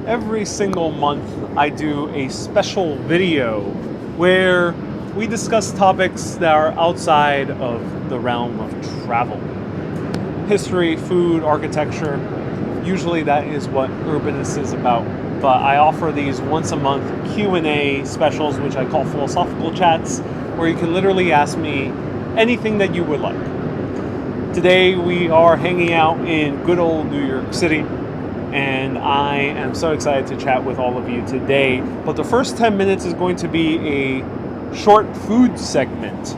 every single month I do a special video where we discuss topics that are outside of the realm of travel. History, food, architecture. Usually that is what Urbanist is about. But I offer these once a month Q&A specials, which I call philosophical chats, where you can literally ask me anything that you would like. Today we are hanging out in good old New York City, and I am so excited to chat with all of you today. But the first 10 minutes is going to be a short food segment,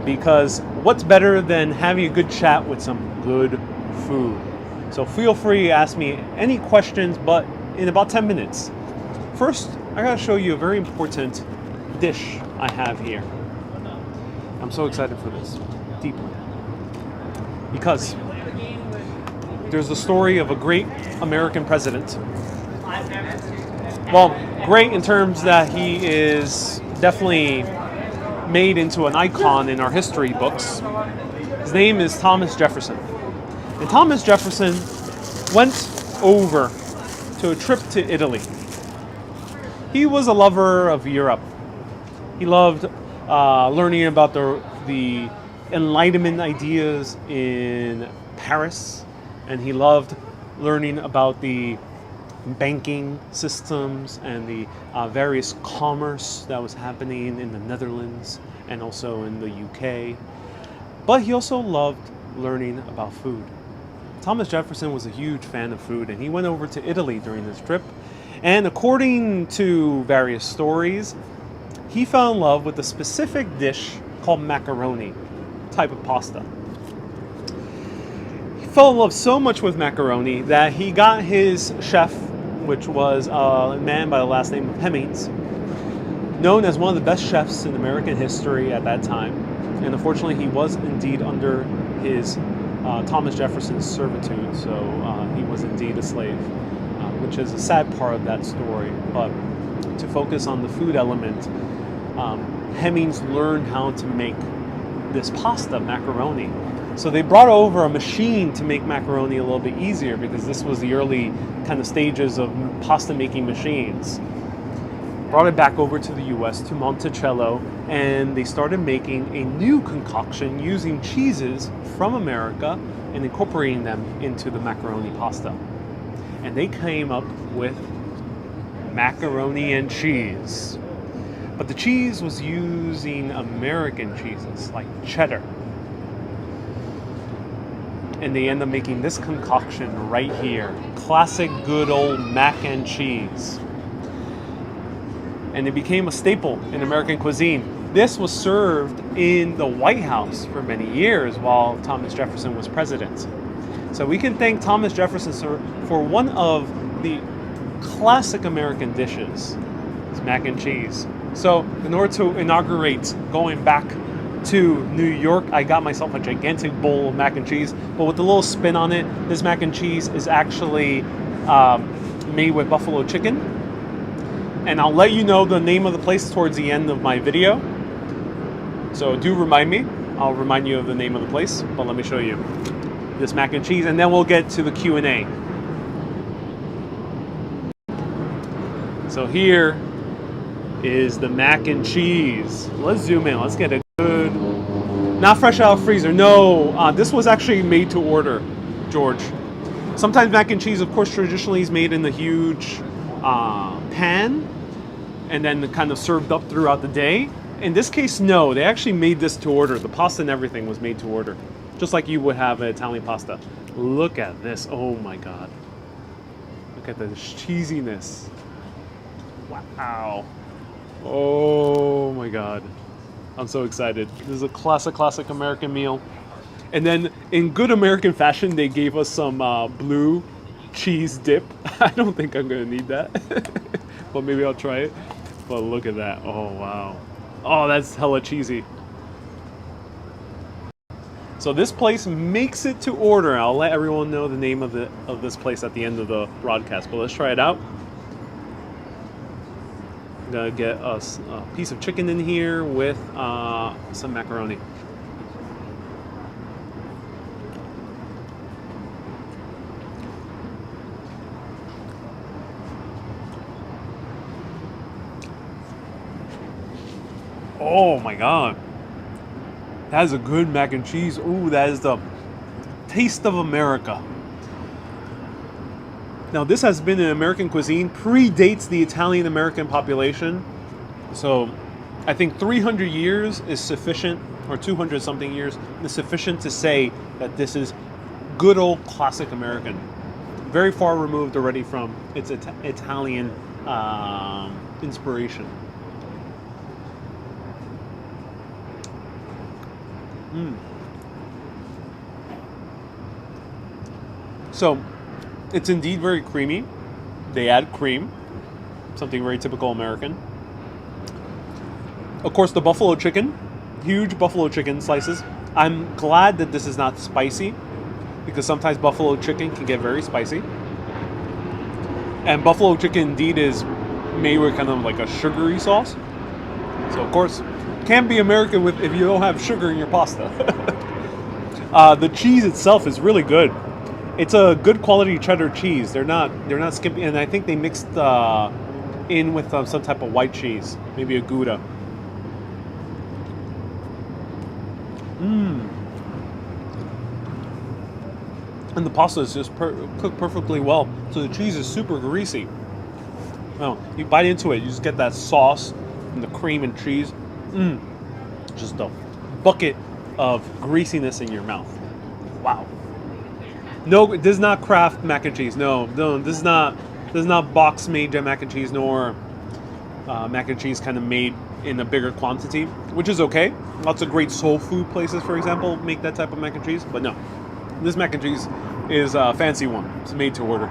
because what's better than having a good chat with some good food? So feel free to ask me any questions, but in about 10 minutes. First, I gotta show you a very important dish I have here. I'm so excited for this, deeply. Because there's the story of a great American president. Well, great in terms that he is definitely made into an icon in our history books. His name is Thomas Jefferson. And Thomas Jefferson went over to a trip to Italy. He was a lover of Europe. He loved learning about the Enlightenment ideas in Paris, and he loved learning about the banking systems and the various commerce that was happening in the Netherlands and also in the UK. But he also loved learning about food. Thomas Jefferson was a huge fan of food, and he went over to Italy during this trip. And according to various stories, he fell in love with a specific dish called macaroni, type of pasta. He fell in love so much with macaroni that he got his chef, which was a man by the last name of Hemmings, known as one of the best chefs in American history at that time. And unfortunately, he was indeed under his Thomas Jefferson's servitude, so he was indeed a slave, which is a sad part of that story. But to focus on the food element, Hemmings learned how to make this pasta, macaroni. So they brought over a machine to make macaroni a little bit easier, because this was the early kind of stages of pasta making machines. Brought it back over to the US, to Monticello, and they started making a new concoction using cheeses from America and incorporating them into the macaroni pasta. And they came up with macaroni and cheese. But the cheese was using American cheeses like cheddar. And they end up making this concoction right here. Classic good old mac and cheese. And it became a staple in American cuisine. This was served in the White House for many years while Thomas Jefferson was president. So we can thank Thomas Jefferson for one of the classic American dishes, it's mac and cheese. So in order to inaugurate going back to New York, I got myself a gigantic bowl of mac and cheese, but with a little spin on it. This mac and cheese is actually made with buffalo chicken. And I'll let you know the name of the place towards the end of my video. So do remind me. I'll remind you of the name of the place, but let me show you this mac and cheese, and then we'll get to the Q&A. So here is the mac and cheese. Let's zoom in. Let's get a good, not fresh out of freezer. No, this was actually made to order, George. Sometimes mac and cheese, of course, traditionally is made in a huge pan and then kind of served up throughout the day. In this case, no, they actually made this to order. The pasta and everything was made to order, just like you would have an Italian pasta. Look at this. Oh my God. Look at the cheesiness. Wow. Oh my God. I'm so excited. This is a classic American meal. And then in good American fashion, they gave us some blue cheese dip. I don't think I'm gonna need that, but maybe I'll try it. But look at that. Oh wow. Oh, that's hella cheesy. So this place makes it to order. I'll let everyone know the name of this place at the end of the broadcast, but let's try it out. I'm gonna get us a piece of chicken in here with some macaroni. Oh my god. That is a good mac and cheese. Ooh, that is the taste of America. Now, this has been an American cuisine, predates the Italian American population. So, I think 300 years is sufficient, or 200 something years is sufficient to say that this is good old classic American. Very far removed already from its Italian inspiration. So, it's indeed very creamy. They add cream, something very typical American. Of course, the buffalo chicken, huge buffalo chicken slices. I'm glad that this is not spicy, because sometimes buffalo chicken can get very spicy. And buffalo chicken indeed is made with kind of like a sugary sauce. So of course, can't be American with if you don't have sugar in your pasta. The cheese itself is really good. It's a good quality cheddar cheese. They're not skimpy, and I think they mixed in with some type of white cheese, maybe a Gouda. And the pasta is just cooked perfectly well, so the cheese is super greasy. Well, you bite into it, you just get that sauce and the cream and cheese. Just a bucket of greasiness in your mouth. Wow. No, this is not Kraft mac and cheese. No, this is not box made mac and cheese, nor mac and cheese kind of made in a bigger quantity, which is okay. Lots of great soul food places, for example, make that type of mac and cheese, but no. This mac and cheese is a fancy one. It's made to order.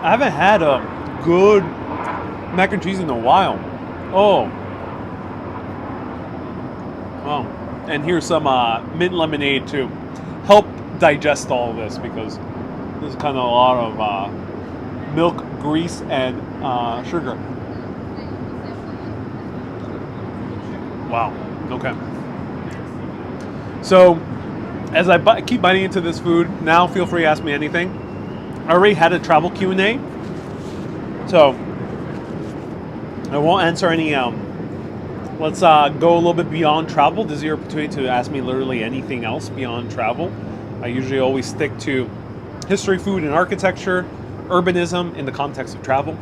I haven't had a good mac and cheese in a while. Oh. And here's some mint lemonade to help digest all of this, because there's kind of a lot of milk, grease, and sugar. Wow. Okay. So, as I keep biting into this food, now feel free to ask me anything. I already had a travel Q&A, so I won't answer any. Let's go a little bit beyond travel. This is your opportunity to ask me literally anything else beyond travel. I usually always stick to history, food, and architecture, urbanism in the context of travel.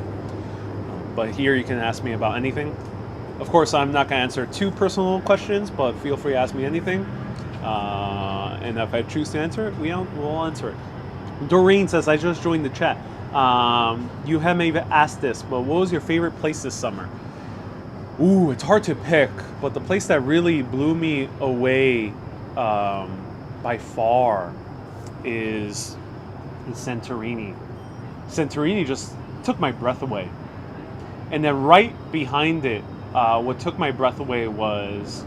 But here you can ask me about anything. Of course, I'm not going to answer too personal questions, but feel free to ask me anything. And if I choose to answer it, we'll answer it. Doreen says, I just joined the chat. You haven't even asked this, but what was your favorite place this summer? Ooh, it's hard to pick, but the place that really blew me away by far is Santorini. Santorini just took my breath away. And then right behind it, what took my breath away was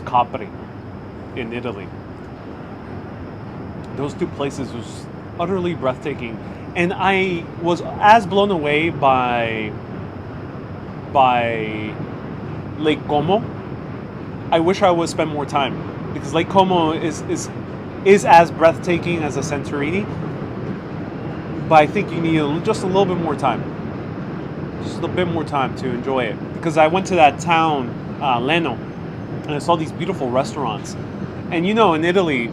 Capri in Italy. Those two places was utterly breathtaking, and I was as blown away by Lake Como. I wish I would spend more time, because Lake Como is as breathtaking as a Santorini, but I think you need just a little bit more time. Just a bit more time to enjoy it. Because I went to that town, Leno, and I saw these beautiful restaurants. And in Italy,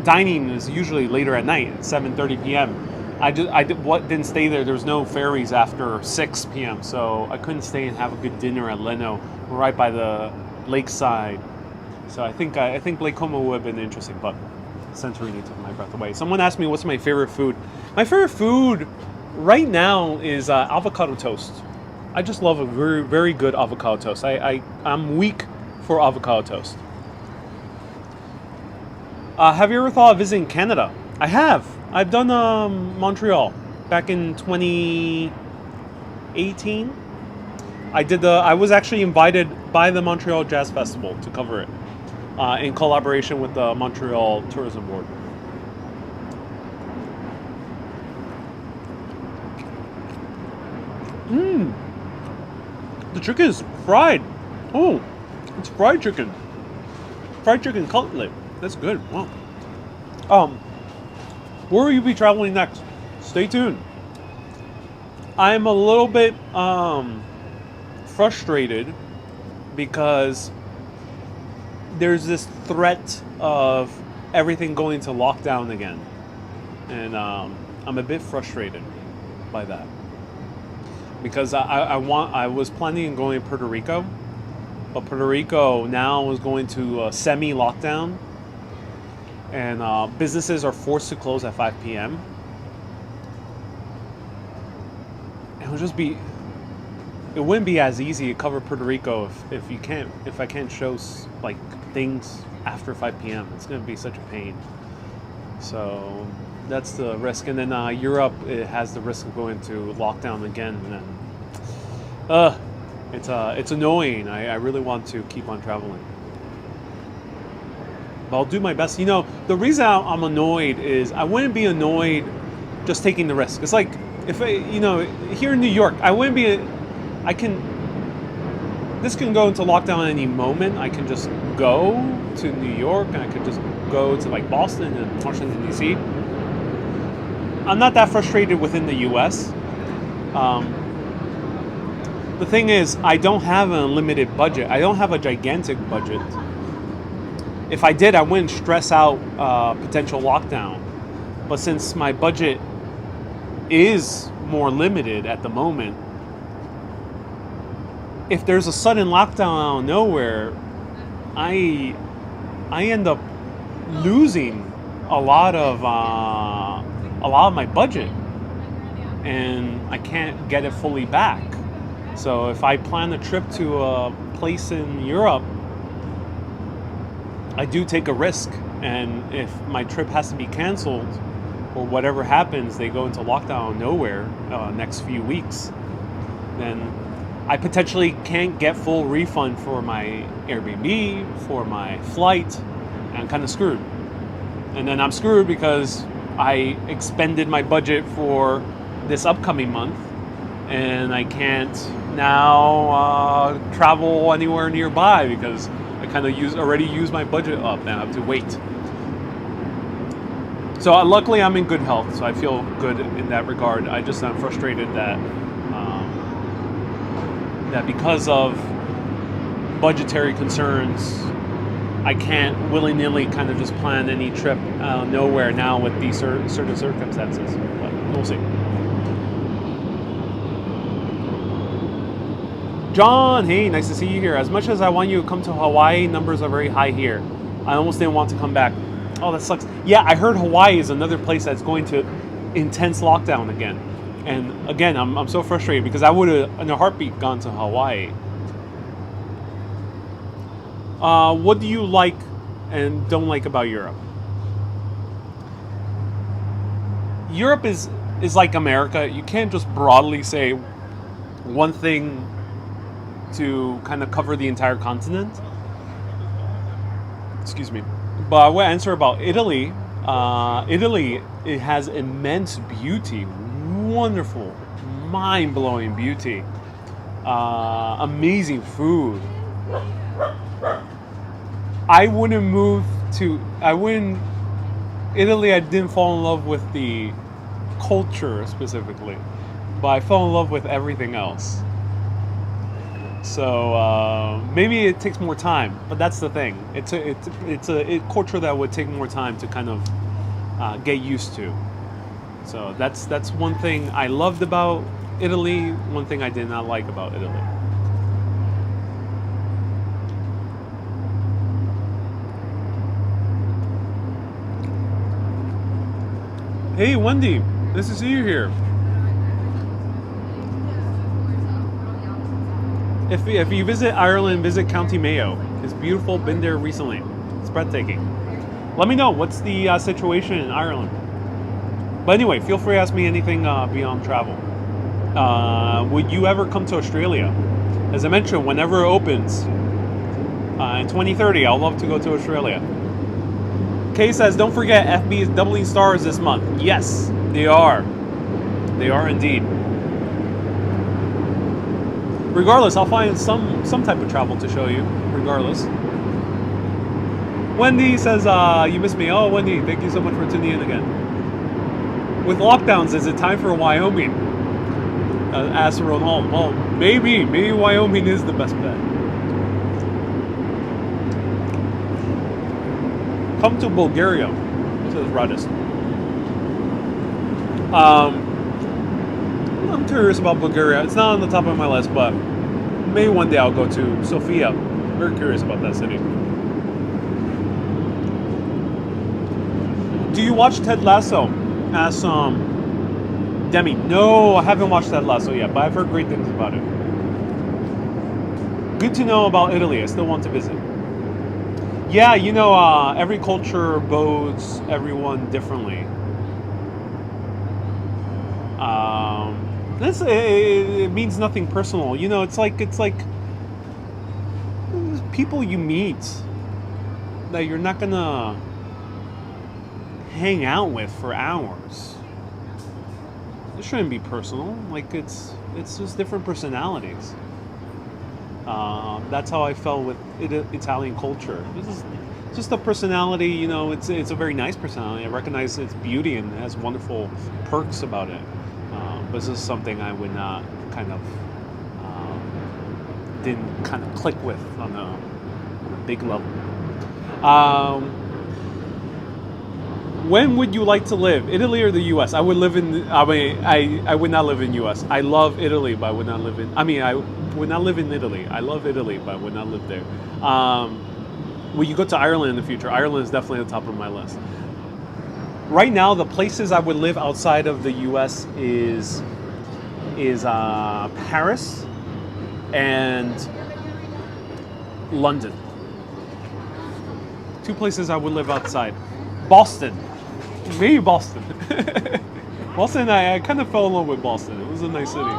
dining is usually later at night, at 7:30 p.m. I didn't stay there. There was no ferries after 6 p.m., so I couldn't stay and have a good dinner at Leno, right by the lakeside. So I think Lake Como would have been interesting, but Santorini took my breath away. Someone asked me what's my favorite food. My favorite food right now is avocado toast. I just love a very, very good avocado toast. I'm weak for avocado toast. Have you ever thought of visiting Canada? I have. I've done Montreal back in 2018. I was actually invited by the Montreal Jazz Festival to cover it in collaboration with the Montreal Tourism Board. The chicken is fried. Oh, it's fried chicken. Fried chicken cutlet. That's good. Wow. Um, where will you be traveling next? Stay tuned. I'm a little bit frustrated because there's this threat of everything going to lockdown again, and I'm a bit frustrated by that because I was planning on going to Puerto Rico, but Puerto Rico now is going to semi lockdown, and businesses are forced to close at 5 p.m. It wouldn't be as easy to cover Puerto Rico if I can't show like things after 5 p.m. It's going to be such a pain. So that's the risk. And then Europe, it has the risk of going to lockdown again. And it's annoying. I really want to keep on traveling, but I'll do my best. The reason I'm annoyed is I wouldn't be annoyed just taking the risk. It's like if here in New York, this can go into lockdown at any moment. I can just go to New York, and I could just go to like Boston and Washington D.C. I'm not that frustrated within the U.S. The thing is, I don't have an unlimited budget. I don't have a gigantic budget. If I did, I wouldn't stress out potential lockdown. But since my budget is more limited at the moment, if there's a sudden lockdown out of nowhere, I end up losing a lot of my budget, and I can't get it fully back. So if I plan a trip to a place in Europe, I do take a risk, and if my trip has to be canceled or whatever happens, they go into lockdown out of nowhere next few weeks, then I potentially can't get full refund for my Airbnb, for my flight, and I'm kind of screwed. And then I'm screwed because I expended my budget for this upcoming month, and I can't now travel anywhere nearby because I kind of already used my budget up, and I have to wait. So luckily I'm in good health, so I feel good in that regard. I'm frustrated that because of budgetary concerns, I can't willy-nilly kind of just plan any trip nowhere now with these certain circumstances. But we'll see. John, hey, nice to see you here. As much as I want you to come to Hawaii, numbers are very high here. I almost didn't want to come back. Oh, that sucks. Yeah, I heard Hawaii is another place that's going to intense lockdown again. And again, I'm so frustrated because I would have, in a heartbeat, gone to Hawaii. What do you like and don't like about Europe? Europe is like America. You can't just broadly say one thing to kind of cover the entire continent. Excuse me. But I will answer about Italy. Italy, it has immense beauty, wonderful, mind-blowing beauty, amazing food. Italy, I didn't fall in love with the culture specifically, but I fell in love with everything else. So maybe it takes more time, but that's the thing. It's a culture that would take more time to kind of get used to. So that's one thing I loved about Italy. One thing I did not like about Italy. Hey Wendy, nice to see you here. If you visit Ireland, visit County Mayo. It's beautiful. Been there recently. It's breathtaking. Let me know what's the situation in Ireland. But anyway, feel free to ask me anything beyond travel. Would you ever come to Australia? As I mentioned, whenever it opens in 2030, I'd love to go to Australia. Kay says, don't forget, FB is doubling stars this month. Yes, they are. They are indeed. Regardless, I'll find some type of travel to show you, regardless. Wendy says, you missed me. Oh, Wendy, thank you so much for tuning in again. With lockdowns, is it time for Wyoming? Asked Ron Hall. Well, maybe Wyoming is the best bet. Come to Bulgaria, says Radis. I'm curious about Bulgaria. It's not on the top of my list, but maybe one day I'll go to Sofia. Very curious about that city. Do you watch Ted Lasso? Asks Demi. No, I haven't watched Ted Lasso yet, but I've heard great things about it. Good to know about Italy. I still want to visit. Yeah, every culture bodes everyone differently. It means nothing personal. It's like people you meet that you're not gonna hang out with for hours. It shouldn't be personal. Like it's just different personalities. That's how I felt with Italian culture. This is just a personality. It's a very nice personality. I recognize its beauty and it has wonderful perks about it. But this is something I would not didn't kind of click with on a big level. When would you like to live, Italy or the U.S.? I would live in. I would not live in U.S. I love Italy, but I would not live in. I would not live in Italy. I love Italy, but I would not live there. Will you go to Ireland in the future? Ireland is definitely at the top of my list. Right now, the places I would live outside of the U.S. is Paris and London. Two places I would live outside. Boston. Maybe Boston. Boston, I kind of fell in love with Boston. It was a nice city.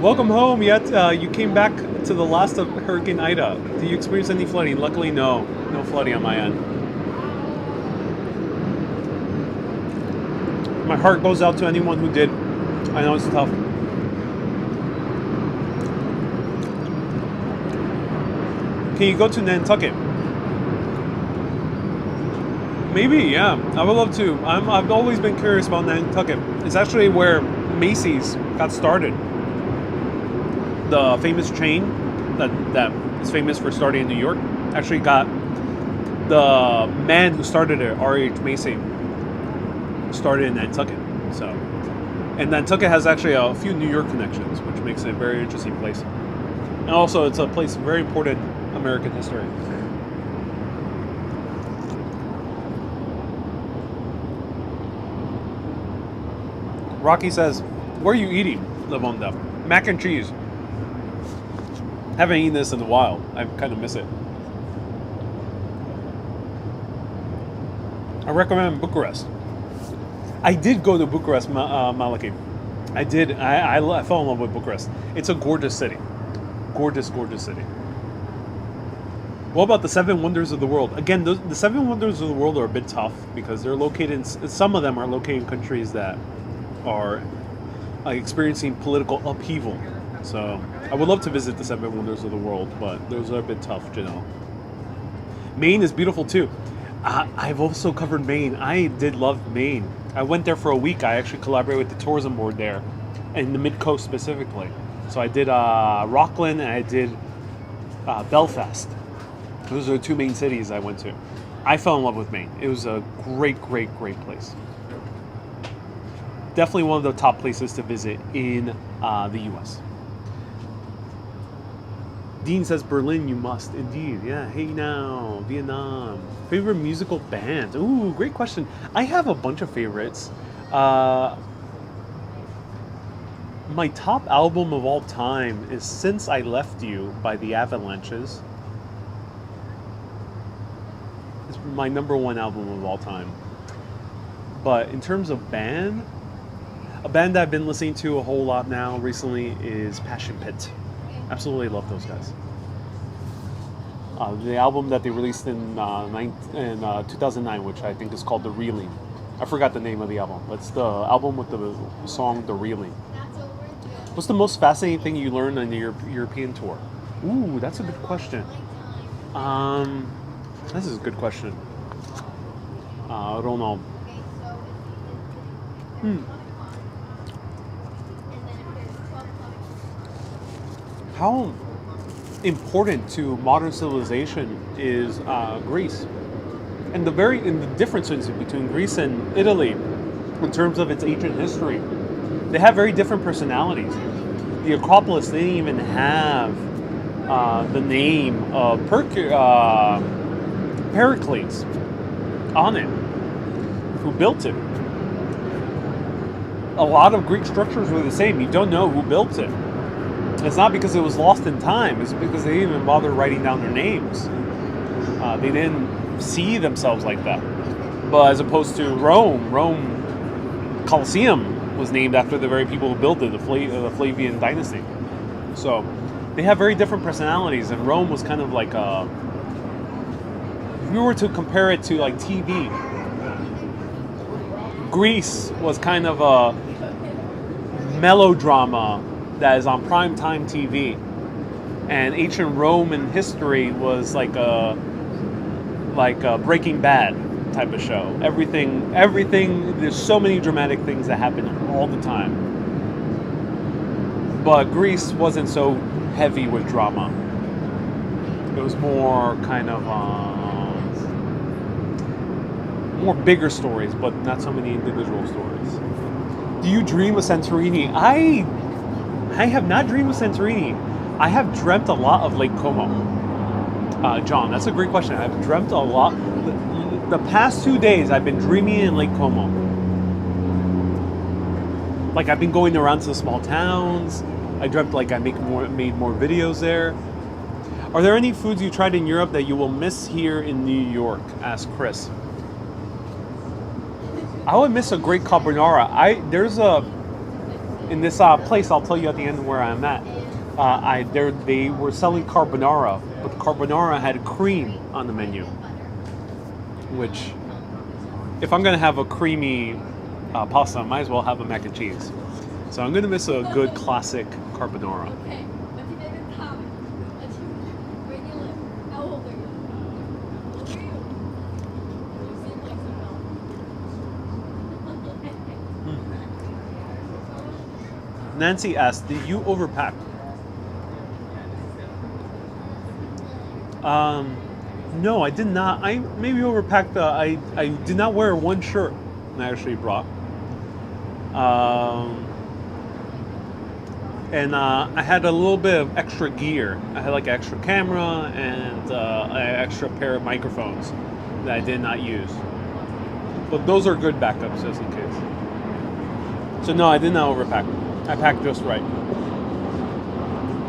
Welcome home. Yet you came back to the last of Hurricane Ida. Did you experience any flooding? Luckily, no. No flooding on my end. My heart goes out to anyone who did. I know it's tough. Can you go to Nantucket? Maybe, yeah. I would love to. I've always been curious about Nantucket. It's actually where Macy's got started. The famous chain that is famous for starting in New York actually got the man who started it, R.H. Macy, started in Nantucket. And Nantucket has actually a few New York connections, which makes it a very interesting place. And also, it's a place of very important American history. Rocky says, "What are you eating, Lavonda?" Mac and cheese. Haven't eaten this in a while. I kind of miss it. I recommend Bucharest. I did go to Bucharest, Maliki. I did. I fell in love with Bucharest. It's a gorgeous city. Gorgeous, gorgeous city. What about the Seven Wonders of the World? Again, the Seven Wonders of the World are a bit tough because they're located. Some of them are located in countries that are experiencing political upheaval. So I would love to visit the Seven Wonders of the World, but those are a bit tough, Janelle. Maine is beautiful too. I've also covered Maine. I did love Maine. I went there for a week. I actually collaborated with the tourism board there, in the Mid-Coast specifically. So I did Rockland and I did Belfast. Those are the two main cities I went to. I fell in love with Maine. It was a great, great, great place. Definitely one of the top places to visit in the U.S. Dean says Berlin, you must. Indeed. Yeah. Hey now, Vietnam. Favorite musical band? Ooh, great question. I have a bunch of favorites. My top album of all time is Since I Left You by the Avalanches. It's my number one album of all time. But in terms of band, a band that I've been listening to a whole lot now recently is Passion Pit. Absolutely love those guys. The album that they released in 2009, which I think is called The Reeling. I forgot the name of the album, but it's the album with the song The Reeling. What's the most fascinating thing you learned on your European tour? Ooh, that's a good question. This is a good question. I don't know. How important to modern civilization is Greece, and the differences between Greece and Italy in terms of its ancient history. They have very different personalities. The Acropolis, they didn't even have the name of Pericles on it, who built it. A lot of Greek structures were the same. You don't know who built it. It's not because it was lost in time. It's because they didn't even bother writing down their names. They didn't see themselves like that. But as opposed to Rome Colosseum was named after the very people who built it, the Flavian dynasty. So they have very different personalities, and Rome was kind of like if we were to compare it to like TV, Greece was kind of a melodrama that is on primetime TV, and ancient Roman history was like a Breaking Bad type of show. Everything. There's so many dramatic things that happen all the time. But Greece wasn't so heavy with drama. It was more kind of more bigger stories, but not so many individual stories. Do you dream of Santorini? I have not dreamed of Santorini. I have dreamt a lot of Lake Como. John, that's a great question. I've dreamt a lot. The past 2 days, I've been dreaming in Lake Como. Like, I've been going around to the small towns. I dreamt like I made more videos there. Are there any foods you tried in Europe that you will miss here in New York? Asked Chris. I would miss a great carbonara. In this place, I'll tell you at the end where I'm at. They were selling carbonara, but the carbonara had cream on the menu. Which, if I'm gonna have a creamy pasta, I might as well have a mac and cheese. So I'm gonna miss a good classic carbonara. Nancy asked, did you overpack? No, I did not. I maybe overpacked. I did not wear one shirt I actually brought. And I had a little bit of extra gear. I had like an extra camera and an extra pair of microphones that I did not use. But those are good backups just in case. So no, I did not overpack. I packed just right.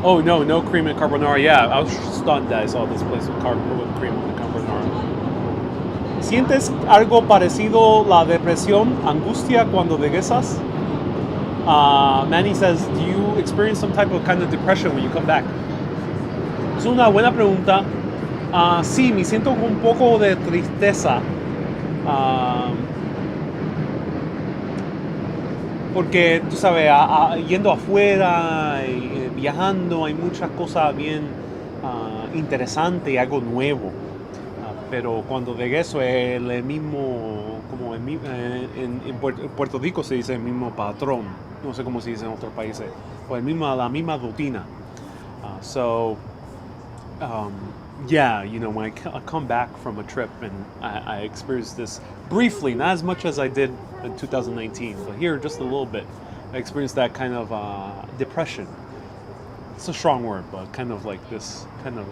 Oh no cream and carbonara. Yeah, I was stunned that I saw this place with cream and carbonara. ¿Sientes algo parecido la depresión, angustia cuando regresas? Manny says, do you experience some type of kind of depression when you come back? Es una buena pregunta. Sí, me siento con un poco de tristeza. Porque, tú sabes, yendo afuera y viajando, hay muchas cosas bien interesantes y algo nuevo. Pero cuando regreso es el mismo, como en Puerto Rico se dice el mismo patrón. No sé cómo se dice en otros países. O la misma rutina. Yeah, when I come back from a trip and I experienced this briefly, not as much as I did in 2019, but here just a little bit, I experienced that kind of depression. It's a strong word, but kind of like this kind of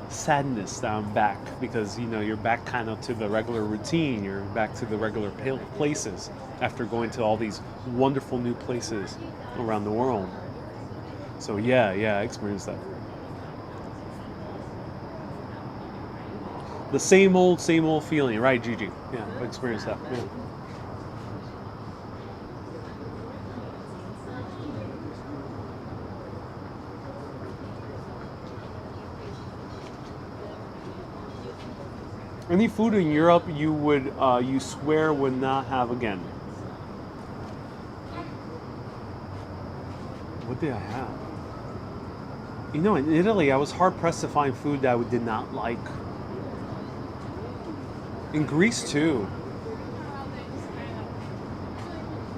sadness that I'm back because, you're back kind of to the regular routine, you're back to the regular places after going to all these wonderful new places around the world. So yeah, I experienced that. The same old feeling, right, Gigi? Yeah, I experienced that. Yeah. Any food in Europe you swear would not have again? What did I have? You know, in Italy, I was hard pressed to find food that I did not like. In Greece too.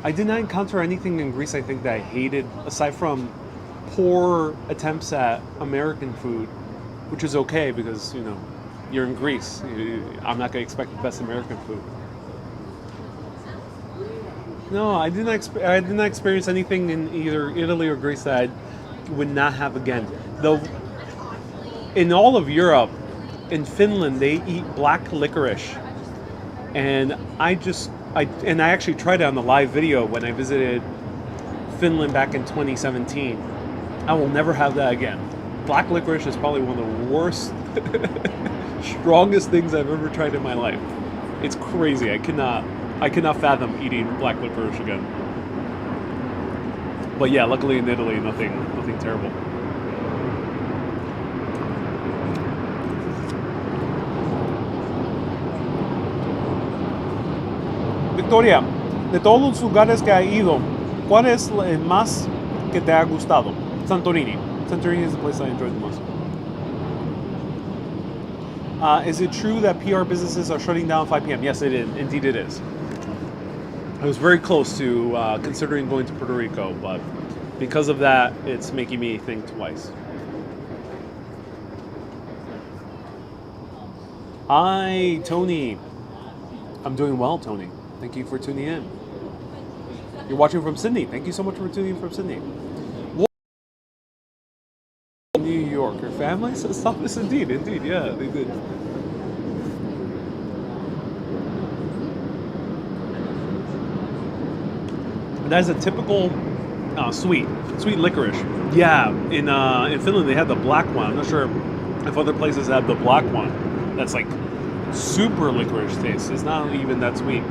I did not encounter anything in Greece I think that I hated, aside from poor attempts at American food, which is okay because, you know, you're in Greece. I'm not going to expect the best American food. No, I did not experience anything in either Italy or Greece that I would not have again. Though in all of Europe, in Finland, they eat black licorice, and I actually tried it on the live video when I visited Finland back in 2017. I will never have that again. Black licorice is probably one of the worst, strongest things I've ever tried in my life. It's crazy. I cannot fathom eating black licorice again. But yeah, luckily in Italy, nothing terrible. Victoria, de todos los lugares que ha ido, ¿cuál es el más que te ha gustado? Santorini. Santorini is the place I enjoyed the most. Is it true that PR businesses are shutting down 5 p.m.? Yes, it is. Indeed, it is. I was very close to considering going to Puerto Rico, but because of that, it's making me think twice. Hi, Tony. I'm doing well, Tony. Thank you for tuning in. You're watching from Sydney. Thank you so much for tuning in from Sydney. New York. Your family? Stop this, indeed. Yeah, they did. That is a typical sweet licorice. Yeah, in Finland they have the black one. I'm not sure if other places have the black one. That's like super licorice taste. It's not even that sweet.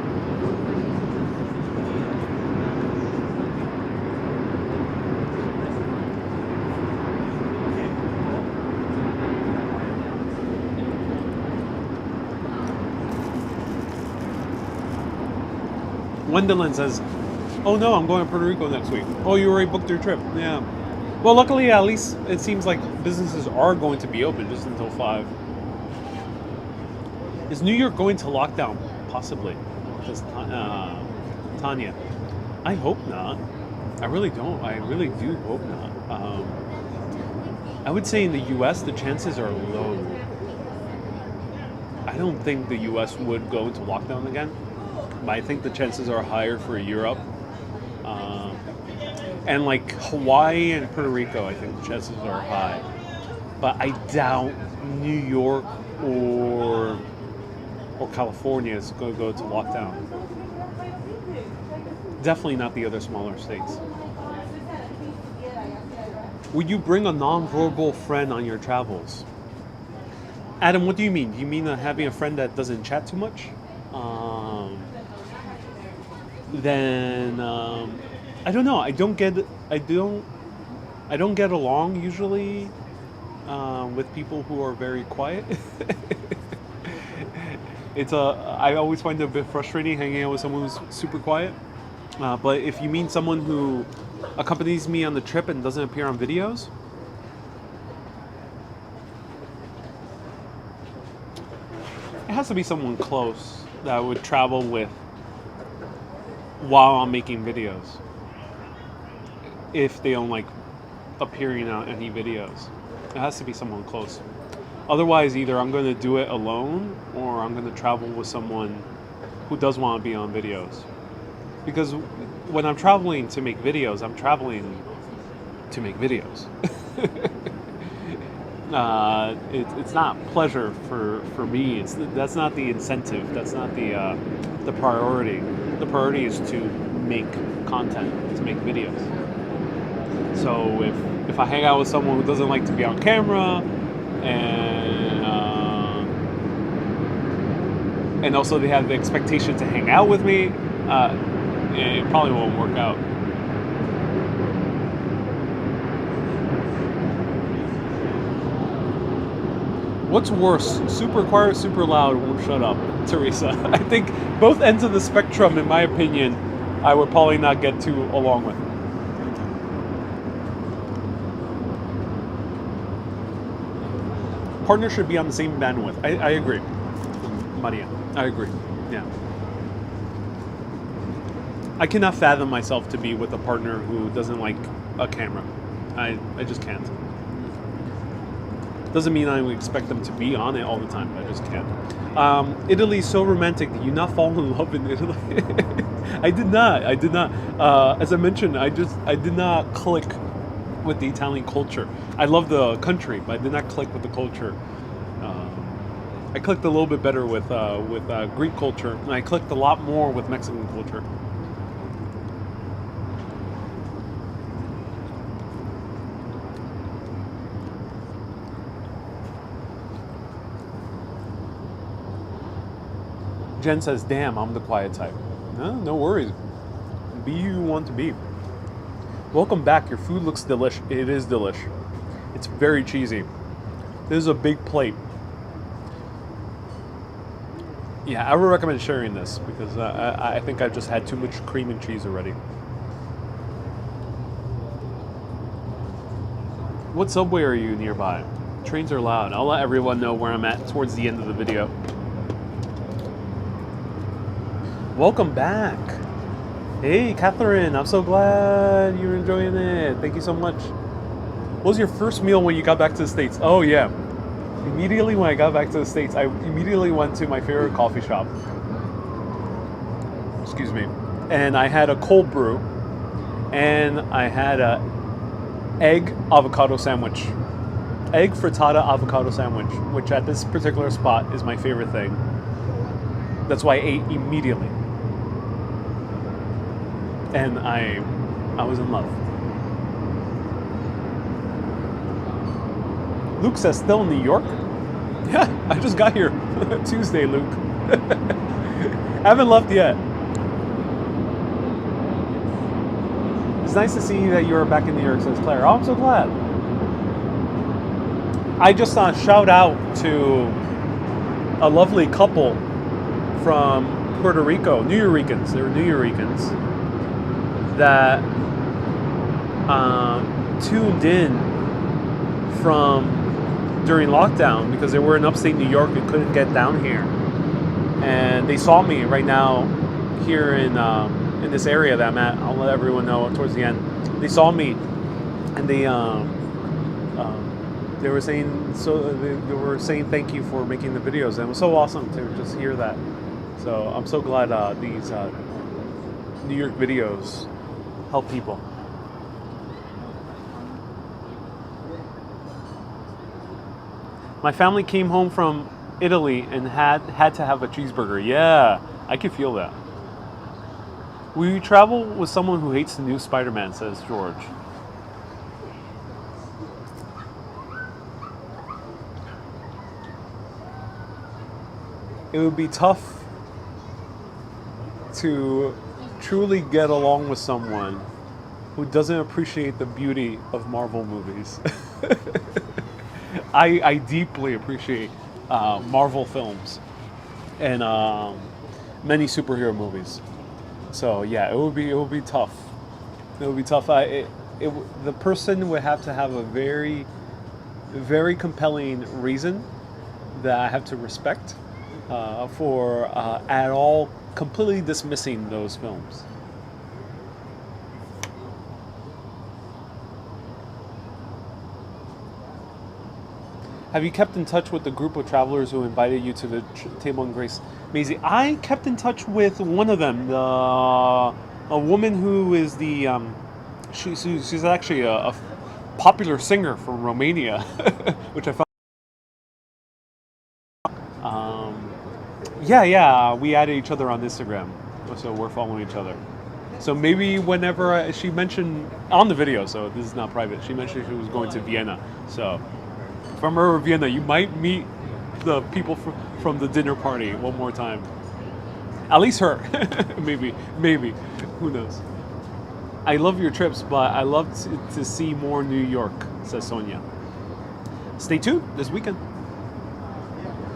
Gwendolyn says, "Oh no, I'm going to Puerto Rico next week." Oh, you already booked your trip? Yeah. Well, luckily, at least it seems like businesses are going to be open just until 5. Is New York going to lockdown? Possibly. Says Tanya. I hope not. I really don't. I really do hope not. I would say in the U.S. the chances are low. I don't think the U.S. would go into lockdown again. But I think the chances are higher for Europe. And like Hawaii and Puerto Rico, I think the chances are high. But I doubt New York or California is going to go to lockdown. Definitely not the other smaller states. Would you bring a non-verbal friend on your travels? Adam, what do you mean? Do you mean having a friend that doesn't chat too much? Then I don't know. I don't get along usually with people who are very quiet. I always find it a bit frustrating hanging out with someone who's super quiet. But if you mean someone who accompanies me on the trip and doesn't appear on videos, it has to be someone close that I would travel with while I'm making videos. If they don't like appearing on any videos, it has to be someone close. Otherwise, either I'm going to do it alone or I'm going to travel with someone who does want to be on videos. Because when I'm traveling to make videos, I'm traveling to make videos. It's not pleasure for me. That's not the incentive. That's not the priority. The priority is to make content, to make videos. So if I hang out with someone who doesn't like to be on camera, and also they have the expectation to hang out with me, it probably won't work out. What's worse, super quiet, super loud, won't shut up? Teresa. I think both ends of the spectrum, in my opinion, I would probably not get too along with. partner should be on the same bandwidth. I agree, Maria. I agree. Yeah. I cannot fathom myself to be with a partner who doesn't like a camera. I just can't. Doesn't mean I would expect them to be on it all the time. I just can't. Italy's so romantic. Did you not fall in love in Italy? I did not. As I mentioned, I did not click with the Italian culture. I love the country, but I did not click with the culture. I clicked a little bit better with Greek culture, and I clicked a lot more with Mexican culture. Jen says, damn, I'm the quiet type. No worries. Be who you want to be. Welcome back. Your food looks delish. It is delish. It's very cheesy. This is a big plate. Yeah, I would recommend sharing this because I think I've just had too much cream and cheese already. What subway are you nearby? Trains are loud. I'll let everyone know where I'm at towards the end of the video. Welcome back. Hey, Catherine, I'm so glad you're enjoying it. Thank you so much. What was your first meal when you got back to the States? Oh, yeah. Immediately when I got back to the States, I immediately went to my favorite coffee shop. Excuse me. And I had a cold brew, and I had a egg avocado sandwich. Egg frittata avocado sandwich, which at this particular spot is my favorite thing. That's why I ate immediately. And I was in love. Luke says, still in New York? Yeah, I just got here Tuesday, Luke. Haven't left yet. It's nice to see that you're back in New York, says Claire. Oh, I'm so glad. I just shout out to a lovely couple from Puerto Rico, Nuyorican. They were Nuyorican that tuned in from during lockdown because they were in upstate New York and couldn't get down here, and they saw me right now here in this area that I'm at. I'll let everyone know towards the end. They saw me, and they were saying they were saying thank you for making the videos, and it was so awesome to just hear that. So I'm so glad these New York videos help people. My family came home from Italy and had to have a cheeseburger. Yeah, I can feel that. Will you travel with someone who hates the new Spider-Man, says George. It would be tough to truly get along with someone who doesn't appreciate the beauty of Marvel movies. I deeply appreciate Marvel films and many superhero movies. So yeah, it would be tough. It would be tough. The person would have to have a very, very compelling reason that I have to respect for at all completely dismissing those films. Have you kept in touch with the group of travelers who invited you to the table in Grace? Maisie, I kept in touch with one of them, a woman who is the she's actually a popular singer from Romania, which I found. Yeah, we added each other on Instagram, so we're following each other. So maybe whenever she mentioned on the video, so this is not private, she mentioned she was going to Vienna. So if I'm ever in Vienna, you might meet the people from the dinner party one more time. At least her. maybe. Who knows? I love your trips, but I love to see more New York, says Sonia. Stay tuned this weekend.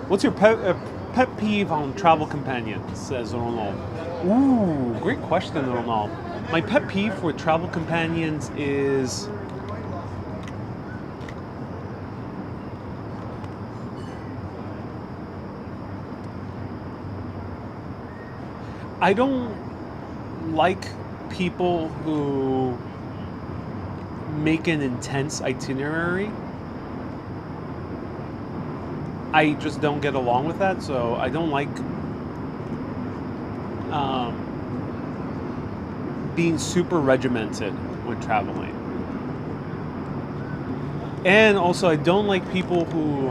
What's your pet peeve on travel companions, says Ronald. Ooh, great question, Ronald. My pet peeve with travel companions is I don't like people who make an intense itinerary. I just don't get along with that, so I don't like um, being super regimented when traveling. And also, I don't like people who,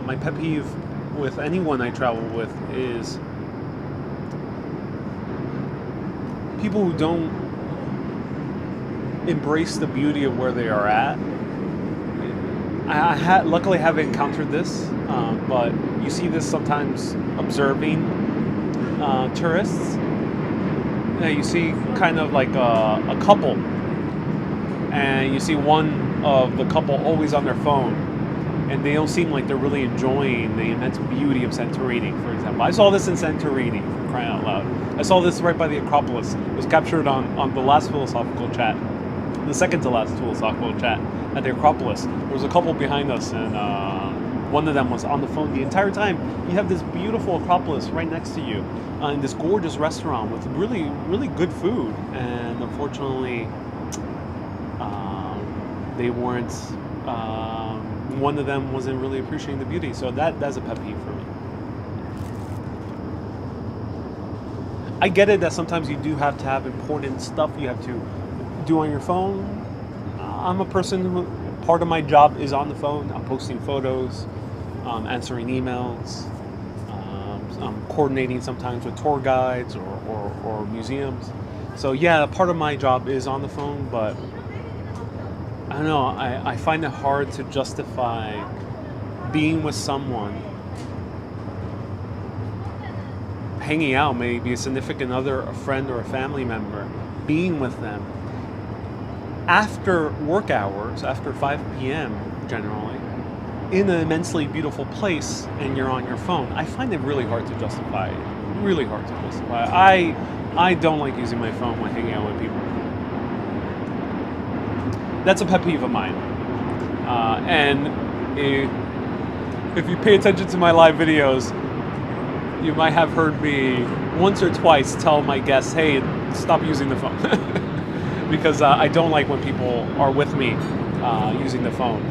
my pet peeve with anyone I travel with is people who don't embrace the beauty of where they are at. Luckily haven't encountered this, but you see this sometimes observing tourists. You see kind of like a couple, and you see one of the couple always on their phone, and they don't seem like they're really enjoying the immense beauty of Santorini, for example. I saw this in Santorini, for crying out loud. I saw this right by the Acropolis. It was captured on the last philosophical chat, the second to last philosophical chat at the Acropolis. There was a couple behind us, and one of them was on the phone the entire time. You have this beautiful Acropolis right next to you, in this gorgeous restaurant with really, really good food, and unfortunately, they weren't. One of them wasn't really appreciating the beauty, so that's a pet peeve for me. I get it that sometimes you do have to have important stuff you have to do on your phone. I'm a person who part of my job is on the phone. I'm posting photos, answering emails, I'm coordinating sometimes with tour guides or museums. So yeah, part of my job is on the phone, but I don't know, I find it hard to justify being with someone, hanging out, maybe a significant other, a friend, or a family member, being with them after work hours, after 5 p.m. generally, in an immensely beautiful place, and you're on your phone. I find it really hard to justify. Really hard to justify. I don't like using my phone when hanging out with people. That's a pet peeve of mine. And if you pay attention to my live videos, you might have heard me once or twice tell my guests, hey, stop using the phone. Because I don't like when people are with me using the phone.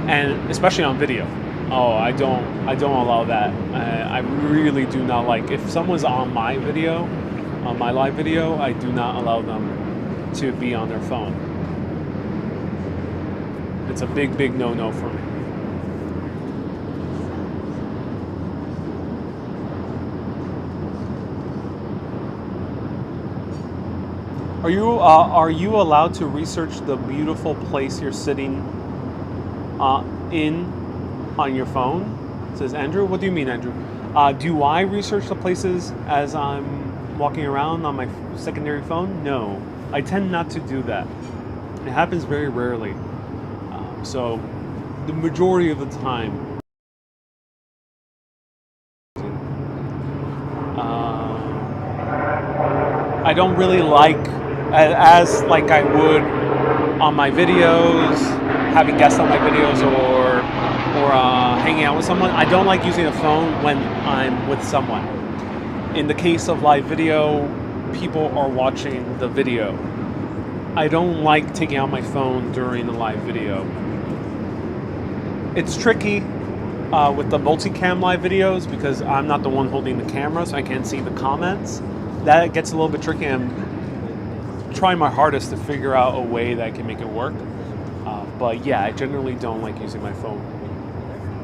And especially on video. Oh, I don't allow that. I really do not like, if someone's on my video, on my live video, I do not allow them to be on their phone. It's a big, big no-no for me. Are you allowed to research the beautiful place you're sitting in on your phone? Says Andrew. What do you mean, Andrew? Do I research the places as I'm walking around on my secondary phone? No, I tend not to do that. It happens very rarely. So the majority of the time, I don't really like, as like I would on my videos, having guests on my videos, or hanging out with someone. I don't like using a phone when I'm with someone. In the case of live video, people are watching the video. I don't like taking out my phone during a live video. It's tricky with the multicam live videos because I'm not the one holding the camera, so I can't see the comments. That gets a little bit tricky. I'm trying my hardest to figure out a way that I can make it work. But yeah, I generally don't like using my phone,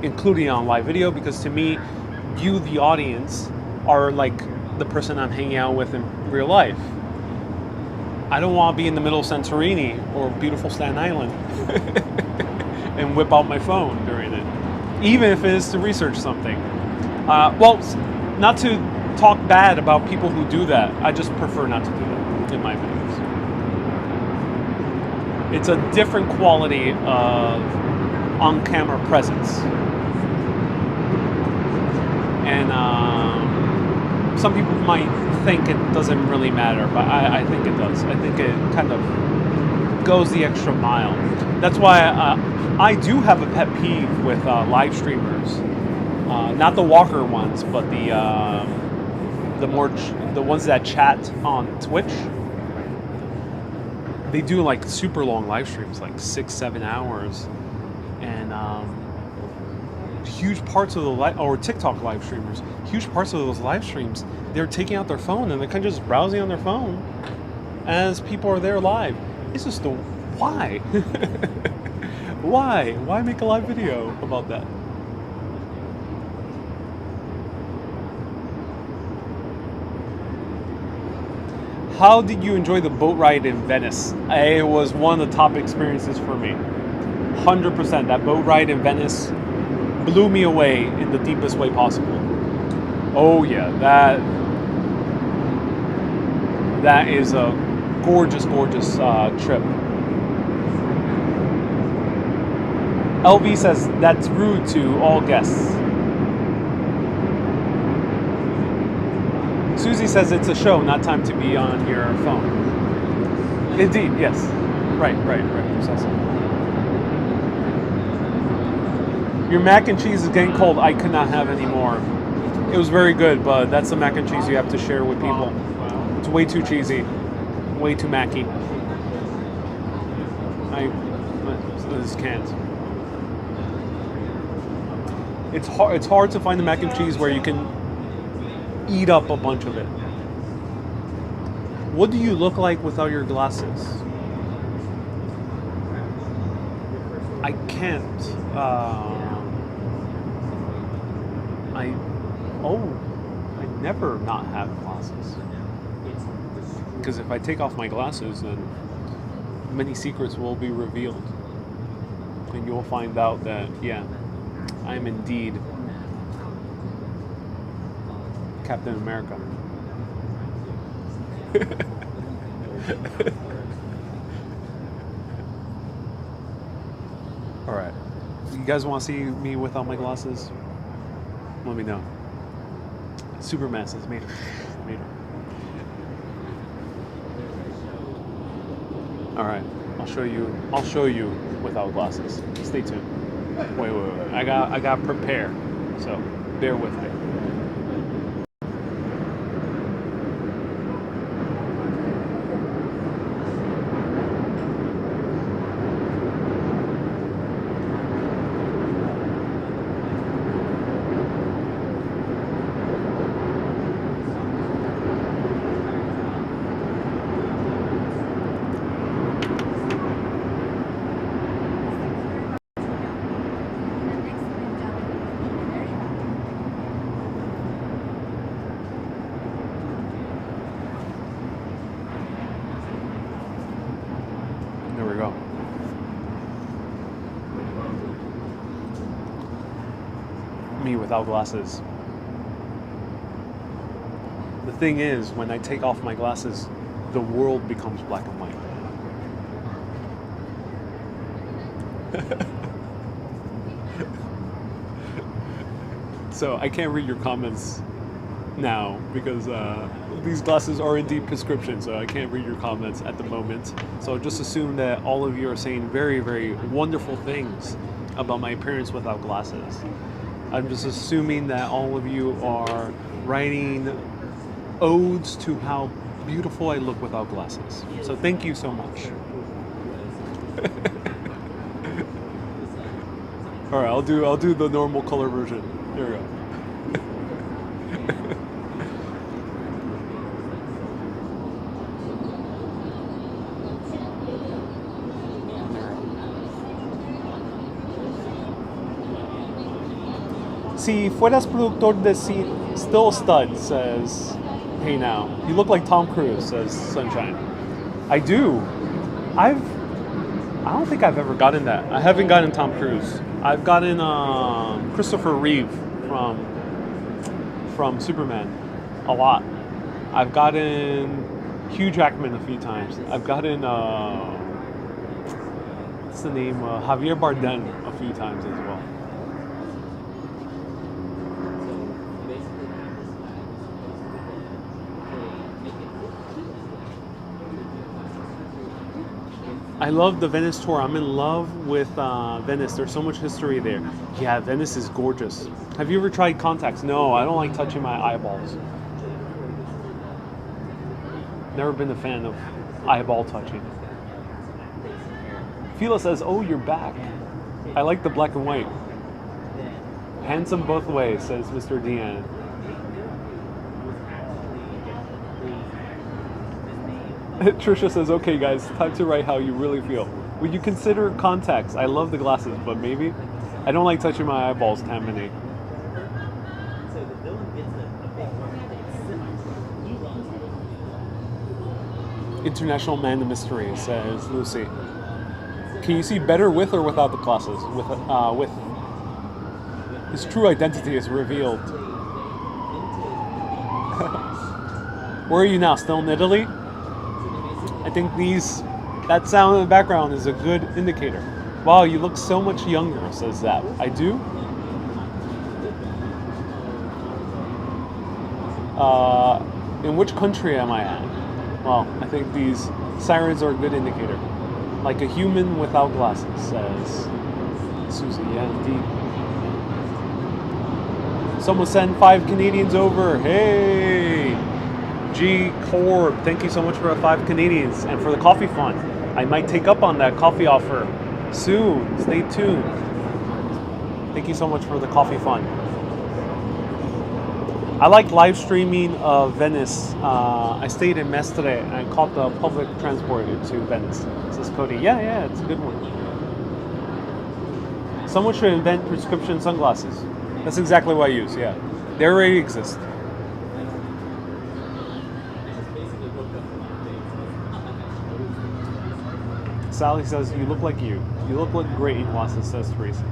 including on live video, because to me, you, the audience, are like the person I'm hanging out with in real life. I don't want to be in the middle of Santorini or beautiful Staten Island and whip out my phone during it, even if it is to research something. Well, not to talk bad about people who do that. I just prefer not to do that in my videos. It's a different quality of on-camera presence. And some people might think it doesn't really matter, but I think it does. I think it kind of goes the extra mile. That's why I do have a pet peeve with live streamers. Not the walker ones, but the the ones that chat on Twitch, they do like super long live streams, like 6-7 hours, and huge parts of the or TikTok live streamers, huge parts of those live streams, they're taking out their phone and they're kind of just browsing on their phone as people are there live. It's just why? Why make a live video about that? How did you enjoy the boat ride in Venice? It was one of the top experiences for me. 100%. That boat ride in Venice blew me away in the deepest way possible. Oh yeah, that is a gorgeous trip. LV says that's rude to all guests. Susie says it's a show, not time to be on your phone. Indeed, yes. Right, precisely. Your mac and cheese is getting cold. I could not have any more. It was very good, but that's the mac and cheese you have to share with people. It's way too cheesy, way too macky. I just can't. It's hard to find the mac and cheese where you can eat up a bunch of it. What do you look like without your glasses? I can't. I never not have glasses. Because if I take off my glasses, then many secrets will be revealed. And you'll find out that, yeah, I am indeed Captain America. Alright. You guys want to see me without my glasses? Let me know. Superman says Mater. Alright. I'll show you without glasses. Stay tuned. Wait. I got to prepare. So bear with me. Me without glasses. The thing is, when I take off my glasses, the world becomes black and white. So I can't read your comments now because these glasses are indeed prescription, so I can't read your comments at the moment. So just assume that all of you are saying very, very wonderful things about my appearance without glasses. I'm just assuming that all of you are writing odes to how beautiful I look without glasses. So thank you so much. All right, I'll do the normal color version. There we go. Si fueras productor de Still Stud, says, hey now. You look like Tom Cruise, says Sunshine. I do. I don't think I've ever gotten that. I haven't gotten Tom Cruise. I've gotten Christopher Reeve from Superman a lot. I've gotten Hugh Jackman a few times. I've gotten what's the name? Javier Bardem a few times as well. I love the Venice tour. I'm in love with Venice. There's so much history there. Yeah, Venice is gorgeous. Have you ever tried contacts? No, I don't like touching my eyeballs. Never been a fan of eyeball touching. Fila says, "Oh, you're back. I like the black and white. Handsome both ways," says Mr. Deanne. Trisha says, "Okay, guys, time to write how you really feel. Would you consider contacts? I love the glasses, but maybe I don't like touching my eyeballs, Tammany." International Man of Mystery, says Lucy. Can you see better with or without the glasses? With his true identity is revealed. Where are you now? Still in Italy? I think that sound in the background is a good indicator. Wow, you look so much younger, says Zap. I do? In which country am I at? Well, I think these sirens are a good indicator. Like a human without glasses, says Susie. Yeah, indeed. Someone send 5 Canadians over. Hey! G Corb, thank you so much for the 5 Canadians and for the coffee fund. I might take up on that coffee offer soon. Stay tuned. Thank you so much for the coffee fund. I like live streaming Venice. I stayed in Mestre and I caught the public transport to Venice. Says Cody. Yeah, it's a good one. Someone should invent prescription sunglasses. That's exactly what I use, yeah. They already exist. Sally says, you look like you. You look like great in glasses, says Teresa.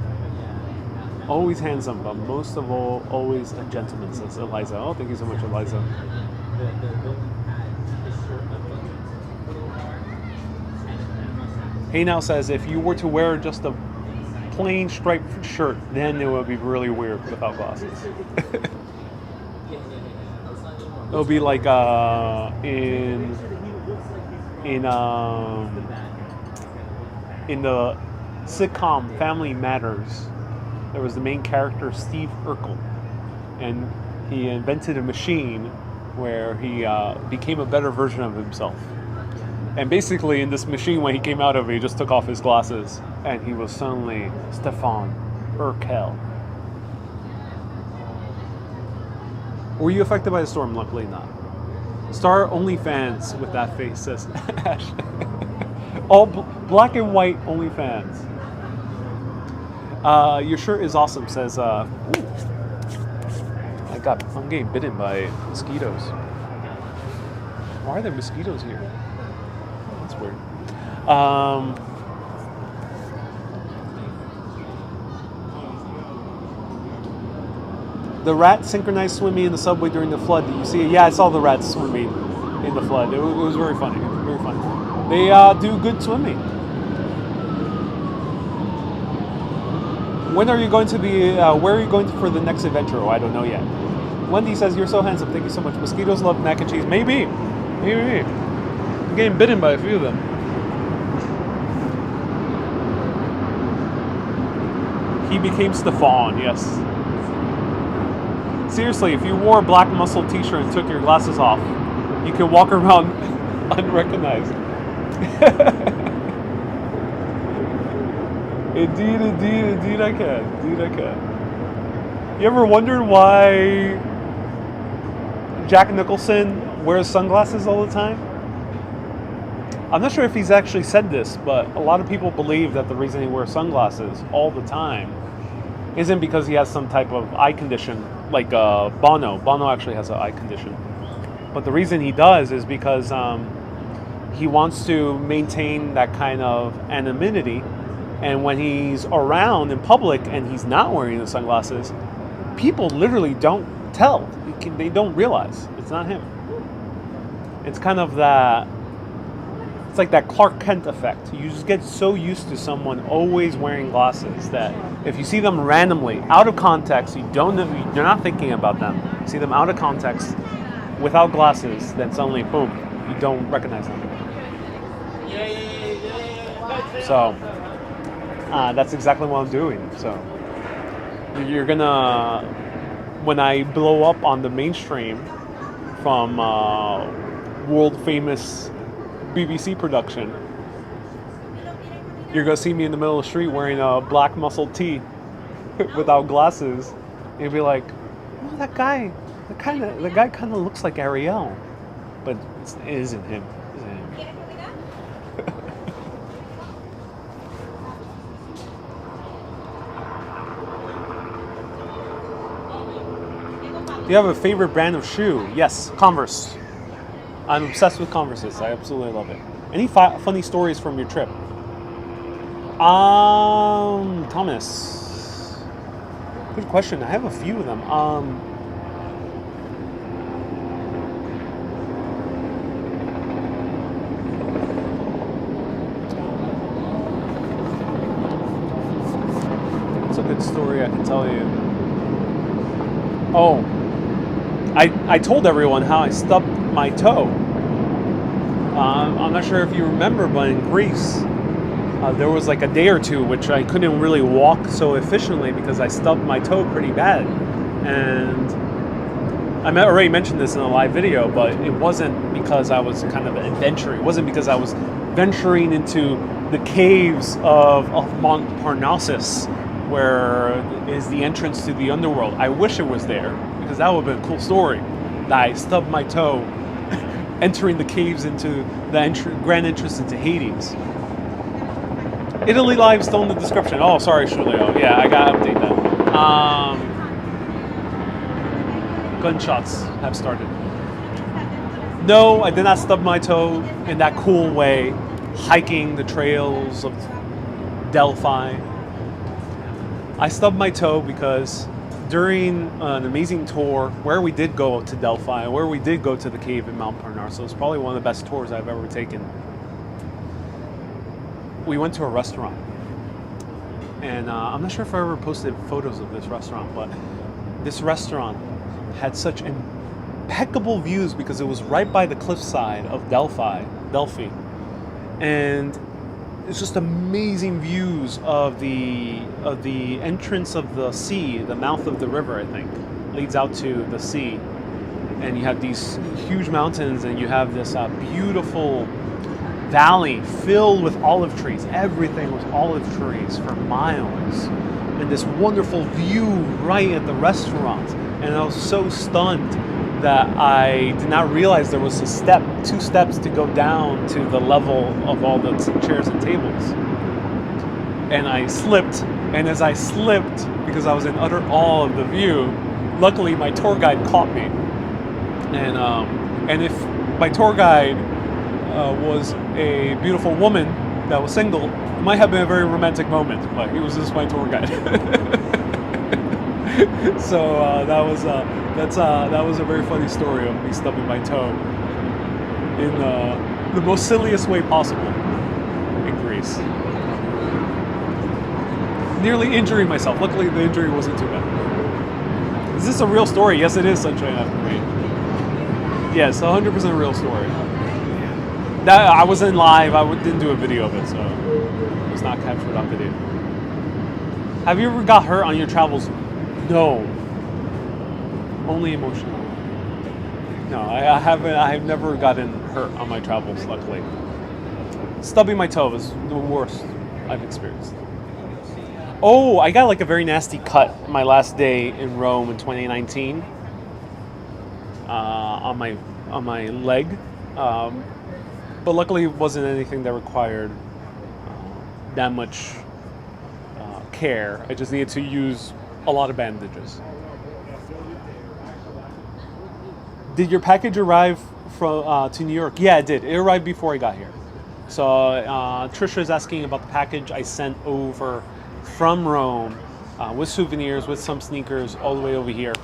Always handsome, but most of all, always a gentleman, says Eliza. Oh, thank you so much, Eliza. Hey Now says, if you were to wear just a plain striped shirt, then it would be really weird without glasses. It would be like in the sitcom Family Matters, there was the main character Steve Urkel, and he invented a machine where he became a better version of himself. And basically in this machine, when he came out of it, he just took off his glasses and he was suddenly Stefan Urkel. Were you affected by the storm? Luckily not. Star OnlyFans with that face, says Ash. All black and white OnlyFans. Your shirt is awesome, says I'm getting bitten by mosquitoes. Why are there mosquitoes here? That's weird. The rat synchronized swimming in the subway during the flood. Did you see it? Yeah, I saw the rats swimming in the flood. It was very funny. Very funny. They do good swimming. When are you going to be? Where are you going for the next adventure? Oh, I don't know yet. Wendy says, you're so handsome. Thank you so much. Mosquitoes love mac and cheese. Maybe. I'm getting bitten by a few of them. He became Stefan, yes. Seriously, if you wore a black muscle t-shirt and took your glasses off, you could walk around unrecognized. Indeed I can. You ever wondered why Jack Nicholson wears sunglasses all the time? I'm not sure if he's actually said this, but a lot of people believe that the reason he wears sunglasses all the time isn't because he has some type of eye condition, like Bono. Bono actually has an eye condition. But the reason he does is because he wants to maintain that kind of anonymity. And when he's around in public and he's not wearing the sunglasses, people literally don't tell. They don't realize it's not him. It's kind of that. It's like that Clark Kent effect. You just get so used to someone always wearing glasses that if you see them randomly, out of context, you don't know, you're not thinking about them. You see them out of context, without glasses, then suddenly, boom, you don't recognize them. So that's exactly what I'm doing. So you're gonna, when I blow up on the mainstream from world famous BBC production. You're gonna see me in the middle of the street wearing a black muscle tee without glasses, and you'll be like, "Oh, that guy kind of looks like Ariel," but it isn't him. It isn't him. Do you have a favorite brand of shoe? Yes, Converse. I'm obsessed with Converses. I absolutely love it. Any funny stories from your trip? Thomas. Good question. I have a few of them. It's a good story I can tell you. Oh, I told everyone how I stubbed my toe. I'm not sure if you remember, but in Greece, there was like a day or two which I couldn't really walk so efficiently because I stubbed my toe pretty bad. And I already mentioned this in a live video, but it wasn't because I was kind of adventuring. It wasn't because I was venturing into the caves of Mount Parnassus, where is the entrance to the underworld. I wish it was there, because that would have been a cool story. That I stubbed my toe entering the caves into the grand entrance into Hades. Italy Live still in the description. Oh, sorry, Shulio. Yeah, I gotta update that. Gunshots have started. No, I did not stub my toe in that cool way, hiking the trails of Delphi. I stubbed my toe because during an amazing tour where we did go to Delphi, where we did go to the cave in Mount Parnassus, probably one of the best tours I've ever taken. We went to a restaurant, and I'm not sure if I ever posted photos of this restaurant, but this restaurant had such impeccable views because it was right by the cliffside of Delphi, and it's just amazing views of the entrance of the sea, the mouth of the river, I think, leads out to the sea, and you have these huge mountains, and you have this beautiful valley filled with olive trees. Everything was olive trees for miles, and this wonderful view right at the restaurant. And I was so stunned that I did not realize there was two steps to go down to the level of all the chairs and tables. And I slipped, and as I slipped, because I was in utter awe of the view, luckily my tour guide caught me. And if my tour guide was a beautiful woman that was single, it might have been a very romantic moment, but he was just my tour guide. So that was a very funny story of me stubbing my toe in the most silliest way possible in Greece. Nearly injuring myself. Luckily, the injury wasn't too bad. Is this a real story? Yes, it is, Sunshine After Rain. Yes, 100% real story. I wasn't live. I didn't do a video of it, so it was not captured on video. Have you ever got hurt on your travels? No. Only emotional. No, I haven't. I have never gotten hurt on my travels, luckily. Stubbing my toe is the worst I've experienced. Oh, I got like a very nasty cut my last day in Rome in 2019 on my leg. But luckily it wasn't anything that required that much care. I just needed to use a lot of bandages. Did your package arrive to New York? Yeah, it did. It arrived before I got here. So Trisha is asking about the package I sent over from Rome with souvenirs, with some sneakers, all the way over here.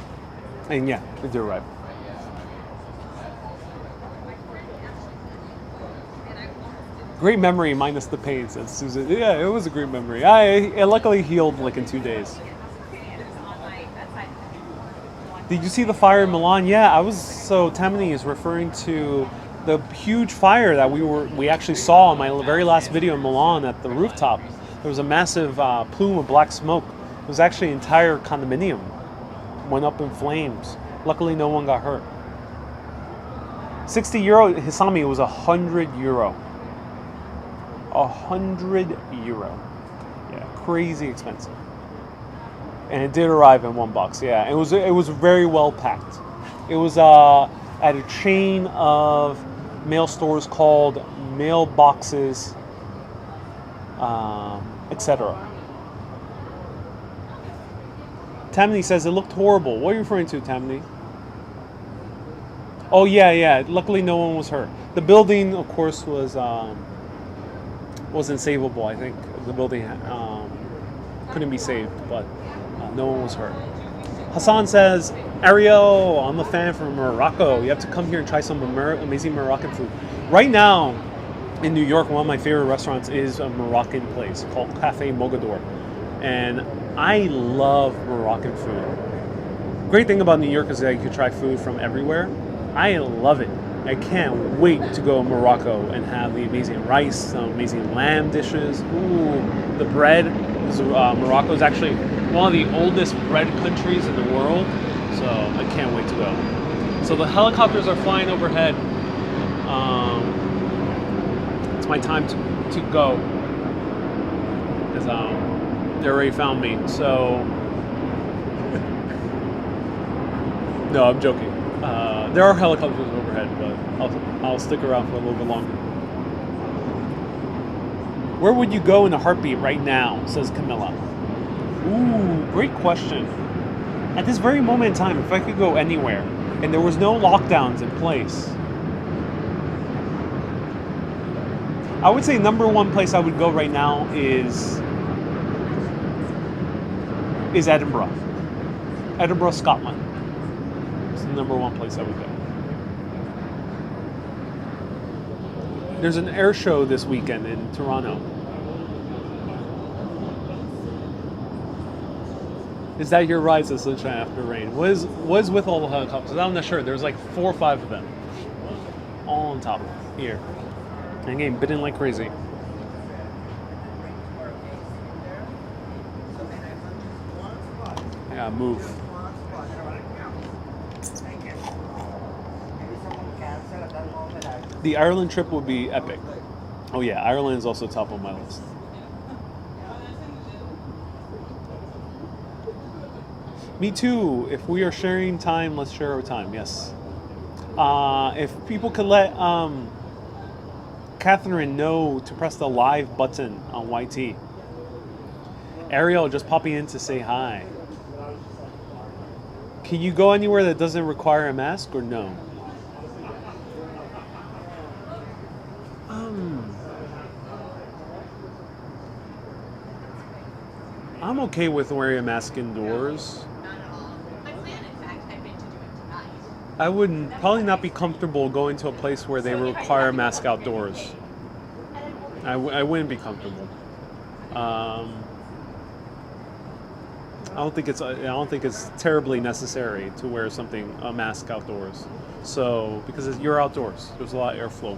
And yeah, it did arrive. Great memory minus the pain, said Susan. Yeah, it was a great memory. It luckily healed like in 2 days. Did you see the fire in Milan? Yeah, so Tammany is referring to the huge fire that we actually saw in my very last video in Milan at the rooftop. There was a massive plume of black smoke. It was actually an entire condominium went up in flames. Luckily, no one got hurt. €60, Hisami, was €100. €100. Yeah, crazy expensive. And it did arrive in one box. Yeah, it was very well packed. It was at a chain of mail stores called Mailboxes, etc. Tammany says it looked horrible. What are you referring to, Tammany? Oh yeah. Luckily, no one was hurt. The building, of course, wasn't savable. I think the building couldn't be saved, but no one was hurt. Hassan says, Ariel, I'm a fan from Morocco. You have to come here and try some amazing Moroccan food. Right now, in New York, one of my favorite restaurants is a Moroccan place called Cafe Mogador. And I love Moroccan food. Great thing about New York is that you can try food from everywhere. I love it. I can't wait to go to Morocco and have the amazing rice, some amazing lamb dishes. Ooh, the bread. Morocco is actually one of the oldest bread countries in the world, so I can't wait to go. So the helicopters are flying overhead. It's my time to go, because they already found me. So no, I'm joking. There are helicopters overhead, but I'll stick around for a little bit longer. Where would you go in a heartbeat right now, says Camilla. Ooh, great question. At this very moment in time, if I could go anywhere and there was no lockdowns in place, I would say number one place I would go right now is Edinburgh. Edinburgh, Scotland. It's the number one place I would go. There's an air show this weekend in Toronto. Is that your ride, says Sunshine After Rain? Was with all the helicopters? I'm not sure. There's like 4 or 5 of them, all on top here. And getting bitten like crazy. I gotta move. The Ireland trip would be epic. Oh yeah, Ireland is also top of my list. Me too. If we are sharing time, let's share our time. Yes. If people could let Catherine know to press the live button on YT. Ariel just popping in to say hi. Can you go anywhere that doesn't require a mask or no? I'm okay with wearing a mask indoors. I would probably not be comfortable going to a place where they require a mask outdoors. I wouldn't be comfortable. I don't think it's terribly necessary to wear a mask outdoors. So because you're outdoors, there's a lot of airflow.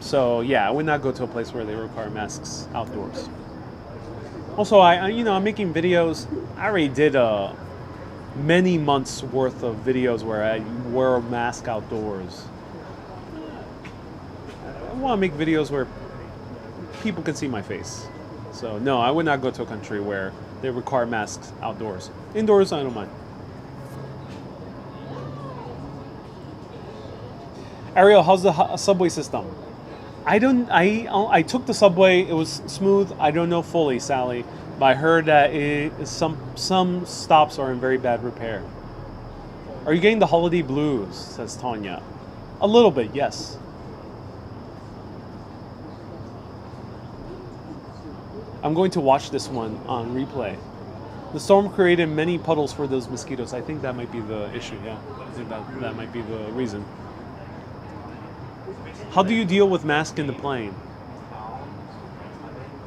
So yeah, I would not go to a place where they require masks outdoors. Also, I'm making videos. I already did many months worth of videos where I wear a mask outdoors. I want to make videos where people can see my face. So no, I would not go to a country where they require masks outdoors. Indoors, I don't mind. Ariel, how's the subway system? I took the subway. It was smooth. I don't know fully, Sally, but I heard that some stops are in very bad repair. Are you getting the holiday blues? Says Tanya. A little bit, yes. I'm going to watch this one on replay. The storm created many puddles for those mosquitoes. I think that might be the issue. Yeah, I think that might be the reason. How do you deal with mask in the plane?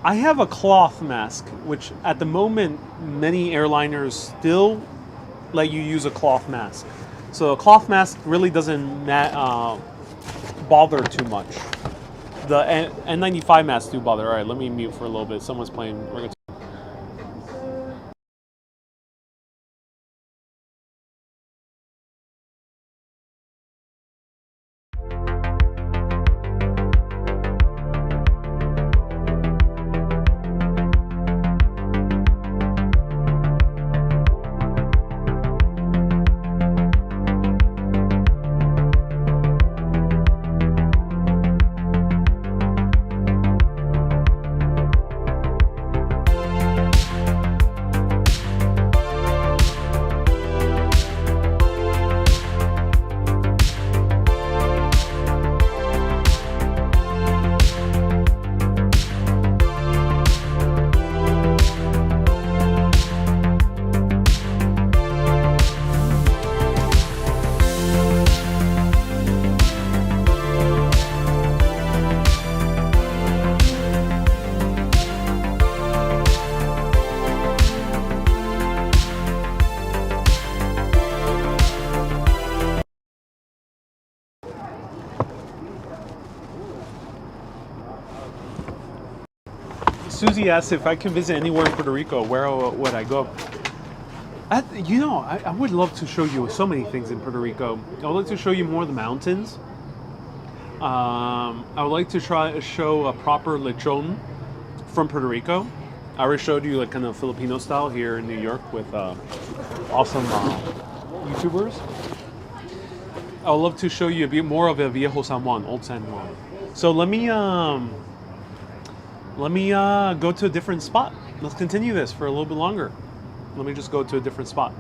I have a cloth mask, which at the moment many airliners still let you use a cloth mask. So a cloth mask really doesn't bother too much. The N95 masks do bother. All right, let me mute for a little bit. Someone's playing. Susie asked if I can visit anywhere in Puerto Rico, where would I go? I would love to show you so many things in Puerto Rico. I would like to show you more of the mountains. I would like to try to show a proper lechon from Puerto Rico. I already showed you like kind of Filipino style here in New York with awesome YouTubers. I would love to show you a bit more of a Viejo San Juan, Old San Juan. So let me go to a different spot. Let's continue this for a little bit longer. Let me just go to a different spot.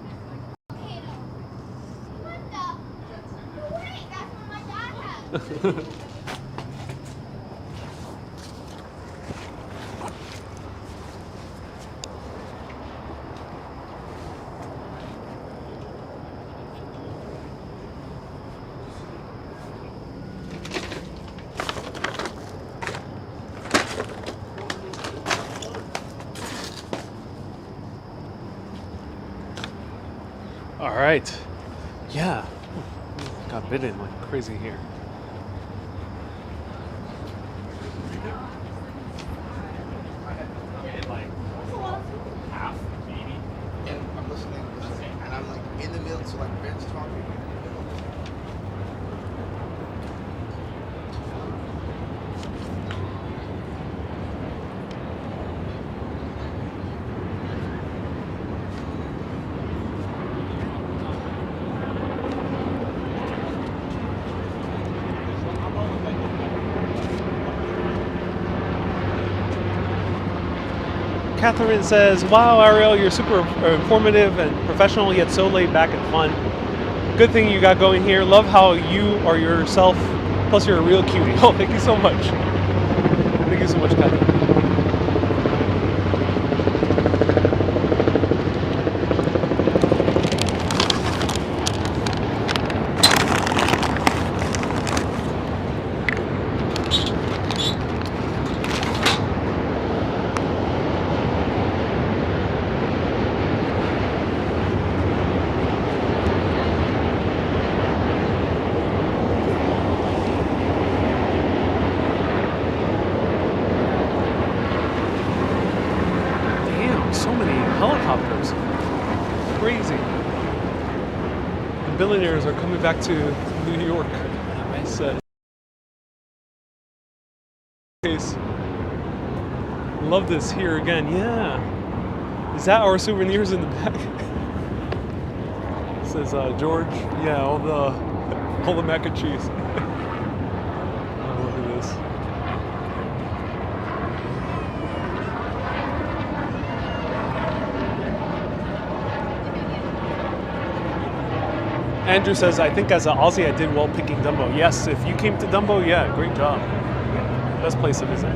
All right. Yeah. Got bitten like crazy here. And I'm listening, and I'm like in the middle, so like Ben's talking. Catherine says, "Wow, Ariel, you're super informative and professional, yet so laid back and fun. Good thing you got going here. Love how you are yourself. Plus, you're a real cutie." Oh, thank you so much. Thank you so much, Catherine. Helicopters. Crazy. The billionaires are coming back to New York. I said. Case. Love this here again. Yeah. Is that our souvenirs in the back? Says George. Yeah, all the mac and cheese. Oh, look at this. Andrew says, I think as an Aussie I did well picking Dumbo. Yes, if you came to Dumbo, yeah, great job. Best place to visit.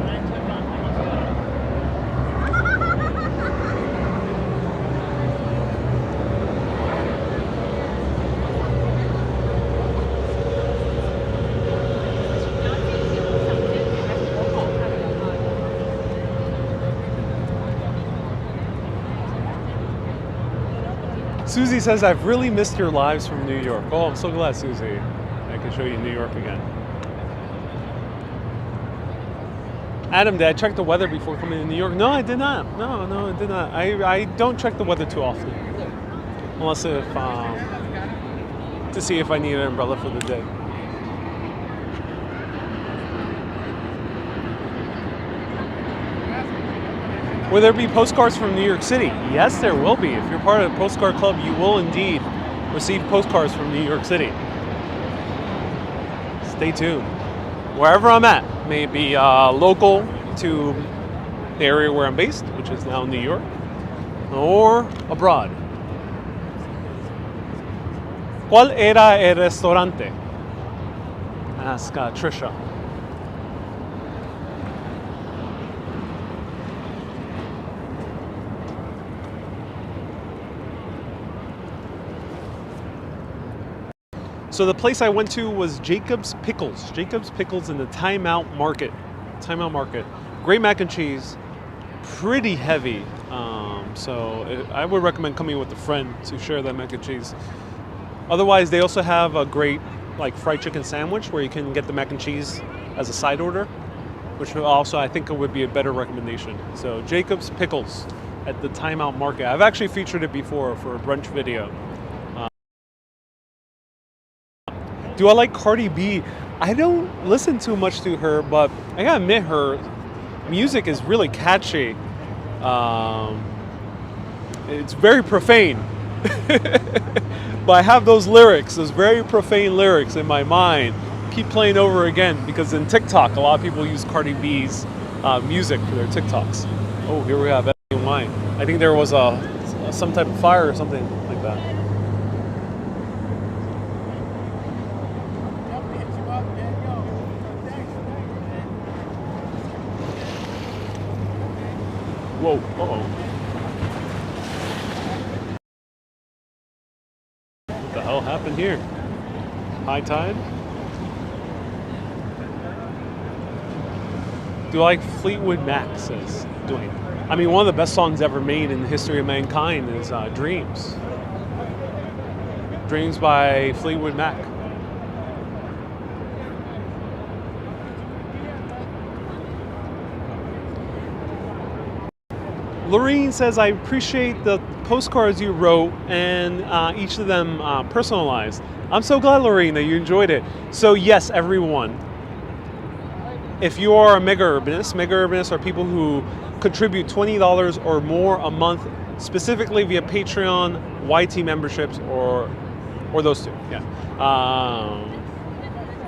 Susie says, I've really missed your lives from New York. Oh, I'm so glad, Susie. I can show you New York again. Adam, did I check the weather before coming to New York? No, I did not. No, I did not. I don't check the weather too often. Unless if, to see if I need an umbrella for the day. Will there be postcards from New York City? Yes, there will be. If you're part of the Postcard Club, you will indeed receive postcards from New York City. Stay tuned. Wherever I'm at, may it be local to the area where I'm based, which is now New York, or abroad. ¿Cuál era el restaurante? Ask Trisha. So the place I went to was Jacob's Pickles. Jacob's Pickles in the Timeout Market. Timeout Market. Great mac and cheese. Pretty heavy. I would recommend coming with a friend to share that mac and cheese. Otherwise, they also have a great like fried chicken sandwich where you can get the mac and cheese as a side order, which which also I think it would be a better recommendation. So Jacob's Pickles at the Timeout Market. I've actually featured it before for a brunch video. Do I like Cardi B? I don't listen too much to her, but I gotta admit her music is really catchy. It's very profane. But I have those lyrics, those very profane lyrics in my mind. Keep playing over again because in TikTok, a lot of people use Cardi B's music for their TikToks. Oh, here we have wine. I think there was some type of fire or something like that. Whoa, uh-oh. What the hell happened here? High tide? Do I like Fleetwood Mac, says Dwayne. I mean, one of the best songs ever made in the history of mankind is Dreams. Dreams by Fleetwood Mac. Lorene says, I appreciate the postcards you wrote and each of them personalized. I'm so glad, Lorene, that you enjoyed it. So yes, everyone, if you are a mega urbanists are people who contribute $20 or more a month, specifically via Patreon, YT memberships, or those two. Yeah.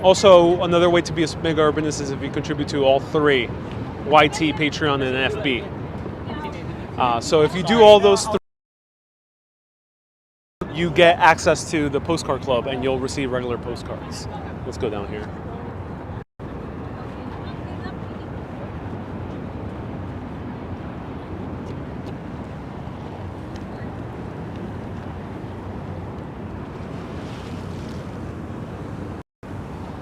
Also, another way to be a mega urbanist is if you contribute to all three, YT, Patreon, and FB. So if you do all those three, you get access to the postcard club and you'll receive regular postcards. Let's go down here.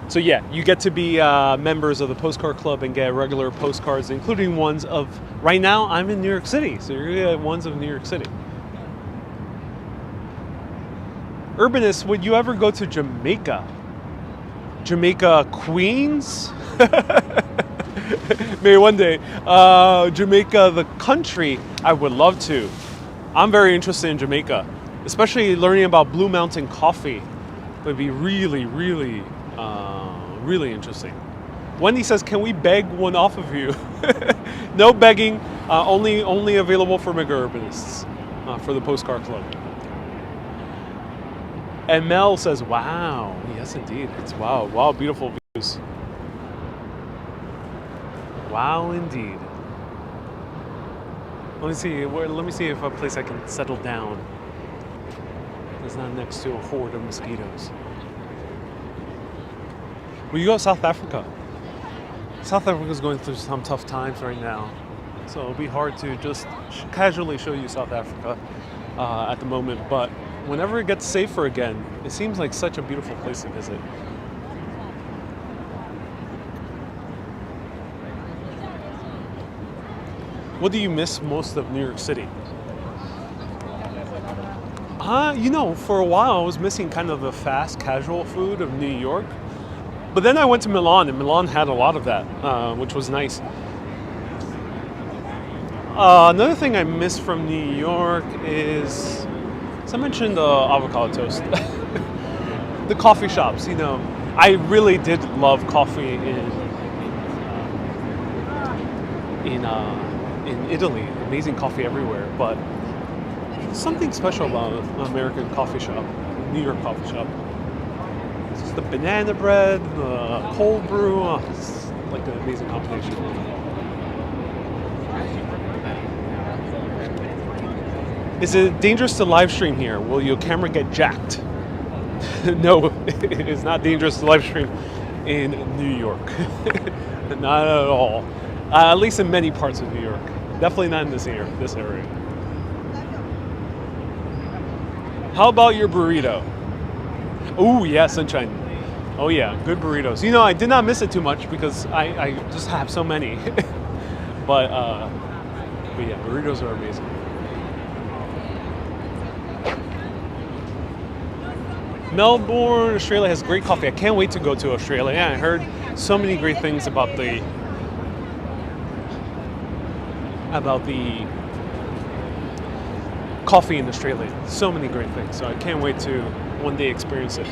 So yeah, you get to be members of the postcard club and get regular postcards, including ones of, right now I'm in New York City, so you're gonna get ones of New York City. Urbanist, would you ever go to Jamaica? Jamaica, Queens? Maybe one day. Jamaica, the country, I would love to. I'm very interested in Jamaica, especially learning about Blue Mountain coffee. It would be really, really interesting. Wendy says, can we beg one off of you? No begging, only available for mega urbanists for the postcard club. And Mel says, wow, yes indeed, it's wow, beautiful views. Wow indeed. Let me see if a place I can settle down is not next to a horde of mosquitoes. Well, you go to South Africa. South Africa's going through some tough times right now. So it'll be hard to just casually show you South Africa at the moment. But whenever it gets safer again, it seems like such a beautiful place to visit. What do you miss most of New York City? For a while I was missing kind of the fast casual food of New York. But then I went to Milan, and Milan had a lot of that, which was nice. Another thing I miss from New York is, as I mentioned, the avocado toast. The coffee shops, I really did love coffee in Italy. Amazing coffee everywhere, but something special about an American coffee shop, New York coffee shop. It's just the banana bread, the cold brew. It's like an amazing combination. Is it dangerous to live stream here? Will your camera get jacked? No, it is not dangerous to live stream in New York. Not at all. At least in many parts of New York. Definitely not in this area. How about your burrito? Oh yeah, sunshine. Oh yeah, good burritos. I did not miss it too much because I just have so many. but yeah, burritos are amazing. Melbourne, Australia has great coffee. I can't wait to go to Australia. Yeah, I heard so many great things about the about the coffee industry lately. So many great things. So I can't wait to one day experience it.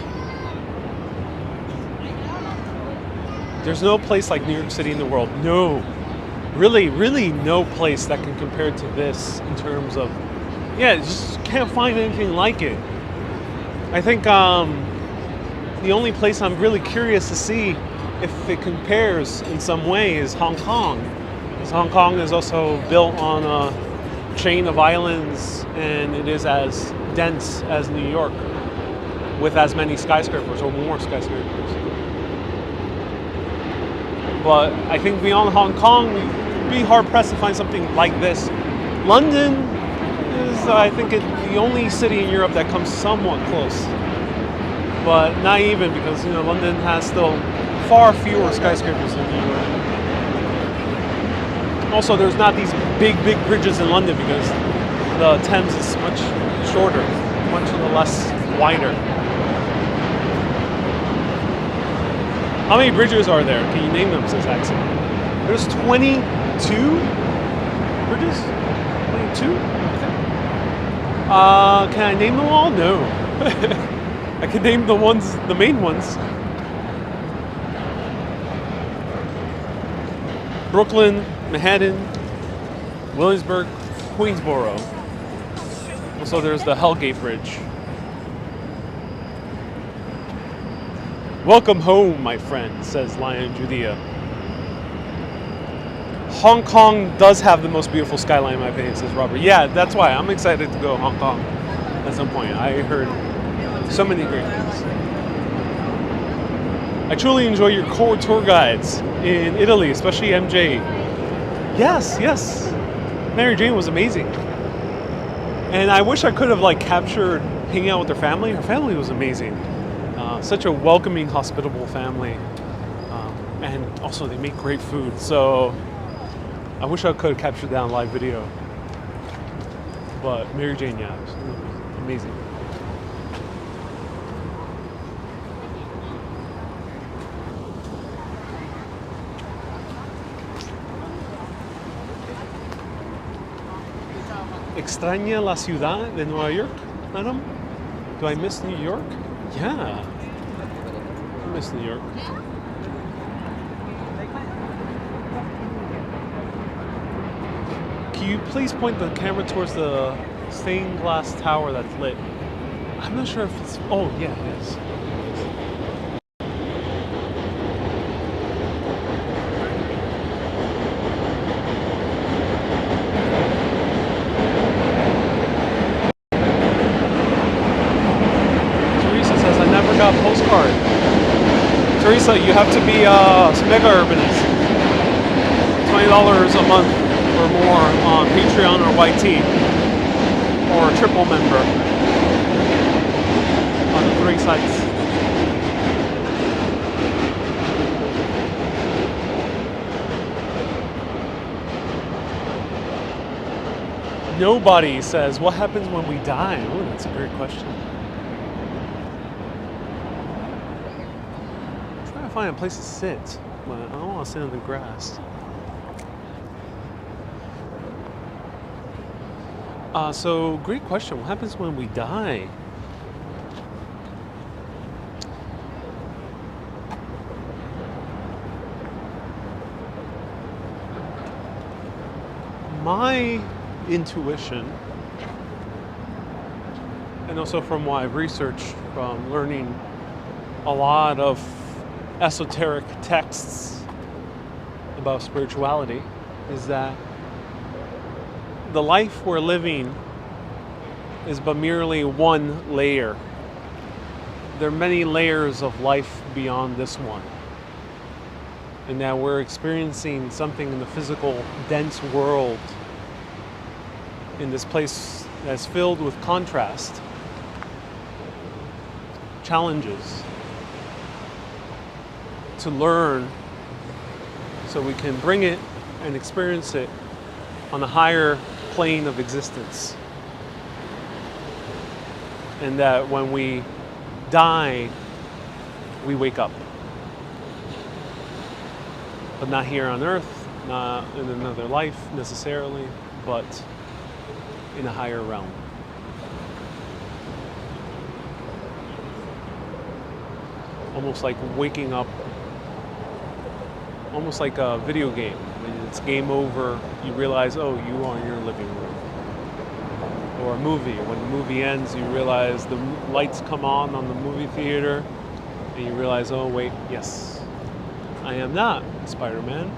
There's no place like New York City in the world. No. Really, really no place that can compare to this in terms of, just can't find anything like it. I think the only place I'm really curious to see if it compares in some way is Hong Kong. Because Hong Kong is also built on a chain of islands, and it is as dense as New York, with as many skyscrapers or more skyscrapers. But I think beyond Hong Kong, you'd be hard pressed to find something like this. London is, I think, the only city in Europe that comes somewhat close. But not even, because London has still far fewer skyscrapers than New York. Also, there's not these big bridges in London because the Thames is much shorter, much less wider. How many bridges are there? Can you name them, says Axel? There's 22 bridges? 22? Can I name them all? No. I can name the main ones. Brooklyn, Manhattan, Williamsburg, Queensboro. Also, there's the Hellgate Bridge. Welcome home, my friend, says Lion Judea. Hong Kong does have the most beautiful skyline in my opinion, says Robert. Yeah, that's why I'm excited to go to Hong Kong at some point. I heard so many great things. I truly enjoy your core tour guides in Italy, especially MJ. Yes. Mary Jane was amazing. And I wish I could have captured hanging out with her family. Her family was amazing. Such a welcoming, hospitable family. And also they make great food. So I wish I could have captured that on live video. But Mary Jane, yeah, it was amazing. ¿Extraña la ciudad de Nueva York, Adam? Do I miss New York? Yeah. I miss New York. Can you please point the camera towards the stained glass tower that's lit? I'm not sure if it's... Oh, yeah, it is. Postcard. Teresa, you have to be a mega urbanist. $20 a month or more on Patreon or YT, or a triple member on the 3 sites. Nobody says, what happens when we die? Oh, that's a great question. Find a place to sit, but I don't want to sit on the grass. So great question. What happens when we die? My intuition, and also from what I've researched from learning a lot of esoteric texts about spirituality, is that the life we're living is but merely one layer. There are many layers of life beyond this one, and that we're experiencing something in the physical, dense world, in this place that's filled with contrast, challenges, to learn so we can bring it and experience it on a higher plane of existence. And that when we die, we wake up. But not here on earth, not in another life necessarily, but in a higher realm. Almost like waking up, almost like a video game. When it's game over, you realize, oh, you are in your living room. Or a movie. When the movie ends, you realize the lights come on the movie theater, and you realize, oh, wait, yes, I am not Spider-Man.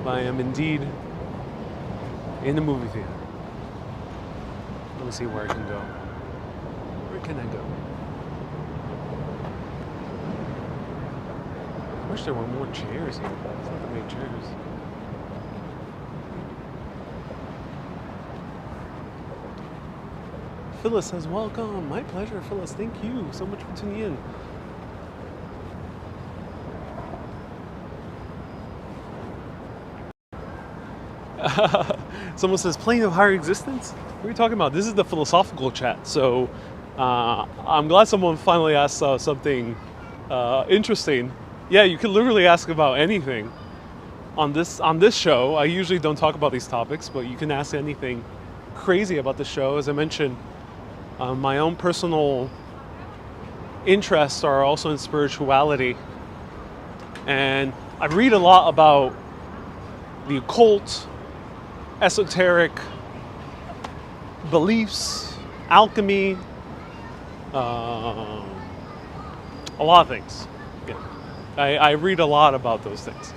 But I am indeed in the movie theater. Let me see where I can go. Where can I go? I wish there were more chairs here, but it's not that many chairs. Phyllis says, welcome. My pleasure, Phyllis. Thank you so much for tuning in. Someone says, plane of higher existence? What are you talking about? This is the philosophical chat. So I'm glad someone finally asked something interesting. Yeah, you can literally ask about anything on this show. I usually don't talk about these topics, but you can ask anything crazy about the show. As I mentioned, my own personal interests are also in spirituality. And I read a lot about the occult, esoteric beliefs, alchemy, a lot of things. Yeah, I read a lot about those things.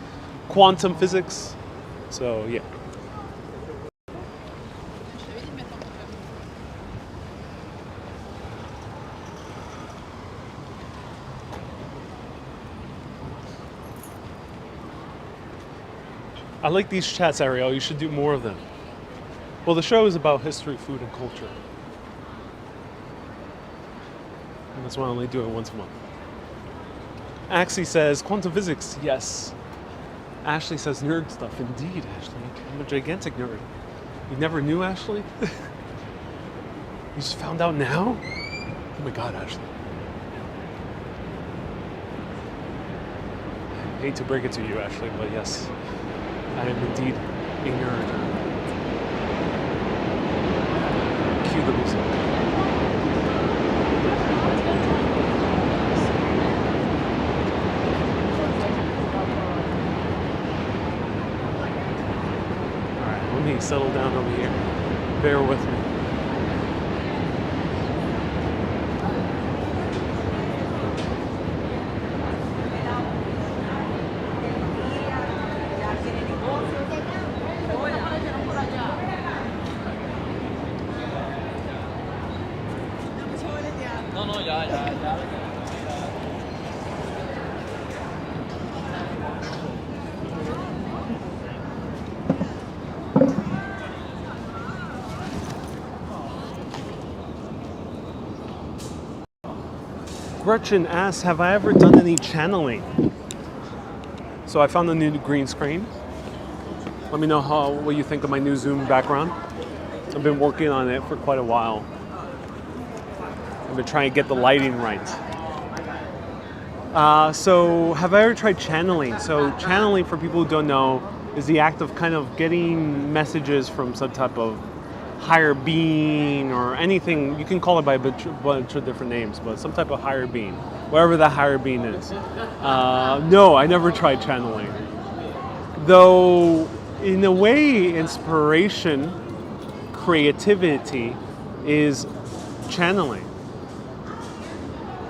Quantum physics, so yeah. I like these chats, Ariel. You should do more of them. Well, the show is about history, food, and culture. And that's why I only do it once a month. Axie says, quantum physics, yes. Ashley says, nerd stuff. Indeed, Ashley. I'm a gigantic nerd. You never knew, Ashley? You just found out now? Oh my God, Ashley. I hate to break it to you, Ashley, but yes, I am indeed a nerd. Cue the music. Alright, let me settle down over here. Bear with me. Gretchen asks, have I ever done any channeling? So I found a new green screen. Let me know what you think of my new Zoom background. I've been working on it for quite a while. I've been trying to get the lighting right. So have I ever tried channeling? So channeling, for people who don't know, is the act of kind of getting messages from some type of higher being or anything. You can call it by a bunch of different names, but some type of higher being, whatever that higher being is. No, I never tried channeling. Though, in a way, inspiration, creativity is channeling.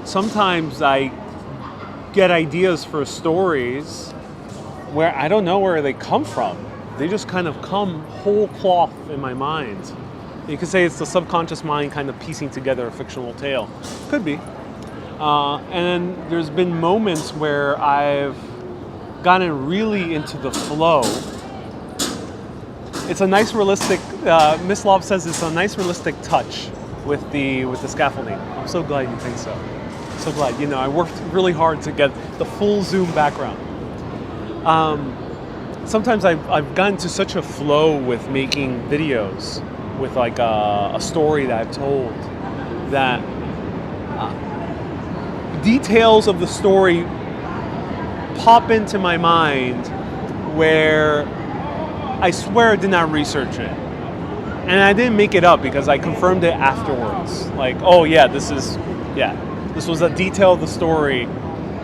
Sometimes I get ideas for stories where I don't know where they come from. They just kind of come whole cloth in my mind. You could say it's the subconscious mind kind of piecing together a fictional tale. Could be. And then there's been moments where I've gotten really into the flow. It's a nice realistic, Miss Love says it's a nice realistic touch with the scaffolding. I'm so glad you think so. So glad. You know, I worked really hard to get the full Zoom background. Sometimes I've gotten to such a flow with making videos with like a story that I've told that details of the story pop into my mind where I swear I did not research it. And I didn't make it up because I confirmed it afterwards. Like, oh yeah, this was a detail of the story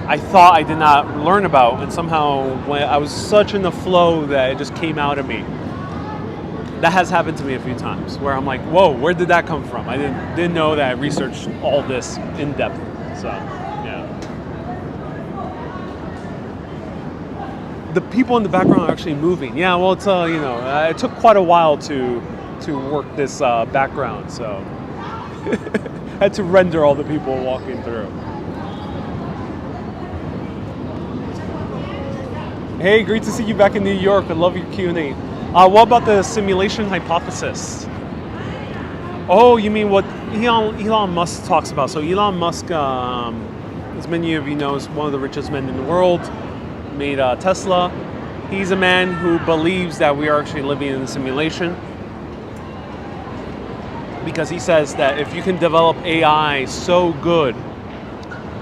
I thought I did not learn about, and somehow when I was such in the flow that it just came out of me. That has happened to me a few times where I'm like, whoa, where did that come from? I didn't know that I researched all this in depth. So, yeah. The people in the background are actually moving. Yeah, well, it's it took quite a while to work this background, so I had to render all the people walking through. Hey, great to see you back in New York. I love your Q&A. What about the simulation hypothesis? Oh, you mean what Elon Musk talks about? So Elon Musk, as many of you know, is one of the richest men in the world, made Tesla. He's a man who believes that we are actually living in a simulation, because he says that if you can develop AI so good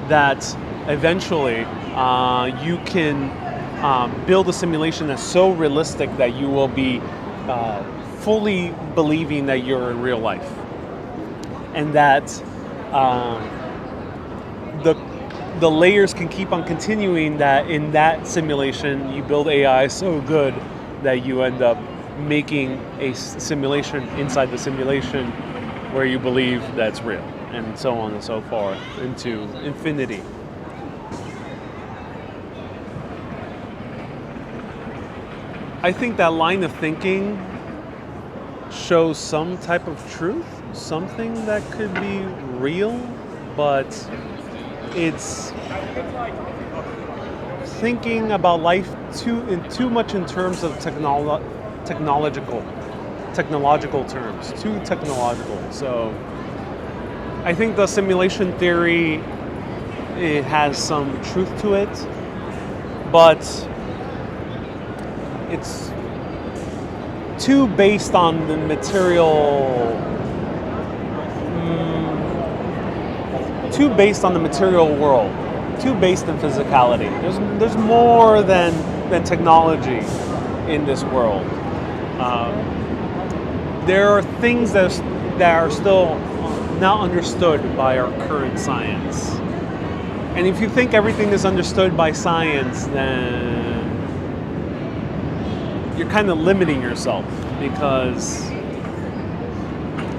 that eventually you can build a simulation that's so realistic that you will be fully believing that you're in real life, and that the layers can keep on continuing, that in that simulation you build AI so good that you end up making a simulation inside the simulation where you believe that's real, and so on and so forth into infinity. I think that line of thinking shows some type of truth, something that could be real, but it's thinking about life too much in terms of technological terms, too technological. So I think the simulation theory, it has some truth to it, but it's too based on the material world, too based in physicality. There's more than technology in this world. There are things that are still not understood by our current science. And if you think everything is understood by science, then you're kind of limiting yourself, because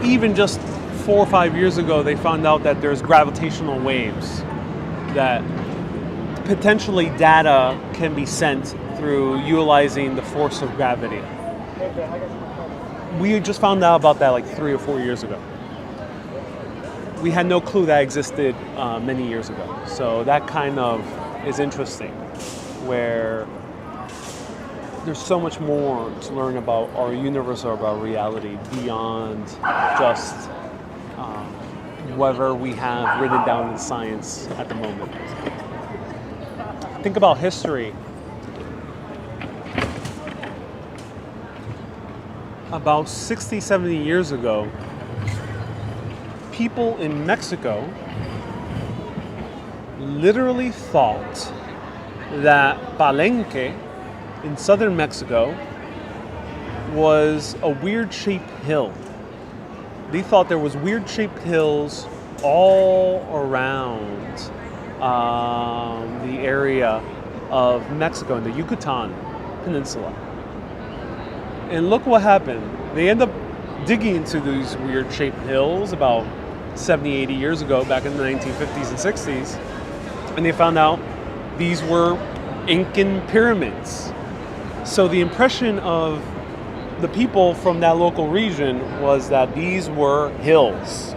even just 4 or 5 years ago, they found out that there's gravitational waves, that potentially data can be sent through utilizing the force of gravity. We just found out about that like 3 or 4 years ago. We had no clue that existed many years ago. So that kind of is interesting, where there's so much more to learn about our universe or about reality beyond just whatever we have written down in science at the moment. Think about history. About 60, 70 years ago, people in Mexico literally thought that Palenque in southern Mexico was a weird-shaped hill. They thought there was weird-shaped hills all around the area of Mexico, in the Yucatan Peninsula. And look what happened. They end up digging into these weird-shaped hills about 70, 80 years ago, back in the 1950s and 60s, and they found out these were Incan pyramids. So the impression of the people from that local region was that these were hills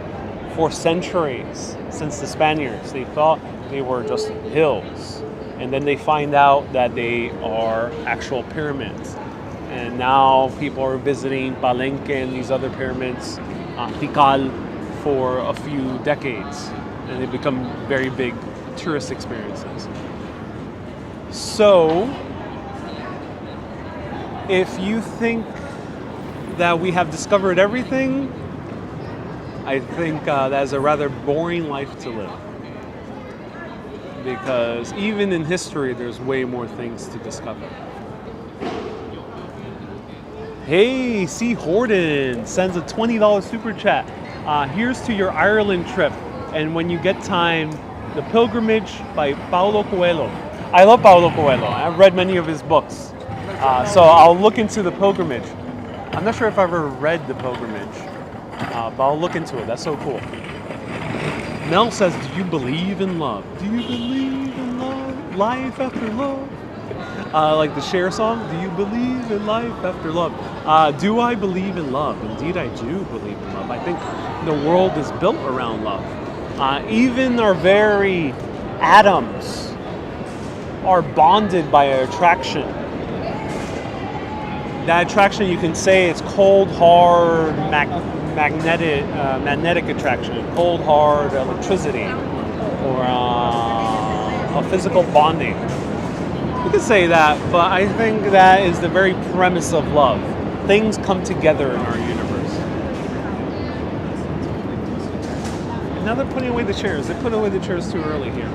for centuries. Since the Spaniards, they thought they were just hills. And then they find out that they are actual pyramids. And now people are visiting Palenque and these other pyramids, Tikal, for a few decades. And they become very big tourist experiences. So, if you think that we have discovered everything, I think that is a rather boring life to live. Because even in history, there's way more things to discover. Hey, C. Horton sends a $20 super chat. Here's to your Ireland trip. And when you get time, The Pilgrimage by Paulo Coelho. I love Paulo Coelho. I've read many of his books. So I'll look into The Pilgrimage. I'm not sure if I've ever read The Pilgrimage, but I'll look into it. That's so cool. Mel says, do you believe in love? Do you believe in love? Life after love? Like the Cher song, do you believe in life after love? Do I believe in love? Indeed, I do believe in love. I think the world is built around love. Even our very atoms are bonded by an attraction. That attraction, you can say it's cold, hard, magnetic attraction, cold, hard electricity, or a physical bonding. You could say that, but I think that is the very premise of love. Things come together in our universe. And now they're putting away the chairs. They put away the chairs too early here.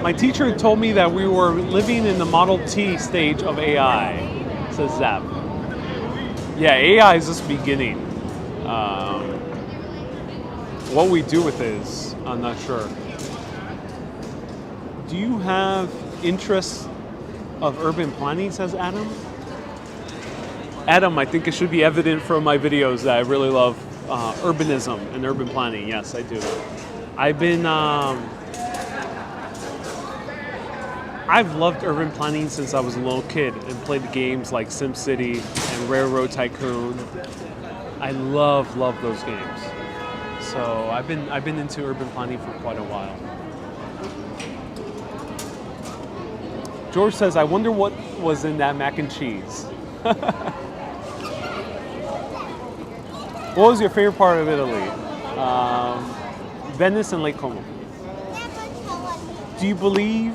My teacher told me that we were living in the Model T stage of AI, says Zap. Yeah, AI is just beginning. What we do with it is, I'm not sure. Do you have interests of urban planning, says Adam? Adam, I think it should be evident from my videos that I really love urbanism and urban planning. Yes, I do. I've loved urban planning since I was a little kid and played games like SimCity and Railroad Tycoon. I love those games. So I've been into urban planning for quite a while. George says, I wonder what was in that mac and cheese. What was your favorite part of Italy? Venice and Lake Como. Do you believe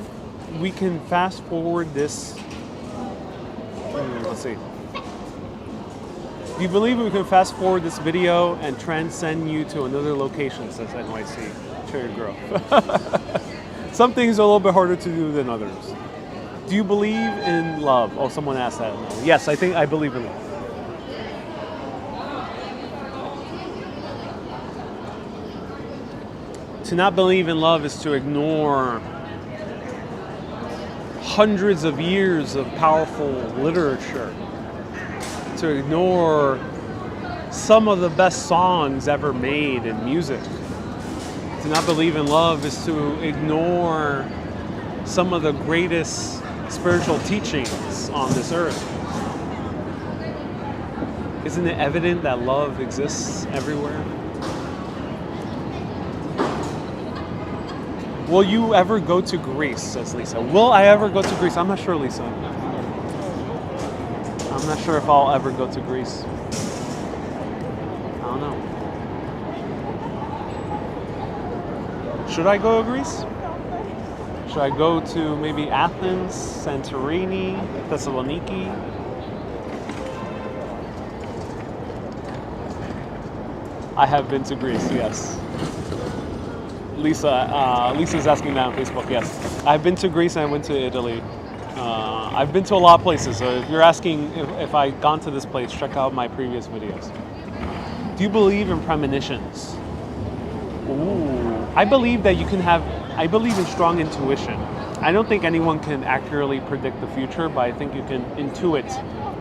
we can fast forward this? Let's see. Do you believe we can fast forward this video and transcend you to another location, says NYC Cherry Grove? Some things are a little bit harder to do than others. Do you believe in love? Oh, someone asked that. No. Yes, I believe in love. To not believe in love is to ignore hundreds of years of powerful literature, to ignore some of the best songs ever made in music. To not believe in love is to ignore some of the greatest spiritual teachings on this earth. Isn't it evident that love exists everywhere? Will you ever go to Greece, says Lisa. Will I ever go to Greece? I'm not sure, Lisa. I'm not sure if I'll ever go to Greece. I don't know. Should I go to Greece? Should I go to maybe Athens, Santorini, Thessaloniki? I have been to Greece, yes. Lisa's asking that on Facebook, yes. I've been to Greece and I went to Italy. I've been to a lot of places, so if you're asking if I've gone to this place, check out my previous videos. Do you believe in premonitions? Ooh, I believe that I believe in strong intuition. I don't think anyone can accurately predict the future, but I think you can intuit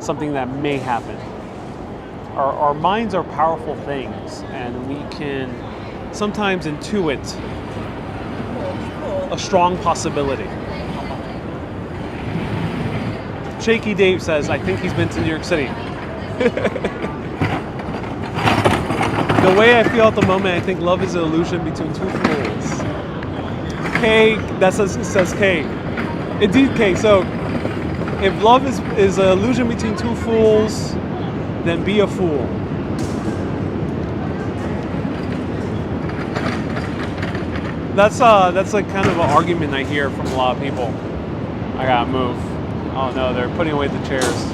something that may happen. Our minds are powerful things, and we can sometimes intuit a strong possibility. Shaky Dave says, I think he's been to New York City. The way I feel at the moment, I think love is an illusion between two fools. K, that says K. Indeed, K. So, if love is an illusion between two fools, then be a fool. That's like kind of an argument I hear from a lot of people. I gotta move. Oh no, they're putting away the chairs.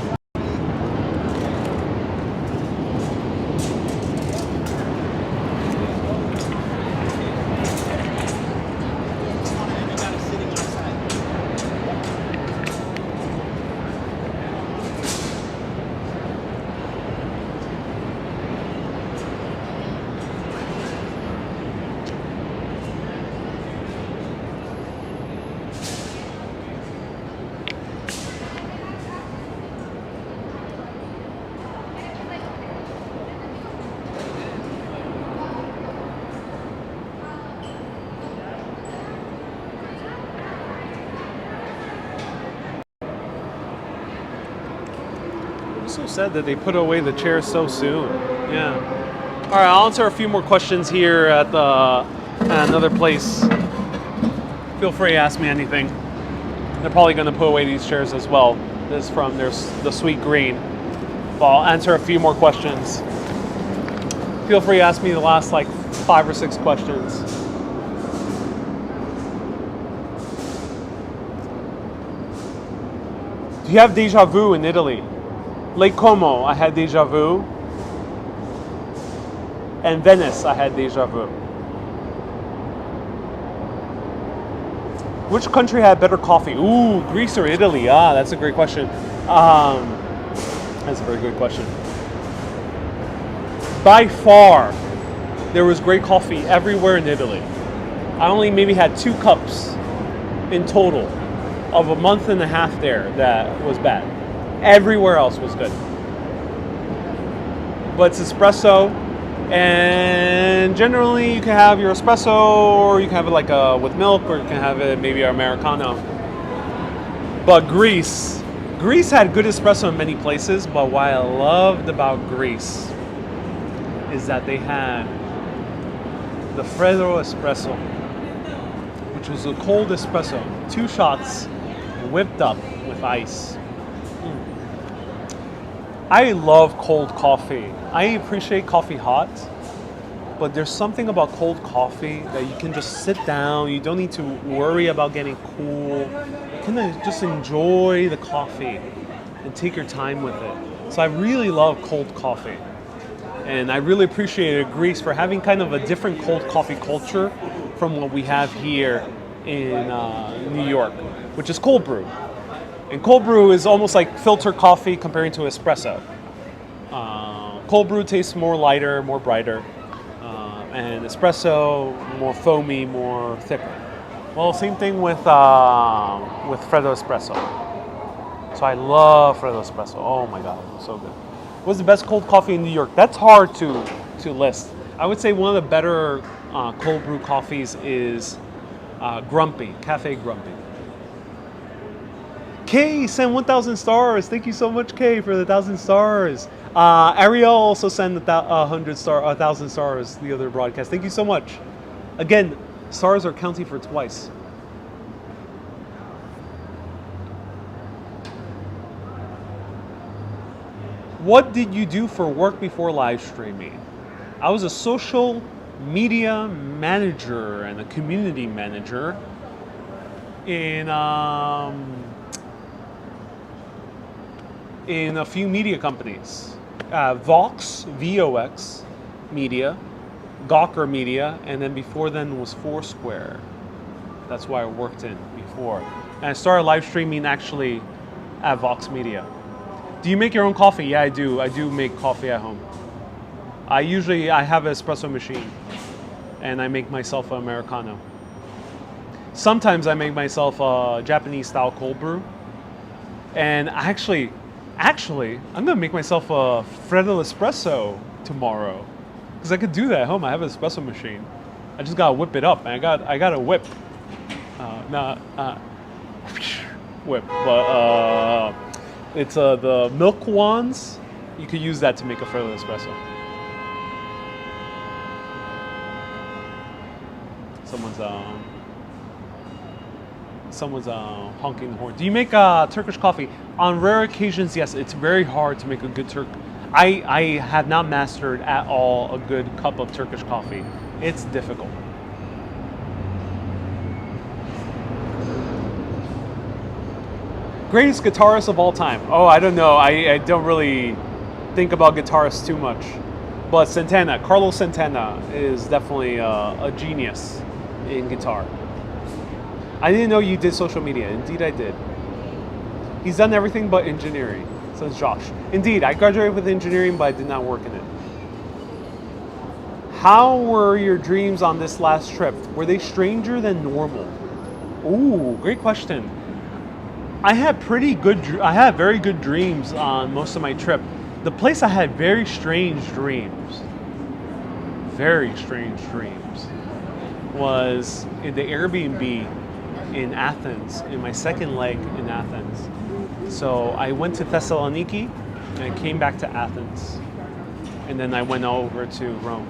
So sad that they put away the chairs so soon. Yeah. All right, I'll answer a few more questions here at another place. Feel free to ask me anything. They're probably going to put away these chairs as well. This is from the Sweet Green. But I'll answer a few more questions. Feel free to ask me the last like 5 or 6 questions. Do you have deja vu in Italy? Lake Como, I had deja vu. And Venice, I had deja vu. Which country had better coffee? Ooh, Greece or Italy? Ah, that's a great question. That's a very good question. By far, there was great coffee everywhere in Italy. I only maybe had 2 cups in total of a month and a half there that was bad. Everywhere else was good. But it's espresso, and generally you can have your espresso, or you can have it like with milk, or you can have it maybe Americano. But Greece had good espresso in many places, but what I loved about Greece is that they had the Freddo espresso, which was a cold espresso, 2 shots, whipped up with ice. I love cold coffee. I appreciate coffee hot, but there's something about cold coffee that you can just sit down. You don't need to worry about getting cool. You can just enjoy the coffee and take your time with it. So I really love cold coffee. And I really appreciated Greece for having kind of a different cold coffee culture from what we have here in New York, which is cold brew. And cold brew is almost like filter coffee comparing to espresso. Cold brew tastes more lighter, more brighter, and espresso more foamy, more thicker. Well, same thing with Freddo espresso. So I love Freddo espresso. Oh my God, it was so good. What's the best cold coffee in New York? That's hard to list. I would say one of the better cold brew coffees is Grumpy, Cafe Grumpy. Kay sent 1,000 stars. Thank you so much, Kay, for the 1,000 stars. Ariel also sent 1,000 stars the other broadcast. Thank you so much. Again, stars are counting for twice. What did you do for work before live streaming? I was a social media manager and a community manager in a few media companies. Vox, VOX Media, Gawker Media, and then before then was Foursquare. That's why I worked in before. And I started live streaming actually at Vox Media. Do you make your own coffee? Yeah, I do. I do make coffee at home. I have an espresso machine, and I make myself an Americano. Sometimes I make myself a Japanese style cold brew. And actually, I'm gonna make myself a Freddo espresso tomorrow, because I could do that at home. I have an espresso machine. I just gotta whip it up, and I got a whip. Whip, but it's the milk wands. You could use that to make a Freddo espresso. Someone's honking the horn. Do you make Turkish coffee? On rare occasions, yes. It's very hard to make a good I have not mastered at all a good cup of Turkish coffee. It's difficult. Greatest guitarist of all time? Oh, I don't know. I don't really think about guitarists too much. But Santana, Carlos Santana is definitely a genius in guitar. I didn't know you did social media. Indeed, I did. He's done everything but engineering, says Josh. Indeed, I graduated with engineering, but I did not work in it. How were your dreams on this last trip? Were they stranger than normal? Ooh, great question. I had very good dreams on most of my trip. The place I had very strange dreams was in the Airbnb in Athens, in my second leg in Athens. So I went to Thessaloniki, and I came back to Athens, and then I went over to Rome.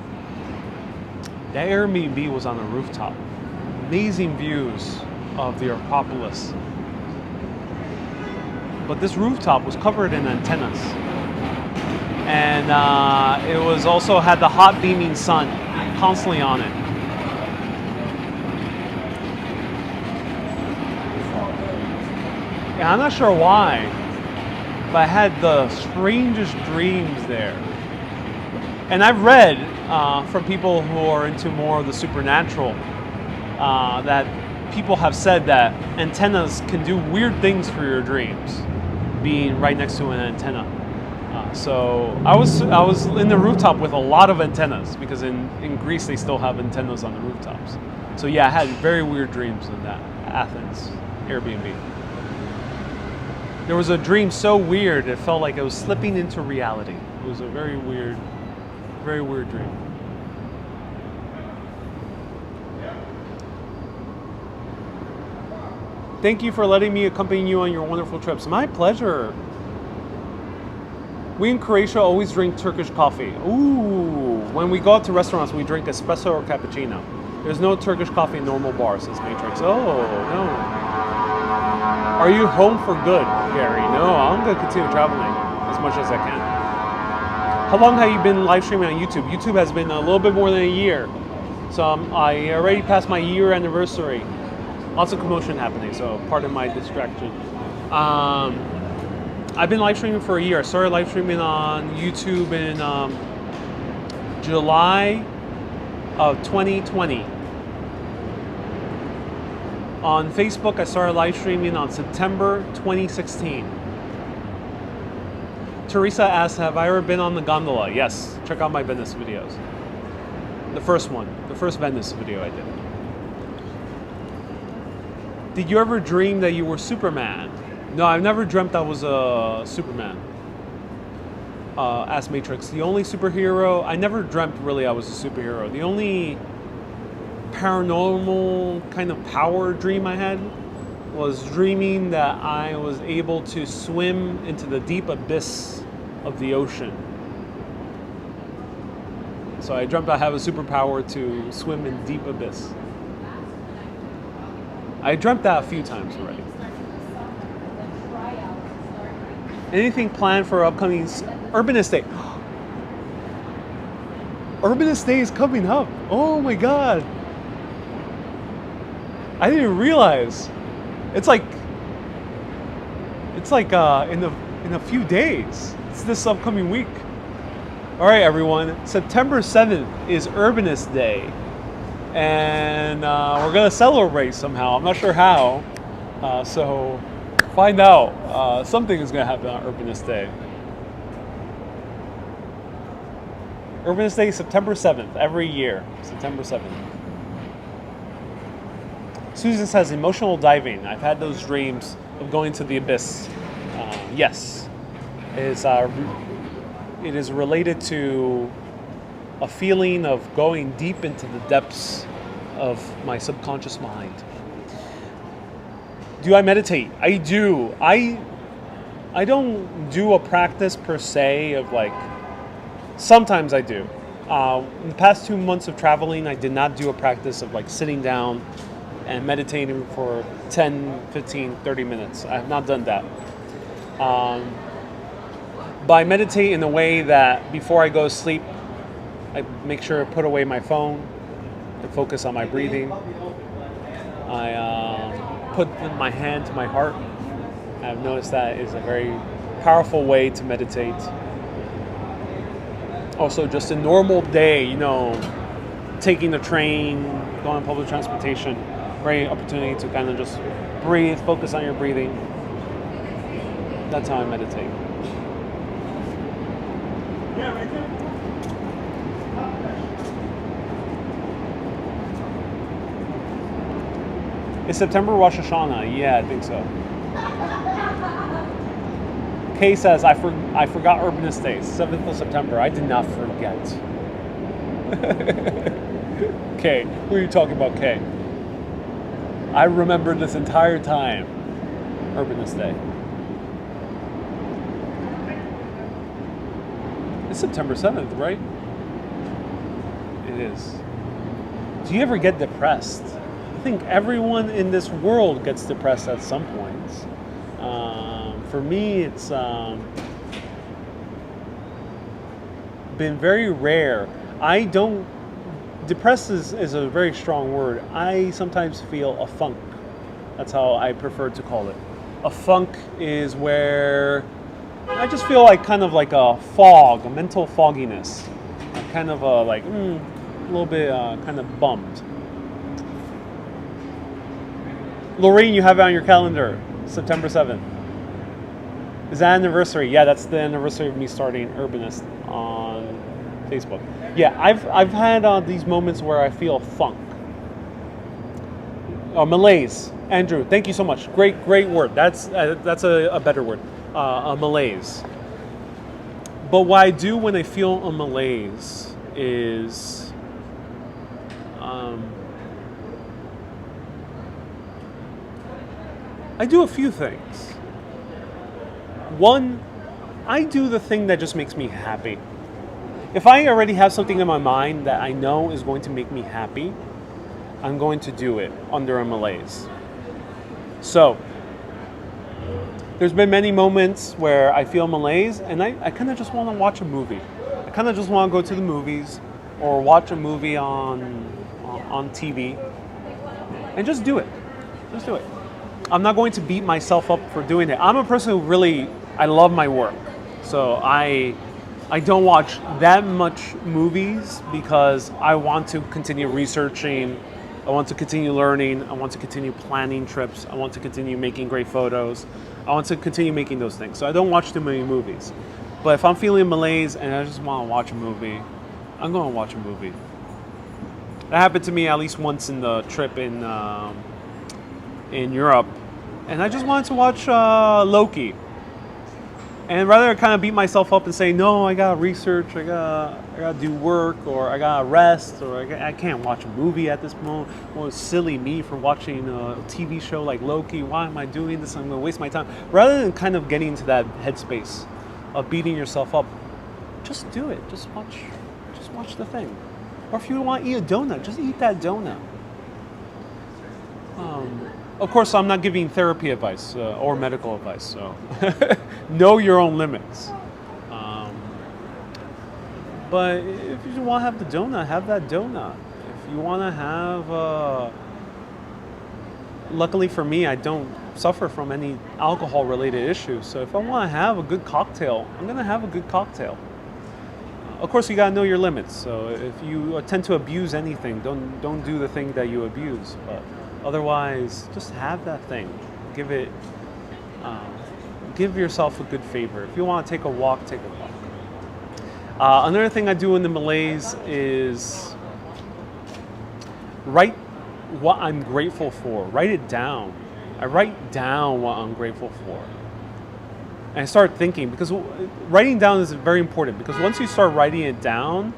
That Airbnb was on a rooftop. Amazing views of the Acropolis. But this rooftop was covered in antennas. And it was also had the hot beaming sun constantly on it. And I'm not sure why, but I had the strangest dreams there. And I've read from people who are into more of the supernatural that people have said that antennas can do weird things for your dreams, being right next to an antenna. So I was in the rooftop with a lot of antennas, because in Greece they still have antennas on the rooftops. So yeah, I had very weird dreams in that Athens Airbnb. There was a dream so weird it felt like it was slipping into reality. It was a very weird dream. Thank you for letting me accompany you on your wonderful trips. My pleasure. We in Croatia always drink Turkish coffee. Ooh, when we go out to restaurants, we drink espresso or cappuccino. There's no Turkish coffee in normal bars, says Matrix. Oh, no. Are you home for good, Gary? No, I'm going to continue traveling as much as I can. How long have you been live streaming on YouTube? YouTube has been a little bit more than a year. So I already passed my year anniversary. Lots of commotion happening, so pardon my distraction. I've been live streaming for a year. I started live streaming on YouTube in July of 2020. On Facebook, I started live streaming on September 2016. Teresa asked, have I ever been on the gondola? Yes, check out my Venice videos. The first Venice video I did. Did you ever dream that you were Superman? No, I've never dreamt I was a Superman. Asked Matrix. The only superhero, I never dreamt really I was a superhero. The only paranormal kind of power dream I had was dreaming that I was able to swim into the deep abyss of the ocean. So I dreamt I have a superpower to swim in deep abyss. I dreamt that a few times already. Anything planned for upcoming Urbanist Day? Urbanist Day is coming up. Oh my god. I didn't realize. It's like in a few days. It's this upcoming week. All right, everyone. September 7th is Urbanist Day. And we're going to celebrate somehow. I'm not sure how. So find out. Something is going to happen on Urbanist Day. Urbanist Day is September 7th, every year. September 7th. Susan says, emotional diving. I've had those dreams of going to the abyss. Yes. It is related to a feeling of going deep into the depths of my subconscious mind. Do I meditate? I do. I don't do a practice per se of like, sometimes I do. In the past 2 months of traveling, I did not do a practice of like sitting down and meditating for 10, 15, 30 minutes. I have not done that. But I meditate in a way that before I go to sleep, I make sure to put away my phone and focus on my breathing. I put my hand to my heart. I've noticed that is a very powerful way to meditate. Also, just a normal day, taking the train, going on public transportation, great opportunity to kind of just breathe, focus on your breathing. That's how I meditate. Yeah, right there. Is September Rosh Hashanah? Yeah, I think so. Kay says, I forgot Urbanist Day, 7th of September. I did not forget. Kay, who are you talking about, Kay? I remembered this entire time, Urbanist Day. It's September 7th, right? It is. Do you ever get depressed? I think everyone in this world gets depressed at some point. For me, it's been very rare. I don't. Depressed is a very strong word. I sometimes feel a funk. That's how I prefer to call it. A funk is where I just feel like kind of like a fog, a mental fogginess. Kind of a little bit kind of bummed. Lorraine, you have it on your calendar, September 7th. Is that anniversary? Yeah, that's the anniversary of me starting Urbanist on Facebook. Yeah, I've had these moments where I feel funk. Malaise. Andrew, thank you so much. Great word. That's a better word. A malaise. But what I do when I feel a malaise is I do a few things. One, I do the thing that just makes me happy. If I already have something in my mind that I know is going to make me happy, I'm going to do it under a malaise. So, there's been many moments where I feel malaise and I kind of just want to watch a movie. I kind of just want to go to the movies or watch a movie on TV and just do it. Just do it. I'm not going to beat myself up for doing it. I'm a person who really, I love my work. So I don't watch that much movies because I want to continue researching, I want to continue learning, I want to continue planning trips, I want to continue making great photos, I want to continue making those things. So I don't watch too many movies. But if I'm feeling malaise and I just want to watch a movie, I'm going to watch a movie. That happened to me at least once in the trip in Europe. And I just wanted to watch Loki. And rather than kind of beat myself up and say, no, I gotta research, I gotta do work, or I gotta rest, or I can't watch a movie at this moment. Well, it's silly me for watching a TV show like Loki. Why am I doing this? I'm gonna waste my time. Rather than kind of getting into that headspace of beating yourself up, just do it. Just watch the thing. Or if you want to eat a donut, just eat that donut. Of course, I'm not giving therapy advice or medical advice, so know your own limits. But if you want to have the donut, have that donut. If you want to have, luckily for me, I don't suffer from any alcohol-related issues. So if I want to have a good cocktail, I'm going to have a good cocktail. Of course, you got to know your limits. So if you tend to abuse anything, don't do the thing that you abuse. But otherwise, just have that thing. Give yourself a good favor. If you want to take a walk, take a walk. Another thing I do in the malaise is write what I'm grateful for. Write it down. I write down what I'm grateful for. And I start thinking, because writing down is very important, because once you start writing it down,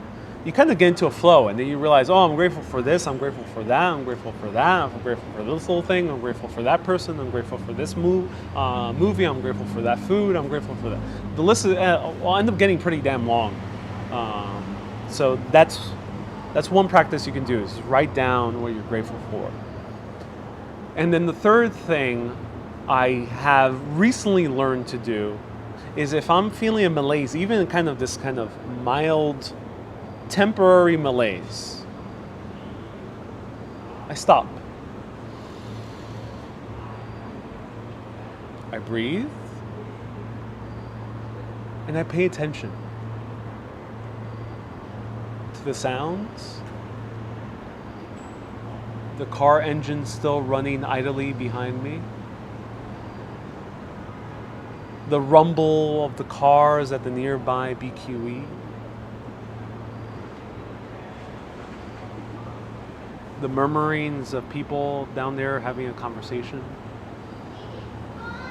you kind of get into a flow, and then you realize, oh, I'm grateful for this, I'm grateful for that, I'm grateful for that, I'm grateful for this little thing, I'm grateful for that person, I'm grateful for this movie, I'm grateful for that food, I'm grateful for that. The list will end up getting pretty damn long. So that's one practice you can do, is write down what you're grateful for. And then the third thing I have recently learned to do is, if I'm feeling a malaise, even kind of this kind of mild, temporary malaise, I stop. I breathe, and I pay attention to the sounds, the car engine still running idly behind me, the rumble of the cars at the nearby BQE, the murmurings of people down there having a conversation,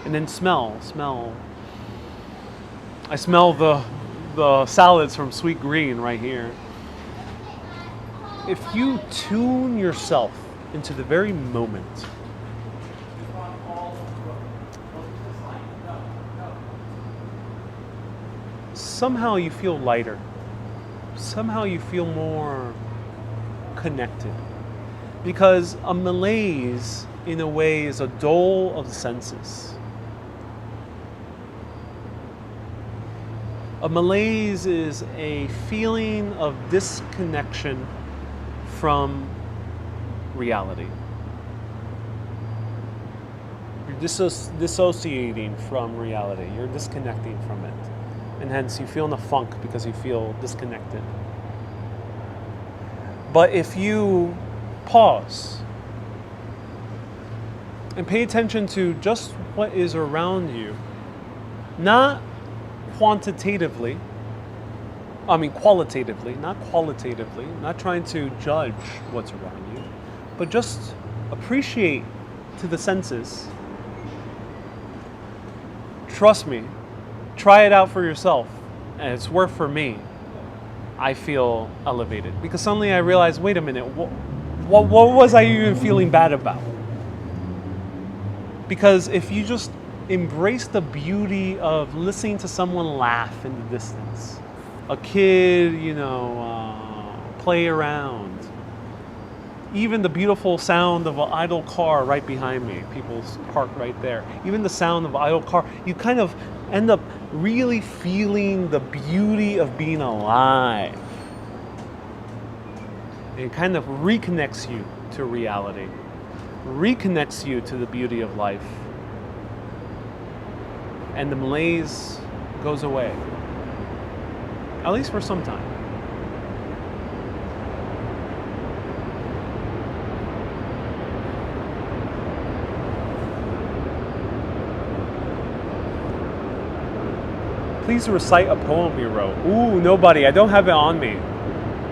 and then smell. I smell the salads from Sweet Green right here. If you tune yourself into the very moment, somehow you feel lighter. Somehow you feel more connected. Because a malaise, in a way, is a dull of the senses. A malaise is a feeling of disconnection from reality. You're dissociating from reality. You're disconnecting from it. And hence you feel in a funk because you feel disconnected. But if you pause and pay attention to just what is around you, not qualitatively, not qualitatively, not trying to judge what's around you, but just appreciate to the senses. Trust me, try it out for yourself, and it's worked for me. I feel elevated because suddenly I realized, wait a minute, what was I even feeling bad about? Because if you just embrace the beauty of listening to someone laugh in the distance, a kid, play around, even the beautiful sound of an idle car right behind me, people park right there, even the sound of an idle car, you kind of end up really feeling the beauty of being alive. It kind of reconnects you to reality, reconnects you to the beauty of life. And the malaise goes away, at least for some time. Please recite a poem you wrote. Ooh, nobody. I don't have it on me.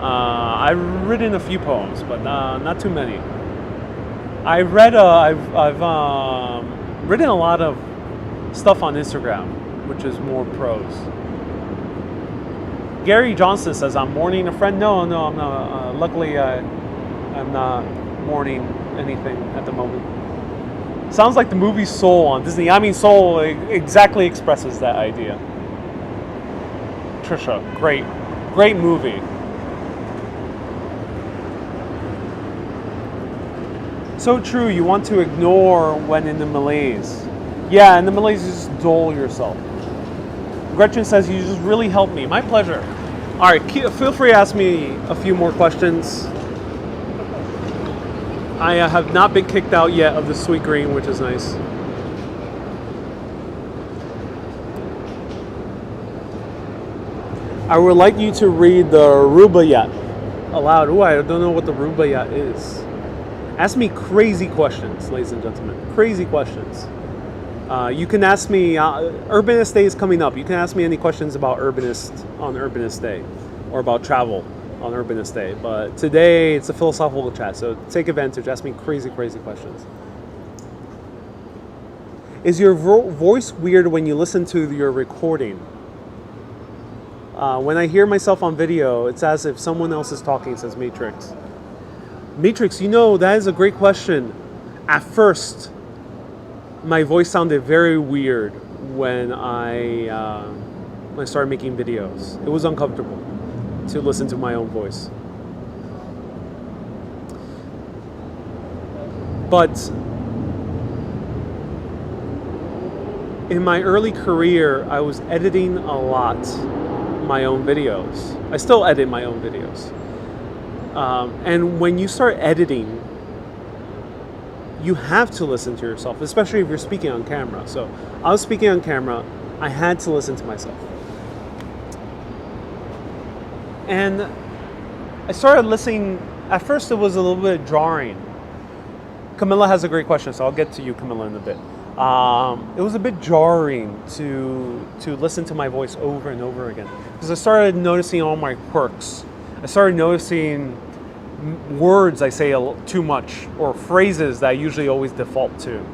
I've written a few poems, but not too many. I've written a lot of stuff on Instagram, which is more prose. Gary Johnson says, I'm mourning a friend. No, I'm not. Luckily, I'm not mourning anything at the moment. Sounds like the movie Soul on Disney. I mean, Soul exactly expresses that idea. Trisha, great movie. So true, you want to ignore when in the malaise. Yeah, in the malaise, you just dull yourself. Gretchen says, you just really helped me. My pleasure. All right, feel free to ask me a few more questions. I have not been kicked out yet of the Sweet Green, which is nice. I would like you to read the Rubaiyat aloud. Ooh, I don't know what the Rubaiyat is. Ask me crazy questions, ladies and gentlemen. Crazy questions. You can ask me, Urbanist Day is coming up. You can ask me any questions about Urbanist on Urbanist Day or about travel on Urbanist Day. But today it's a philosophical chat, so take advantage. Ask me crazy questions. Is your voice weird when you listen to your recording? When I hear myself on video, it's as if someone else is talking, says Matrix. Matrix, that is a great question. At first, my voice sounded very weird when I started making videos. It was uncomfortable to listen to my own voice. But in my early career, I was editing a lot my own videos. I still edit my own videos. And when you start editing, you have to listen to yourself, especially if you're speaking on camera. So I was speaking on camera, I had to listen to myself. And I started listening, at first it was a little bit jarring. Camilla has a great question, so I'll get to you, Camilla, in a bit. It was a bit jarring to listen to my voice over and over again, because I started noticing all my quirks. I started noticing words I say too much, or phrases that I usually always default to.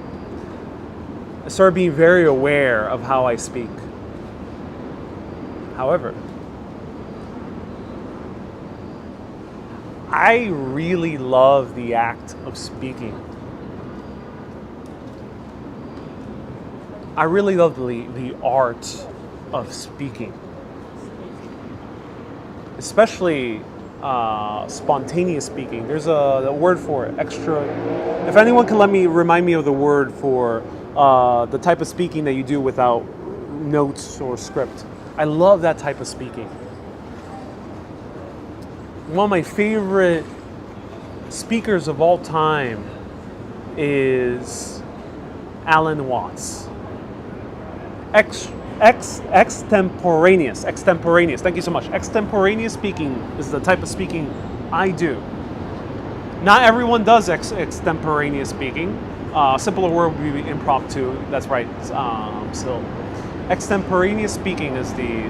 I started being very aware of how I speak. However, I really love the act of speaking. I really love the art of speaking. especially spontaneous speaking. There's a word for it, extra. If anyone can remind me of the word for the type of speaking that you do without notes or script. I love that type of speaking. One of my favorite speakers of all time is Alan Watts. Extemporaneous. Thank you so much. Extemporaneous speaking is the type of speaking I do. Not everyone does extemporaneous speaking. Simpler word would be impromptu. That's right. So, extemporaneous speaking is the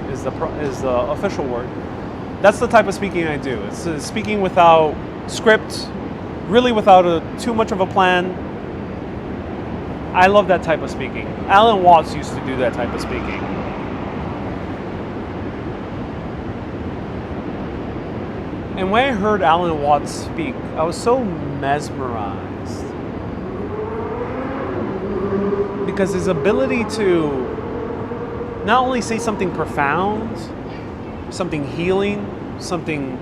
official word. That's the type of speaking I do. It's speaking without script, really without too much of a plan. I love that type of speaking. Alan Watts used to do that type of speaking. And when I heard Alan Watts speak, I was so mesmerized. Because his ability to not only say something profound, something healing, something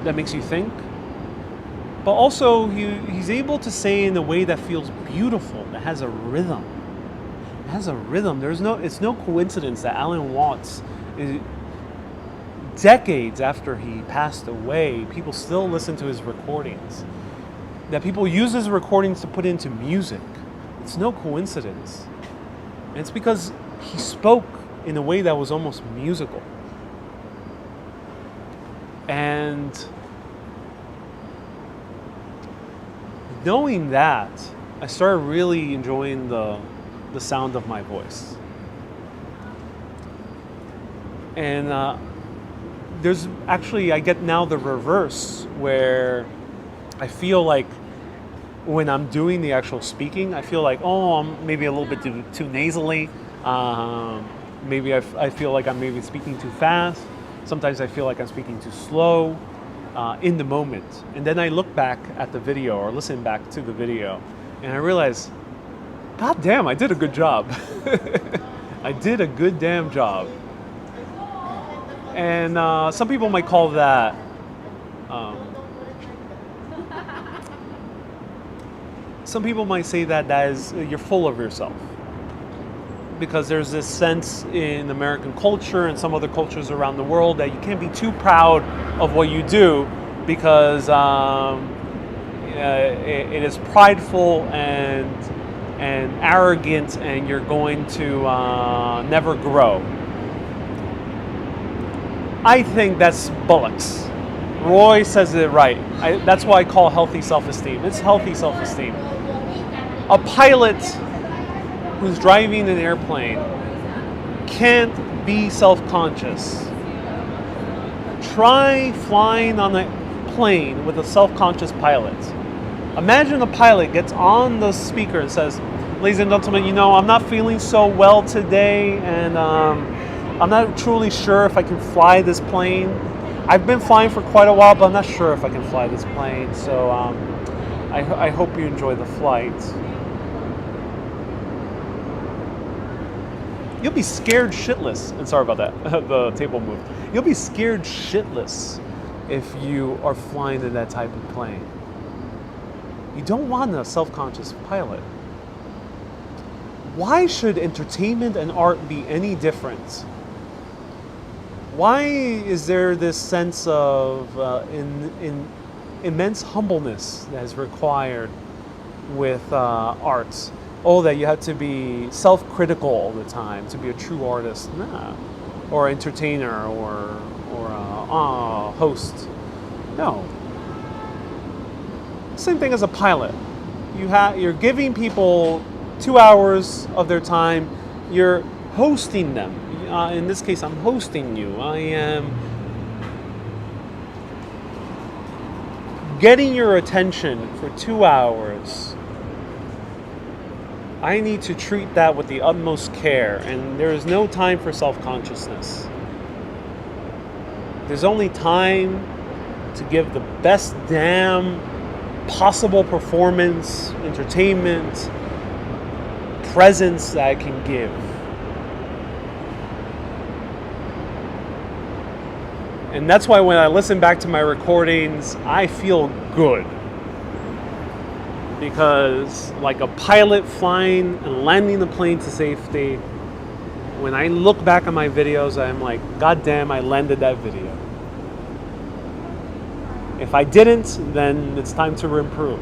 that makes you think, but also he's able to say in a way that feels beautiful, that has a rhythm. It has a rhythm. It's no coincidence that Alan Watts, decades after he passed away, people still listen to his recordings. That people use his recordings to put into music. It's no coincidence. And it's because he spoke in a way that was almost musical. And knowing that, I started really enjoying the sound of my voice. And there's actually, I get now the reverse, where I feel like when I'm doing the actual speaking, I feel like, I'm maybe a little bit too nasally. Maybe I feel like I'm maybe speaking too fast. Sometimes I feel like I'm speaking too slow in the moment. And then I look back at the video or listen back to the video and I realize, God damn, I did a good job. I did a good damn job. And some people might call that some people might say that is you're full of yourself. Because there's this sense in American culture and some other cultures around the world that you can't be too proud of what you do because it is prideful and arrogant, and you're going to never grow. I think that's bullocks. Roy says it right. That's why I call healthy self-esteem. It's healthy self-esteem. A pilot who's driving an airplane can't be self-conscious. Try flying on a plane with a self-conscious pilot. Imagine a pilot gets on the speaker and says, ladies and gentlemen, I'm not feeling so well today, and I'm not truly sure if I can fly this plane. I've been flying for quite a while, but I'm not sure if I can fly this plane, so I hope you enjoy the flight. You'll be scared shitless. And sorry about that, the table moved. You'll be scared shitless if you are flying in that type of plane. You don't want a self-conscious pilot. Why should entertainment and art be any different? Why is there this sense of immense humbleness that is required with arts? That you have to be self-critical all the time to be a true artist. Nah. Or entertainer or host. No. Same thing as a pilot. You're giving people 2 hours of their time. You're hosting them. In this case, I'm hosting you. I am getting your attention for 2 hours. I need to treat that with the utmost care, and there is no time for self-consciousness. There's only time to give the best damn possible performance, entertainment, presence that I can give. And that's why when I listen back to my recordings, I feel good. Because like a pilot flying and landing the plane to safety, when I look back at my videos, I'm like, God damn, I landed that video. If I didn't, then it's time to improve.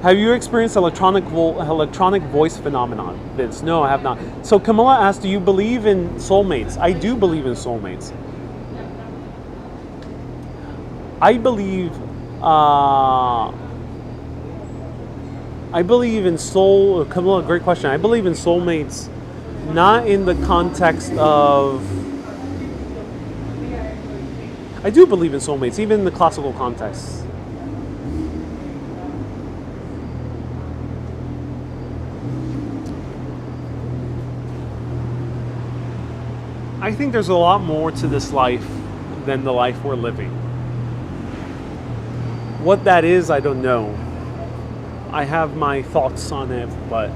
Have you experienced electronic voice phenomenon, Vince? No, I have not. So Camilla asked, do you believe in soulmates? I do believe in soulmates. I believe in soul. Camilla, great question. I believe in soulmates, not in the context of. I do believe in soulmates, even in the classical context. I think there's a lot more to this life than the life we're living. What that is, I don't know. I have my thoughts on it, but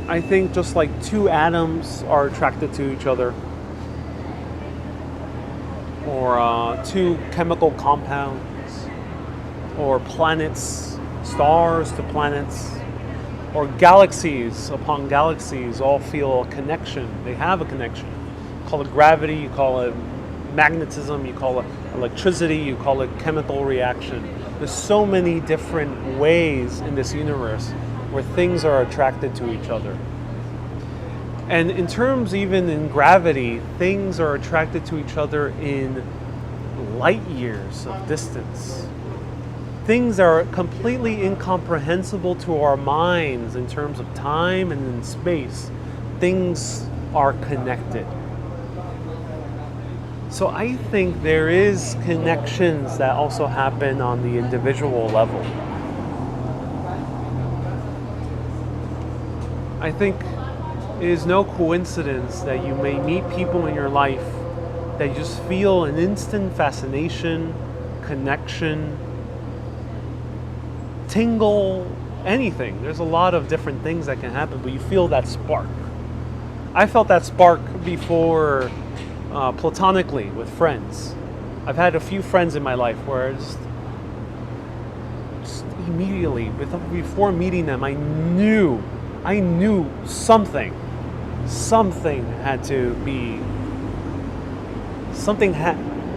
I think just like two atoms are attracted to each other, or two chemical compounds, or planets, stars to planets, or galaxies upon galaxies all feel a connection. They have a connection. You call it gravity, you call it magnetism, you call it electricity, you call it chemical reaction. There's so many different ways in this universe where things are attracted to each other. And in terms even in gravity, things are attracted to each other in light years of distance. Things are completely incomprehensible to our minds in terms of time and in space. Things are connected. So I think there is connections that also happen on the individual level. I think it is no coincidence that you may meet people in your life that you just feel an instant fascination, connection, tingle, anything. There's a lot of different things that can happen, but you feel that spark. I felt that spark before platonically with friends. I've had a few friends in my life where just immediately, before meeting them, I knew something had to be,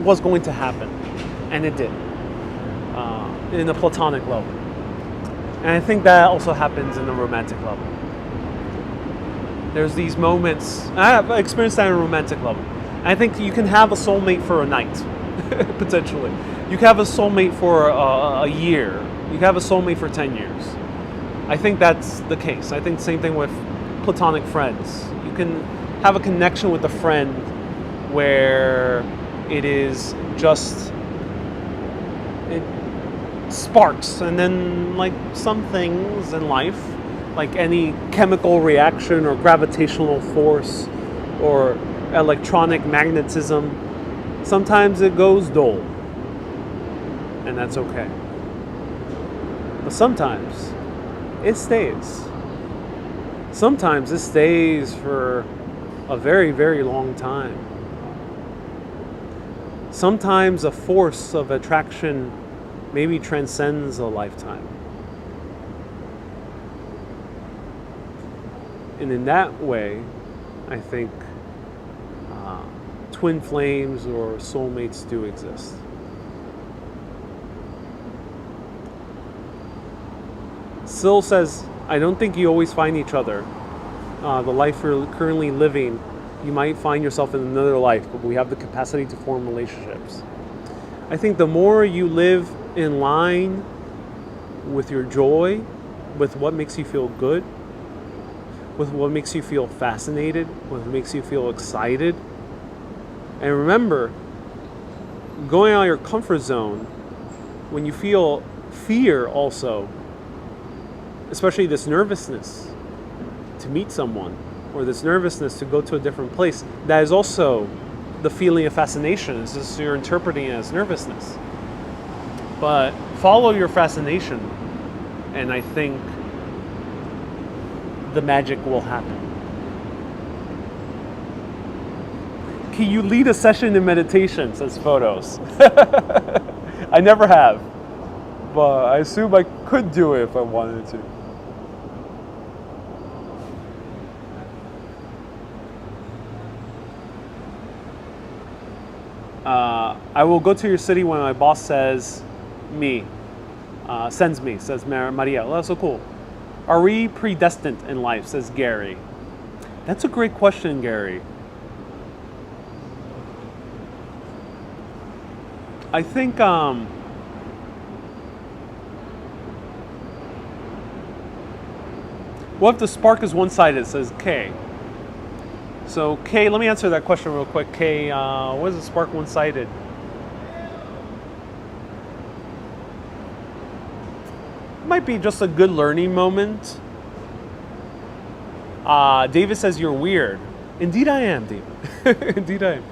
was going to happen, and it did, in a platonic level. And I think that also happens in the romantic level. There's these moments, I have experienced that in a romantic level. I think you can have a soulmate for a night, potentially. You can have a soulmate for a year. You can have a soulmate for 10 years. I think that's the case. I think the same thing with platonic friends. You can have a connection with a friend where it is just, it sparks, and then like some things in life, like any chemical reaction or gravitational force or electronic magnetism, sometimes it goes dull, and that's okay. But sometimes it stays. Sometimes it stays for a very, very long time. Sometimes a force of attraction maybe transcends a lifetime. And in that way, I think twin flames or soulmates do exist. Syl says, I don't think you always find each other. The life you're currently living, you might find yourself in another life, but we have the capacity to form relationships. I think the more you live in line with your joy, with what makes you feel good, with what makes you feel fascinated, what makes you feel excited. And remember, going out of your comfort zone, when you feel fear also, especially this nervousness to meet someone, or this nervousness to go to a different place, that is also the feeling of fascination. It's just you're interpreting it as nervousness. But follow your fascination, and I think the magic will happen. Can you lead a session in meditation? Says Photos. I never have, but I assume I could do it if I wanted to. I will go to your city when my boss sends me, says Maria. Well, that's so cool. Are we predestined in life, says Gary. That's a great question, Gary. I think what if the spark is one-sided, says Kay. So Kay, let me answer that question real quick. Kay, what is the spark one-sided? It might be just a good learning moment. David says you're weird. Indeed I am, David. Indeed I am.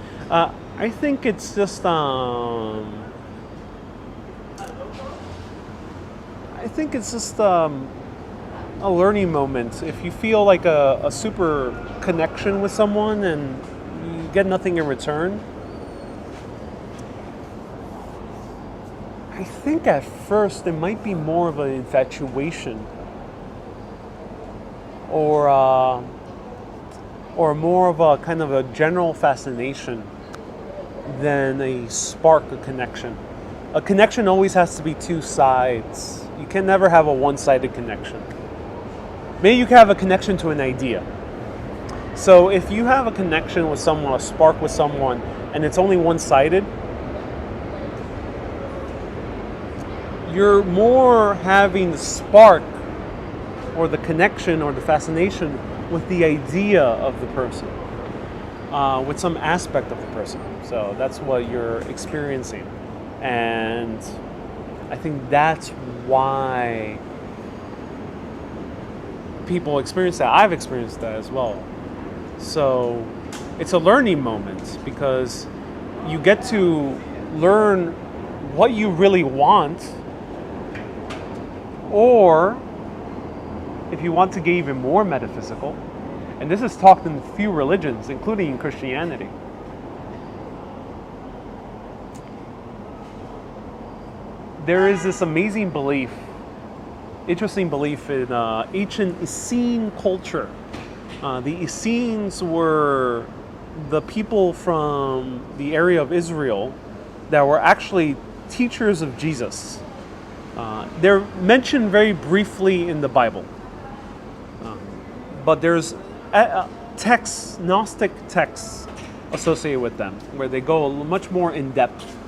I think it's just a learning moment. If you feel like a super connection with someone and you get nothing in return, I think at first it might be more of an infatuation or more of a kind of a general fascination than a spark, a connection. A connection always has to be two sides. You can never have a one-sided connection. Maybe you can have a connection to an idea. So if you have a connection with someone, a spark with someone, and it's only one-sided, you're more having the spark or the connection or the fascination with the idea of the person, with some aspect of the person. So that's what you're experiencing. And I think that's why people experience that. I've experienced that as well. So it's a learning moment because you get to learn what you really want, or if you want to get even more metaphysical, and this is talked in a few religions, including Christianity. There is this amazing belief, interesting belief in ancient Essene culture. The Essenes were the people from the area of Israel that were actually teachers of Jesus. They're mentioned very briefly in the Bible. But there's texts, Gnostic texts associated with them, where they go much more in depth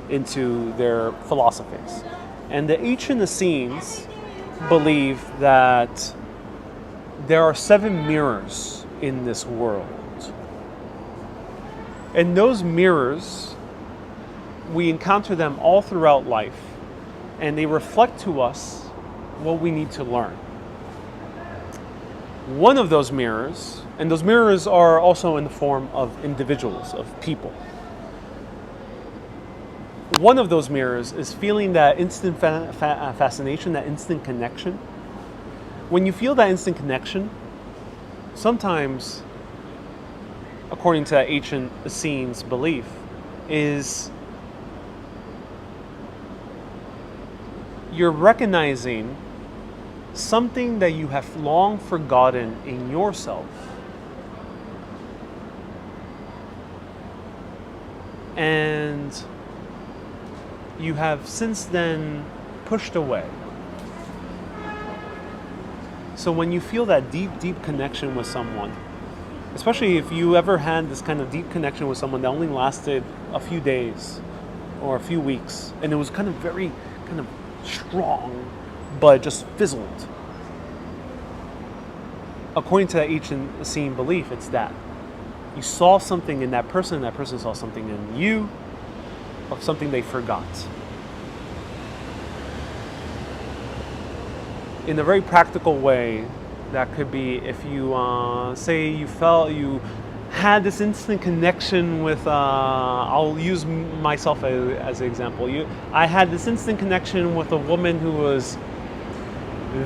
into their philosophies. And the ancient Essenes believe that there are 7 mirrors in this world. And those mirrors, we encounter them all throughout life, and they reflect to us what we need to learn. One of those mirrors, and those mirrors are also in the form of individuals, of people. One of those mirrors is feeling that instant fascination, that instant connection. When you feel that instant connection, sometimes, according to ancient Essenes' belief, is you're recognizing something that you have long forgotten in yourself. And you have since then pushed away. So when you feel that deep, deep connection with someone, especially if you ever had this kind of deep connection with someone that only lasted a few days or a few weeks, and it was kind of very kind of strong, but it just fizzled. According to that ancient Essene belief, it's that. You saw something in that person, and that person saw something in you, or something they forgot. In a very practical way, that could be if you, say you felt you had this instant connection with, I'll use myself as an example. I had this instant connection with a woman who was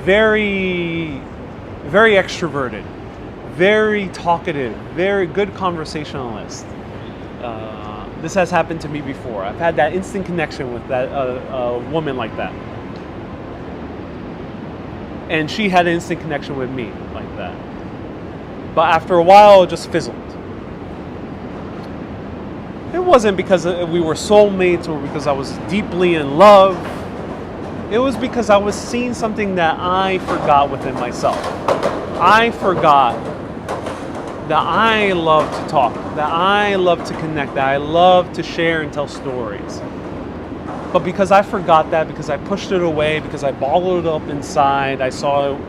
very very extroverted, very talkative, very good conversationalist. This has happened to me before. I've had that instant connection with that woman like that. And she had an instant connection with me like that. But after a while, it just fizzled. It wasn't because we were soulmates or because I was deeply in love. It was because I was seeing something that I forgot within myself. I forgot that I love to talk, that I love to connect, that I love to share and tell stories. But because I forgot that, because I pushed it away, because I bottled it up inside, I saw it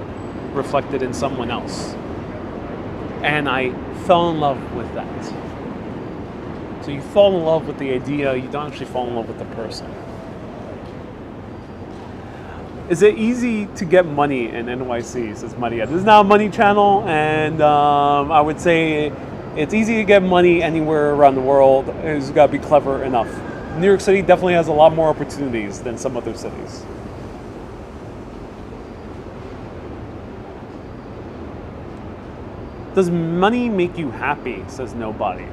reflected in someone else. And I fell in love with that. So you fall in love with the idea, you don't actually fall in love with the person. Is it easy to get money in NYC, says Maria. This is now a money channel, and I would say it's easy to get money anywhere around the world. You just gotta be clever enough. New York City definitely has a lot more opportunities than some other cities. Does money make you happy, says nobody.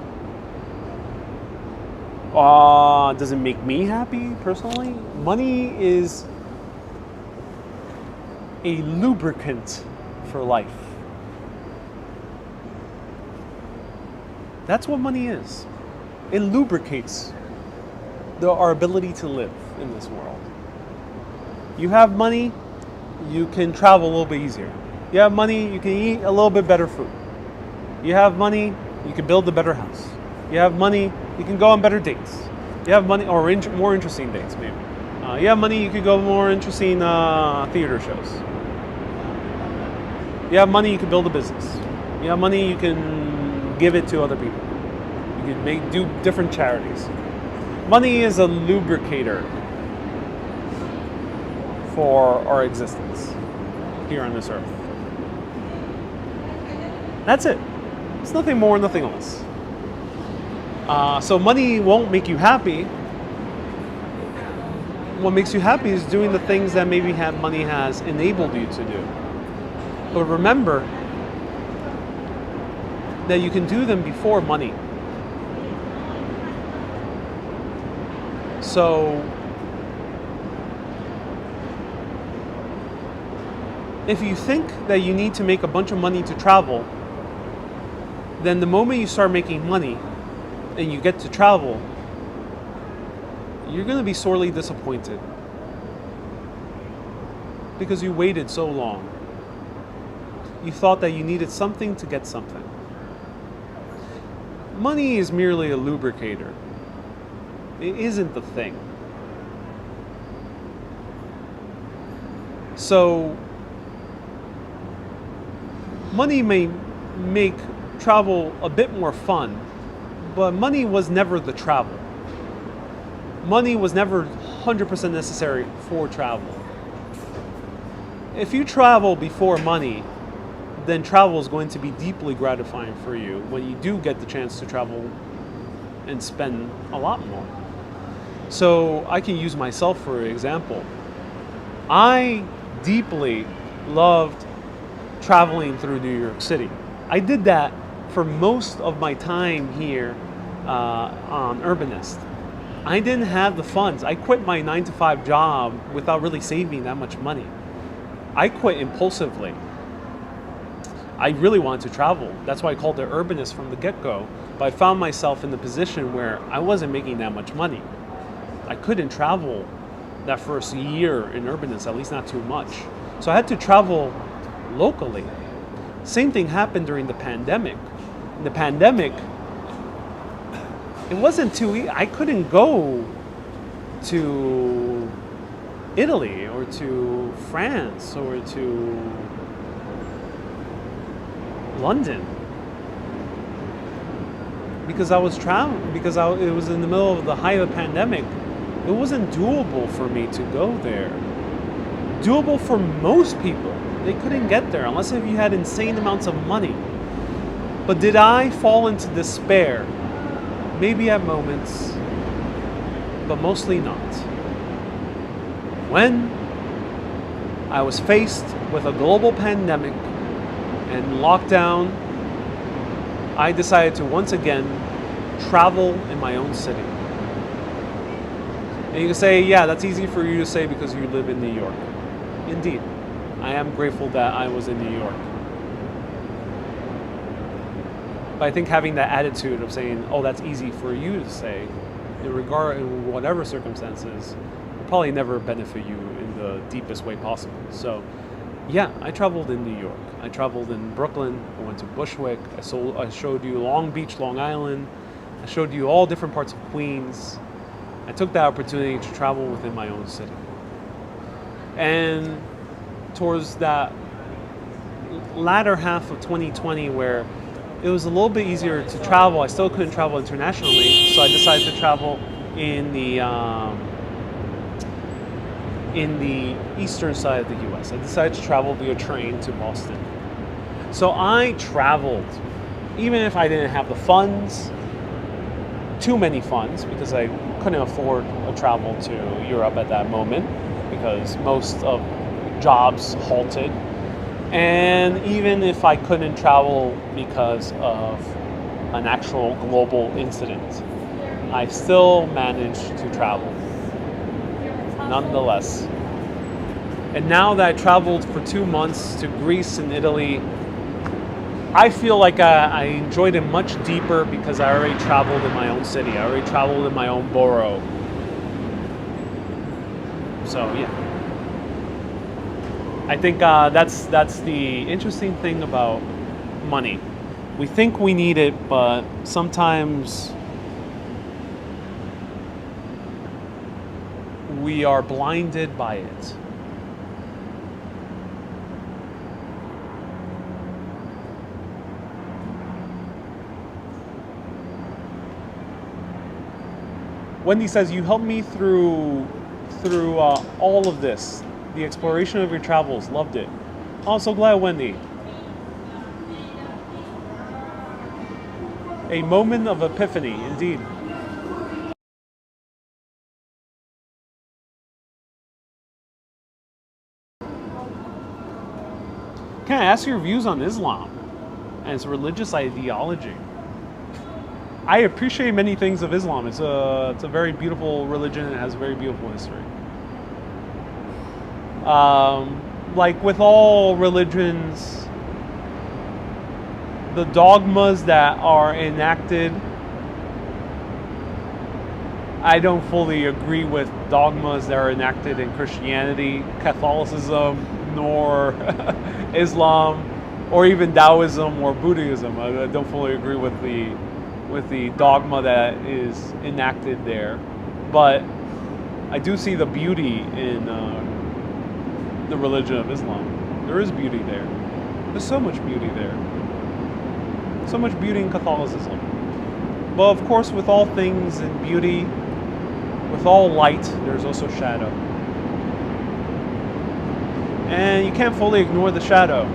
Does it make me happy personally? Money is a lubricant for life. That's what money is. It lubricates our ability to live in this world. You have money, you can travel a little bit easier. You have money, you can eat a little bit better food. You have money, you can build a better house. You have money, you can go on better dates. You have money, or more interesting dates maybe. You have money, you could go more interesting theater shows. You have money, you can build a business. You have money, you can give it to other people. You can do different charities. Money is a lubricator for our existence here on this earth. That's it. It's nothing more, nothing less. So money won't make you happy. What makes you happy is doing the things that maybe money has enabled you to do. But remember that you can do them before money. So if you think that you need to make a bunch of money to travel, then the moment you start making money and you get to travel, you're going to be sorely disappointed because you waited so long. You thought that you needed something to get something. Money is merely a lubricator. It isn't the thing. So, money may make travel a bit more fun, but money was never the travel. Money was never 100% necessary for travel. If you travel before money, then travel is going to be deeply gratifying for you when you do get the chance to travel and spend a lot more. So I can use myself for example. I deeply loved traveling through New York City. I did that for most of my time here on Urbanist. I didn't have the funds. I quit my 9-to-5 job without really saving that much money. I quit impulsively. I really wanted to travel. That's why I called it Urbanist from the get-go. But I found myself in the position where I wasn't making that much money. I couldn't travel that first year in Urbanist, at least not too much. So I had to travel locally. Same thing happened during the pandemic. In the pandemic, it wasn't too easy. I couldn't go to Italy or to France or to London because I was traveling, because it was in the middle of the height of the pandemic. It wasn't doable for me to go there. Doable for most people. They couldn't get there unless if you had insane amounts of money. But did I fall into despair? Maybe at moments, but mostly not. When I was faced with a global pandemic and lockdown, I decided to once again travel in my own city. And you can say, yeah, that's easy for you to say because you live in New York. Indeed, I am grateful that I was in New York. But I think having that attitude of saying, oh, that's easy for you to say, in whatever circumstances, will probably never benefit you in the deepest way possible. So, yeah, I traveled in New York. I traveled in Brooklyn. I went to Bushwick. I showed you Long Beach, Long Island. I showed you all different parts of Queens. I took that opportunity to travel within my own city. And towards that latter half of 2020 where it was a little bit easier to travel, I still couldn't travel internationally, so I decided to travel in the eastern side of the U.S. I decided to travel via train to Boston. So I traveled, even if I didn't have the funds, too many funds, because I couldn't afford a travel to Europe at that moment, because most of jobs halted. And even if I couldn't travel because of an actual global incident, I still managed to travel, nonetheless. And now that I traveled for 2 months to Greece and Italy, I feel like I enjoyed it much deeper because I already traveled in my own city. I already traveled in my own borough. So, yeah. I think that's the interesting thing about money. We think we need it, but sometimes we are blinded by it. Wendy says, you helped me through all of this. The exploration of your travels. Loved it. Oh, I'm so glad, Wendy. A moment of epiphany, indeed. Can I ask your views on Islam and its religious ideology? I appreciate many things of Islam. It's a very beautiful religion and has a very beautiful history. Like with all religions, the dogmas that are enacted, I don't fully agree with dogmas that are enacted in Christianity, Catholicism, nor Islam, or even Taoism or Buddhism. I don't fully agree with the dogma that is enacted there, but I do see the beauty in the religion of Islam. There is beauty there. There's so much beauty there. So much beauty in Catholicism. But of course, with all things in beauty, with all light, there's also shadow. And you can't fully ignore the shadow.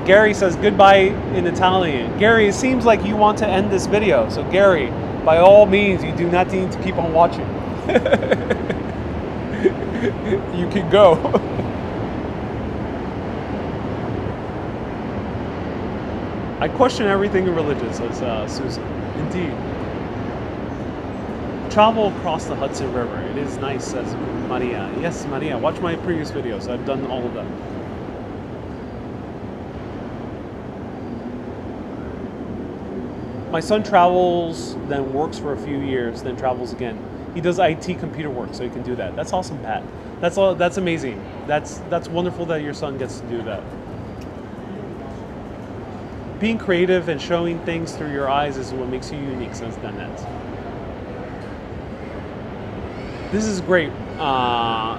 Gary says goodbye in Italian. Gary, it seems like you want to end this video. So Gary, by all means, you do not need to keep on watching. You can go. I question everything in religion, says Susan. Indeed. Travel across the Hudson River. It is nice, says Maria. Yes, Maria, watch my previous videos. I've done all of them. My son travels, then works for a few years, then travels again. He does IT computer work, so he can do that. That's awesome, Pat. That's all. That's amazing. That's wonderful that your son gets to do that. Being creative and showing things through your eyes is what makes you unique, says Danette. This is great.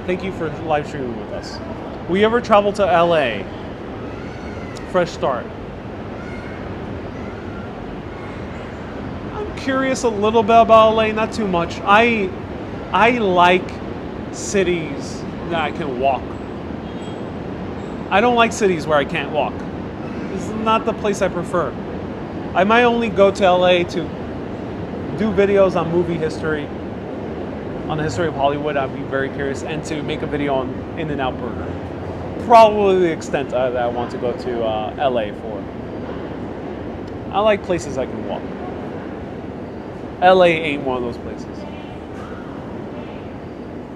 Thank you for live streaming with us. Will you ever travel to LA? Fresh start. Curious a little bit about LA, not too much. I like cities that I can walk. I don't like cities where I can't walk. This is not the place I prefer. I might only go to LA to do videos on movie history on the history of Hollywood, I'd be very curious, and to make a video on In-N-Out Burger. Probably the extent that I want to go to LA for. I like places I can walk. LA ain't one of those places.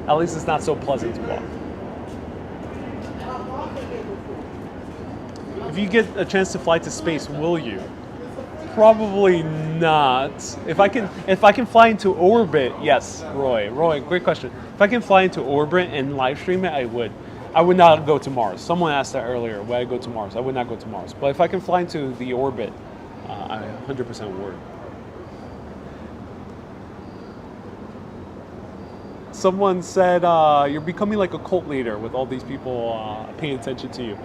At least it's not so pleasant to walk. If you get a chance to fly to space, will you? Probably not. If I can fly into orbit, yes, Roy, great question. If I can fly into orbit and live stream it, I would. I would not go to Mars. Someone asked that earlier. Would I go to Mars? I would not go to Mars. But if I can fly into the orbit, I 100% would. Someone said you're becoming like a cult leader with all these people paying attention to you.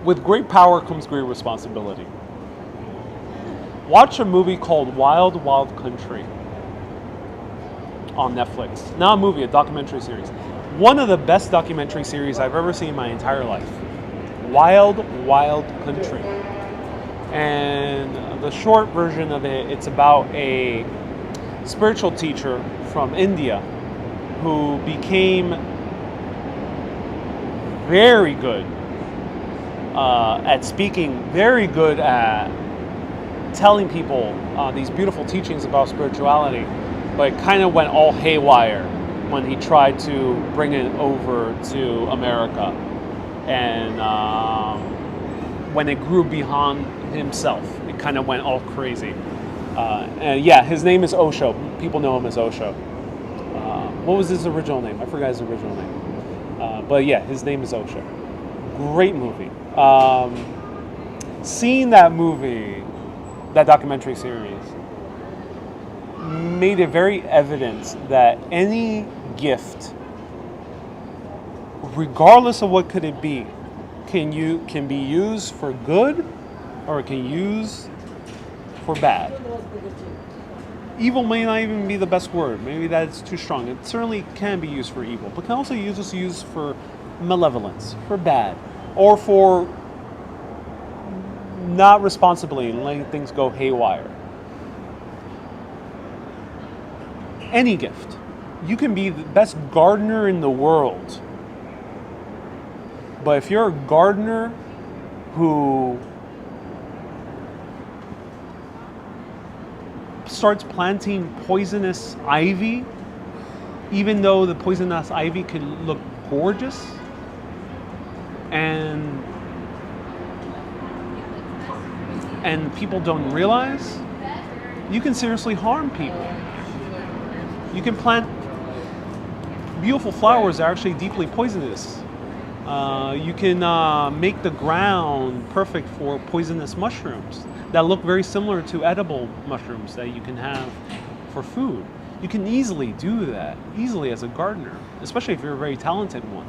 With great power comes great responsibility. Watch a movie called Wild Wild Country on Netflix. Not a movie, a documentary series. One of the best documentary series I've ever seen in my entire life. Wild Wild Country. And the short version of it, it's about a spiritual teacher from India who became very good at speaking, very good at telling people these beautiful teachings about spirituality, but it kind of went all haywire when he tried to bring it over to America. And when it grew beyond himself, it kind of went all crazy. And yeah, his name is Osho. People know him as Osho. What was his original name? I forgot his original name. But yeah, his name is Osho. Great movie. Seeing that movie, that documentary series, made it very evident that any gift, regardless of what could it be, can be used for good or it can be used for bad. Evil may not even be the best word. Maybe that's too strong. It certainly can be used for evil, but can also be used for malevolence, for bad, or for not responsibly and letting things go haywire. Any gift. You can be the best gardener in the world, but if you're a gardener who starts planting poisonous ivy, even though the poisonous ivy can look gorgeous, and people don't realize, you can seriously harm people. You can plant beautiful flowers that are actually deeply poisonous. You can make the ground perfect for poisonous mushrooms that look very similar to edible mushrooms that you can have for food. You can easily do that, easily as a gardener, especially if you're a very talented one.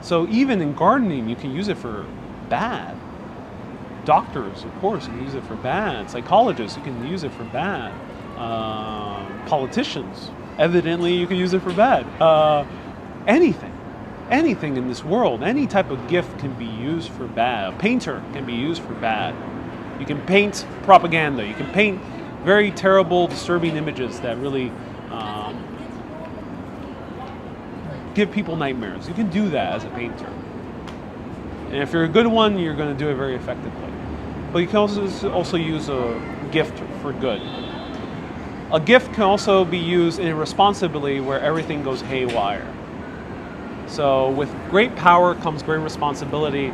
So even in gardening, you can use it for bad. Doctors, of course, you can use it for bad. Psychologists, you can use it for bad. Politicians, evidently, you can use it for bad. Anything in this world, any type of gift can be used for bad. A painter can be used for bad. You can paint propaganda. You can paint very terrible, disturbing images that really give people nightmares. You can do that as a painter. And if you're a good one, you're going to do it very effectively. But you can also use a gift for good. A gift can also be used irresponsibly where everything goes haywire. So with great power comes great responsibility.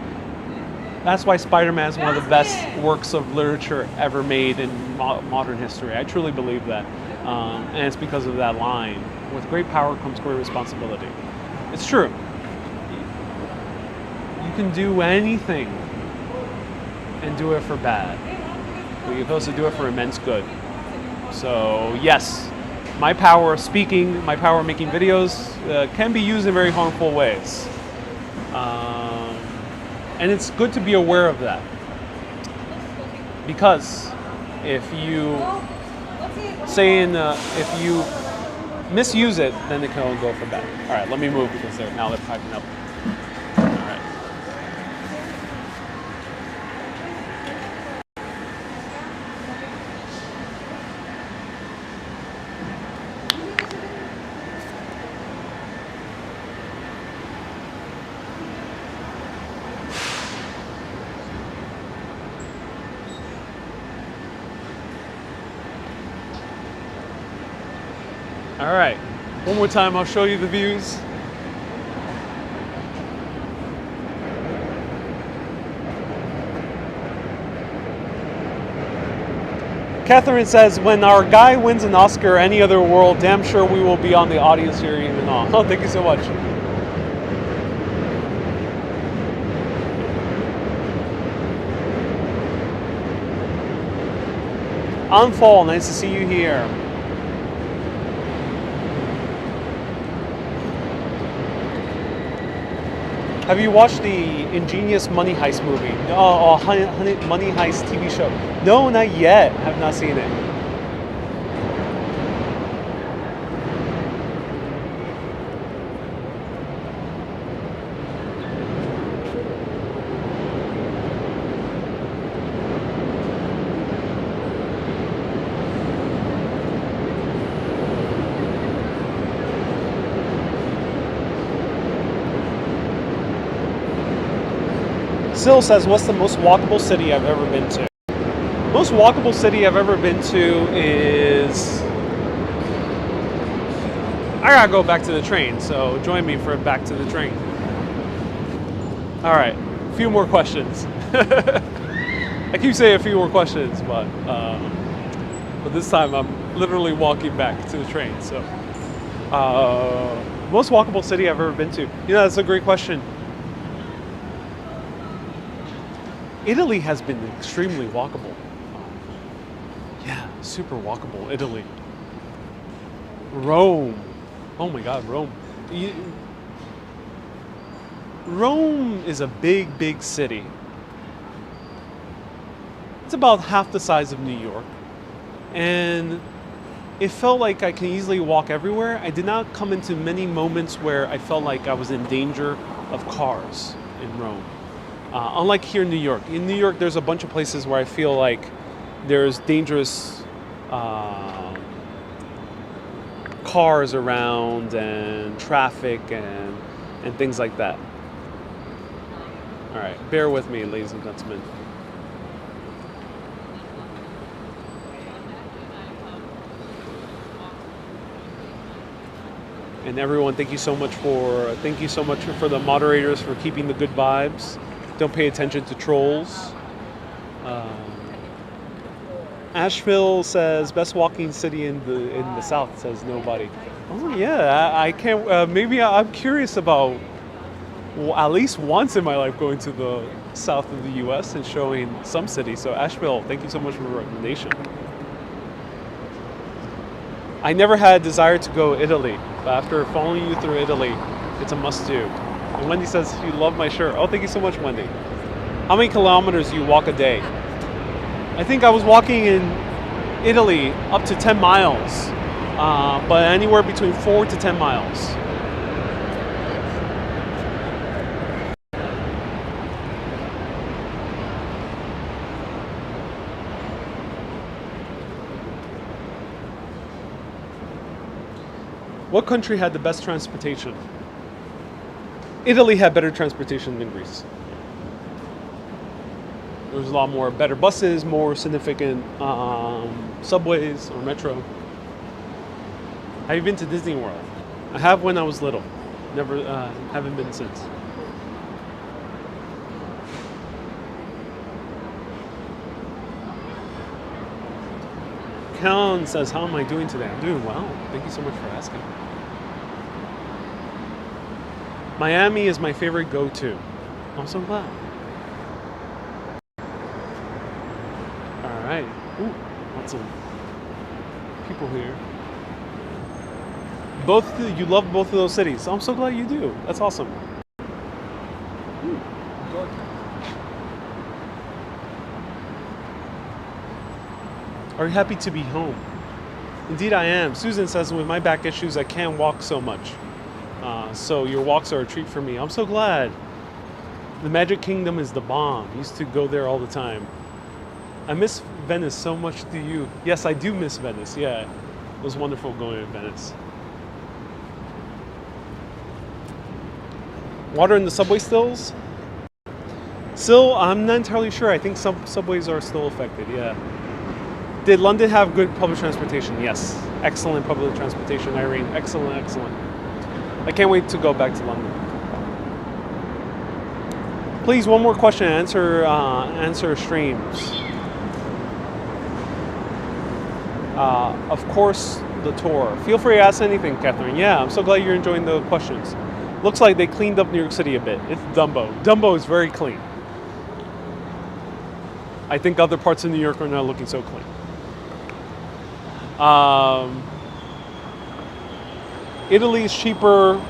That's why Spider-Man is one of the best works of literature ever made in modern history. I truly believe that. And it's because of that line. With great power comes great responsibility. It's true. You can do anything and do it for bad. But you're supposed to do it for immense good. So yes, my power of speaking, my power of making videos can be used in very harmful ways. And it's good to be aware of that. Because if you if you misuse it, then it can all go for bad. All right, let me move because they're piping up. All right. All right, one more time, I'll show you the views. Catherine says, when our guy wins an Oscar or any other award, damn sure we will be on the audience here even on. Oh, thank you so much. Unfall, nice to see you here. Have you watched the ingenious Money Heist movie? Money Heist TV show? No, not yet. Have not seen it. Sil says, what's the most walkable city I've ever been to? Most walkable city I've ever been to is... I gotta go back to the train, so join me for back to the train. All right, a few more questions. I keep saying a few more questions, but this time I'm literally walking back to the train. So, most walkable city I've ever been to. You know, that's a great question. Italy has been extremely walkable. Yeah, super walkable, Italy. Rome. Oh my God, Rome. Rome is a big, big city. It's about half the size of New York. And it felt like I can easily walk everywhere. I did not come into many moments where I felt like I was in danger of cars in Rome. Unlike here in New York. In New York, there's a bunch of places where I feel like there's dangerous cars around and traffic and things like that. All right, bear with me, ladies and gentlemen. And everyone, thank you so much for the moderators for keeping the good vibes. Don't pay attention to trolls. Asheville says best walking city in the South. Says nobody. Oh yeah, I can't. Maybe I'm curious about at least once in my life going to the south of the U.S. and showing some cities. So Asheville, thank you so much for the recommendation. I never had a desire to go to Italy, but after following you through Italy, it's a must-do. And Wendy says, you love my shirt. Oh, thank you so much, Wendy. How many kilometers do you walk a day? I think I was walking in Italy up to 10 miles, but anywhere between 4 to 10 miles. What country had the best transportation? Italy had better transportation than Greece. There was a lot more better buses, more significant subways or metro. Have you been to Disney World? I have when I was little. Never, haven't been since. Callan says, how am I doing today? I'm doing well. Thank you so much for asking. Miami is my favorite go-to. I'm so glad. All right. Ooh, lots of people here. You love both of those cities. I'm so glad you do. That's awesome. Ooh, dark. Are you happy to be home? Indeed I am. Susan says, with my back issues, I can't walk so much. So your walks are a treat for me. I'm so glad. The Magic Kingdom is the bomb. I used to go there all the time. I miss Venice so much. Do you? Yes, I do miss Venice. Yeah, it was wonderful going to Venice. Water in the subway stills? Still, I'm not entirely sure. I think some subways are still affected, yeah. Did London have good public transportation? Yes. Excellent public transportation, Irene. Excellent, excellent. I can't wait to go back to London. Please, one more question. Answer streams. Of course, the tour. Feel free to ask anything, Catherine. Yeah, I'm so glad you're enjoying the questions. Looks like they cleaned up New York City a bit. It's Dumbo. Dumbo is very clean. I think other parts of New York are not looking so clean. Italy is cheaper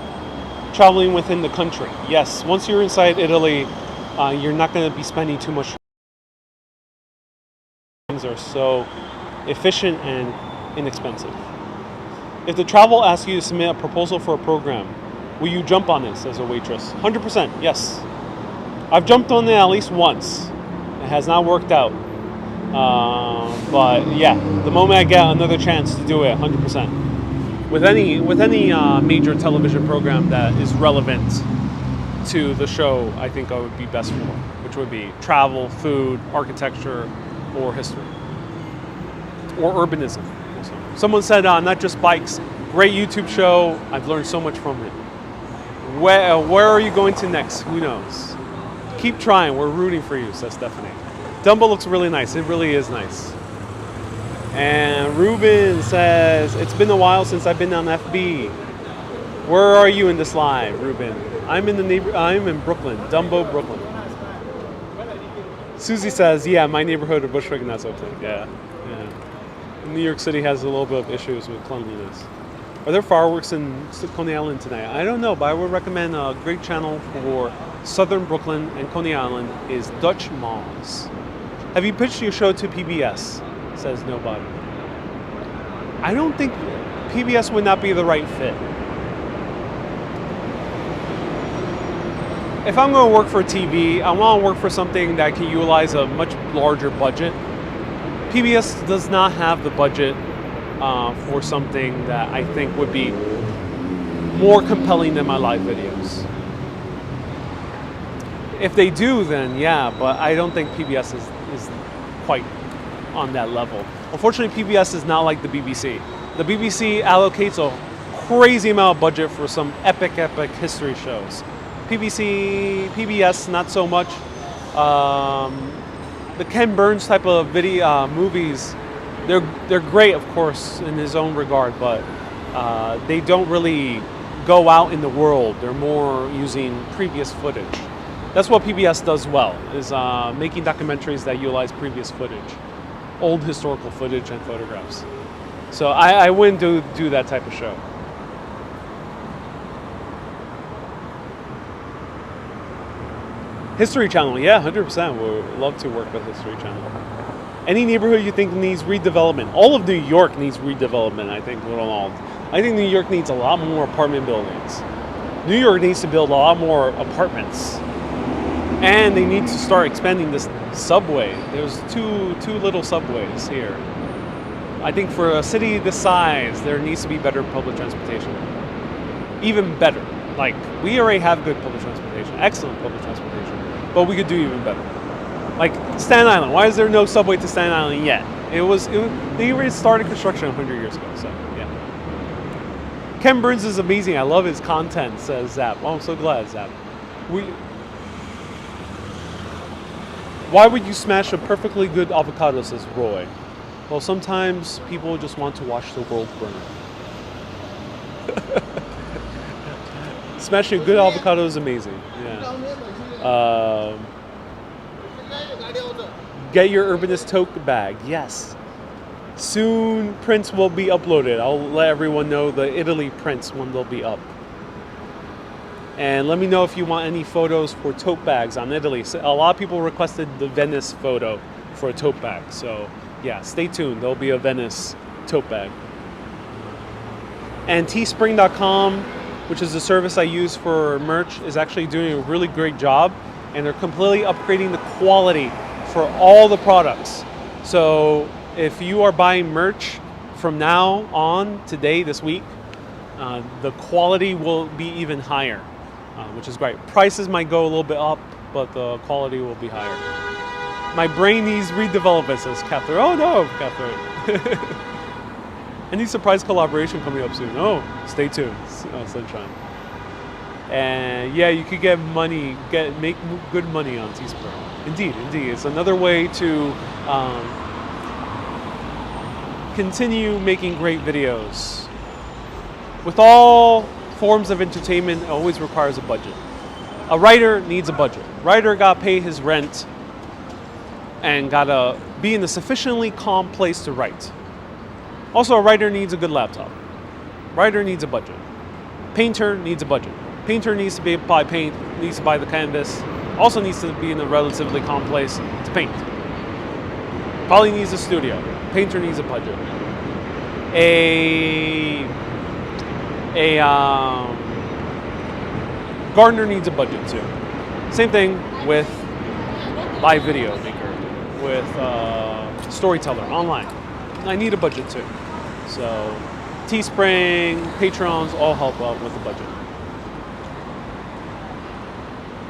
traveling within the country. Yes, once you're inside Italy, you're not going to be spending too much. Things are so efficient and inexpensive. If the travel asks you to submit a proposal for a program, will you jump on it, says a waitress? 100%, yes. I've jumped on it at least once. It has not worked out. But yeah, the moment I get another chance to do it, 100%. With any major television program that is relevant to the show, I think I would be best for, which would be travel, food, architecture, or history. Or urbanism. Also. Someone said, not just bikes. Great YouTube show. I've learned so much from it. Where are you going to next? Who knows? Keep trying. We're rooting for you, says Stephanie. Dumbo looks really nice. It really is nice. And Ruben says, it's been a while since I've been on FB. Where are you in this live, Ruben? I'm in Brooklyn, Dumbo, Brooklyn. Susie says, yeah, my neighborhood of Bushwick, and that's okay. Yeah. New York City has a little bit of issues with cleanliness. Are there fireworks in Coney Island tonight? I don't know, but I would recommend a great channel for Southern Brooklyn and Coney Island is Dutch Malls. Have you pitched your show to PBS? Says nobody. I don't think PBS would not be the right fit. If I'm going to work for TV, I want to work for something that can utilize a much larger budget. PBS does not have the budget for something that I think would be more compelling than my live videos. If they do, then yeah, but I don't think PBS is quite on that level. Unfortunately, PBS is not like the BBC. The BBC allocates a crazy amount of budget for some epic history shows. PBS, not so much. The Ken Burns type of movies, they're great, of course, in his own regard, but they don't really go out in the world. They're more using previous footage. That's what PBS does well, is making documentaries that utilize previous footage, old historical footage and photographs. So I wouldn't do that type of show. History Channel, yeah, 100%. We'd love to work with History Channel. Any neighborhood you think needs redevelopment? All of New York needs redevelopment, I think, Ronald. I think New York needs a lot more apartment buildings. New York needs to build a lot more apartments. And they need to start expanding this subway. There's two little subways here. I think for a city this size, there needs to be better public transportation. Even better. Like, we already have good public transportation, excellent public transportation, but we could do even better. Like Staten Island, why is there no subway to Staten Island yet? They already started construction 100 years ago, so yeah. Ken Burns is amazing. I love his content, says Zap. Oh, I'm so glad, Zap. Why would you smash a perfectly good avocado, says Roy? Well, sometimes people just want to watch the world burn. Smashing a good avocado is amazing. Yeah. Get your Urbanist tote bag. Yes. Soon prints will be uploaded. I'll let everyone know the Italy prints when they'll be up. And let me know if you want any photos for tote bags on Italy. So a lot of people requested the Venice photo for a tote bag. So yeah, stay tuned. There'll be a Venice tote bag. And teespring.com, which is the service I use for merch, is actually doing a really great job, and they're completely upgrading the quality for all the products. So if you are buying merch from now on, today, this week, the quality will be even higher, which is great. Prices might go a little bit up, but the quality will be higher. My brain needs redevelopment, says Catherine. Oh no, Catherine. Any surprise collaboration coming up soon? Oh, stay tuned, Sunshine. And yeah, you could get money, make good money on Teespring. Indeed, it's another way to continue making great videos. With all forms of entertainment, it always requires a budget. A writer needs a budget. Writer gotta pay his rent and gotta be in a sufficiently calm place to write. Also, a writer needs a good laptop. Writer needs a budget. Painter needs a budget. Painter needs to be able to buy paint, needs to buy the canvas, also needs to be in a relatively calm place to paint. Probably needs a studio. Painter needs a budget. Gardener needs a budget too. Same thing with live video maker, with storyteller online. I need a budget too. So Teespring, Patreons all help out with the budget.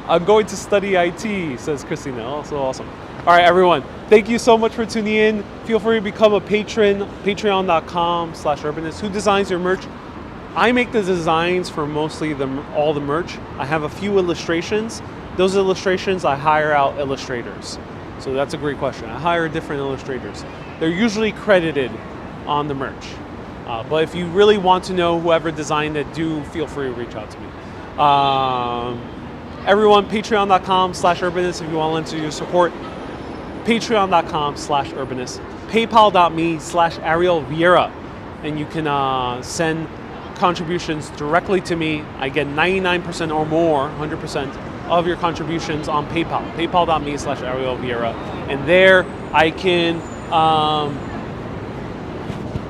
I'm going to study IT, says Christina. Also awesome. All right, everyone. Thank you so much for tuning in. Feel free to become a patron, patreon.com/urbanist. Who designs your merch? I make the designs for mostly all the merch. I have a few illustrations. Those illustrations, I hire out illustrators. So that's a great question. I hire different illustrators. They're usually credited on the merch. But if you really want to know whoever designed it, do feel free to reach out to me. Everyone, patreon.com/urbanist if you want to lend your support. Patreon.com/urbanist. PayPal.me/Ariel Vieira. And you can send contributions directly to me. I get 99% or more, 100% of your contributions on PayPal. PayPal.me/Ariel Vieira. And there I can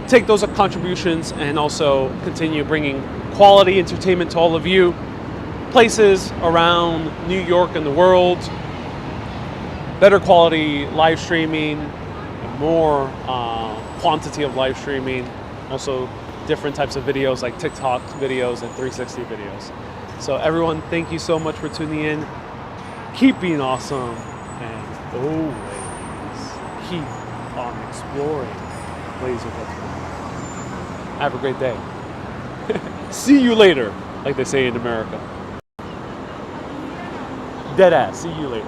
take those contributions and also continue bringing quality entertainment to all of you. Places around New York and the world, better quality live streaming, more quantity of live streaming, also different types of videos like TikTok videos and 360 videos. So everyone, thank you so much for tuning in. Keep being awesome and always keep on exploring ways of what's going on. Have a great day. See you later, like they say in America. Deadass. See you later.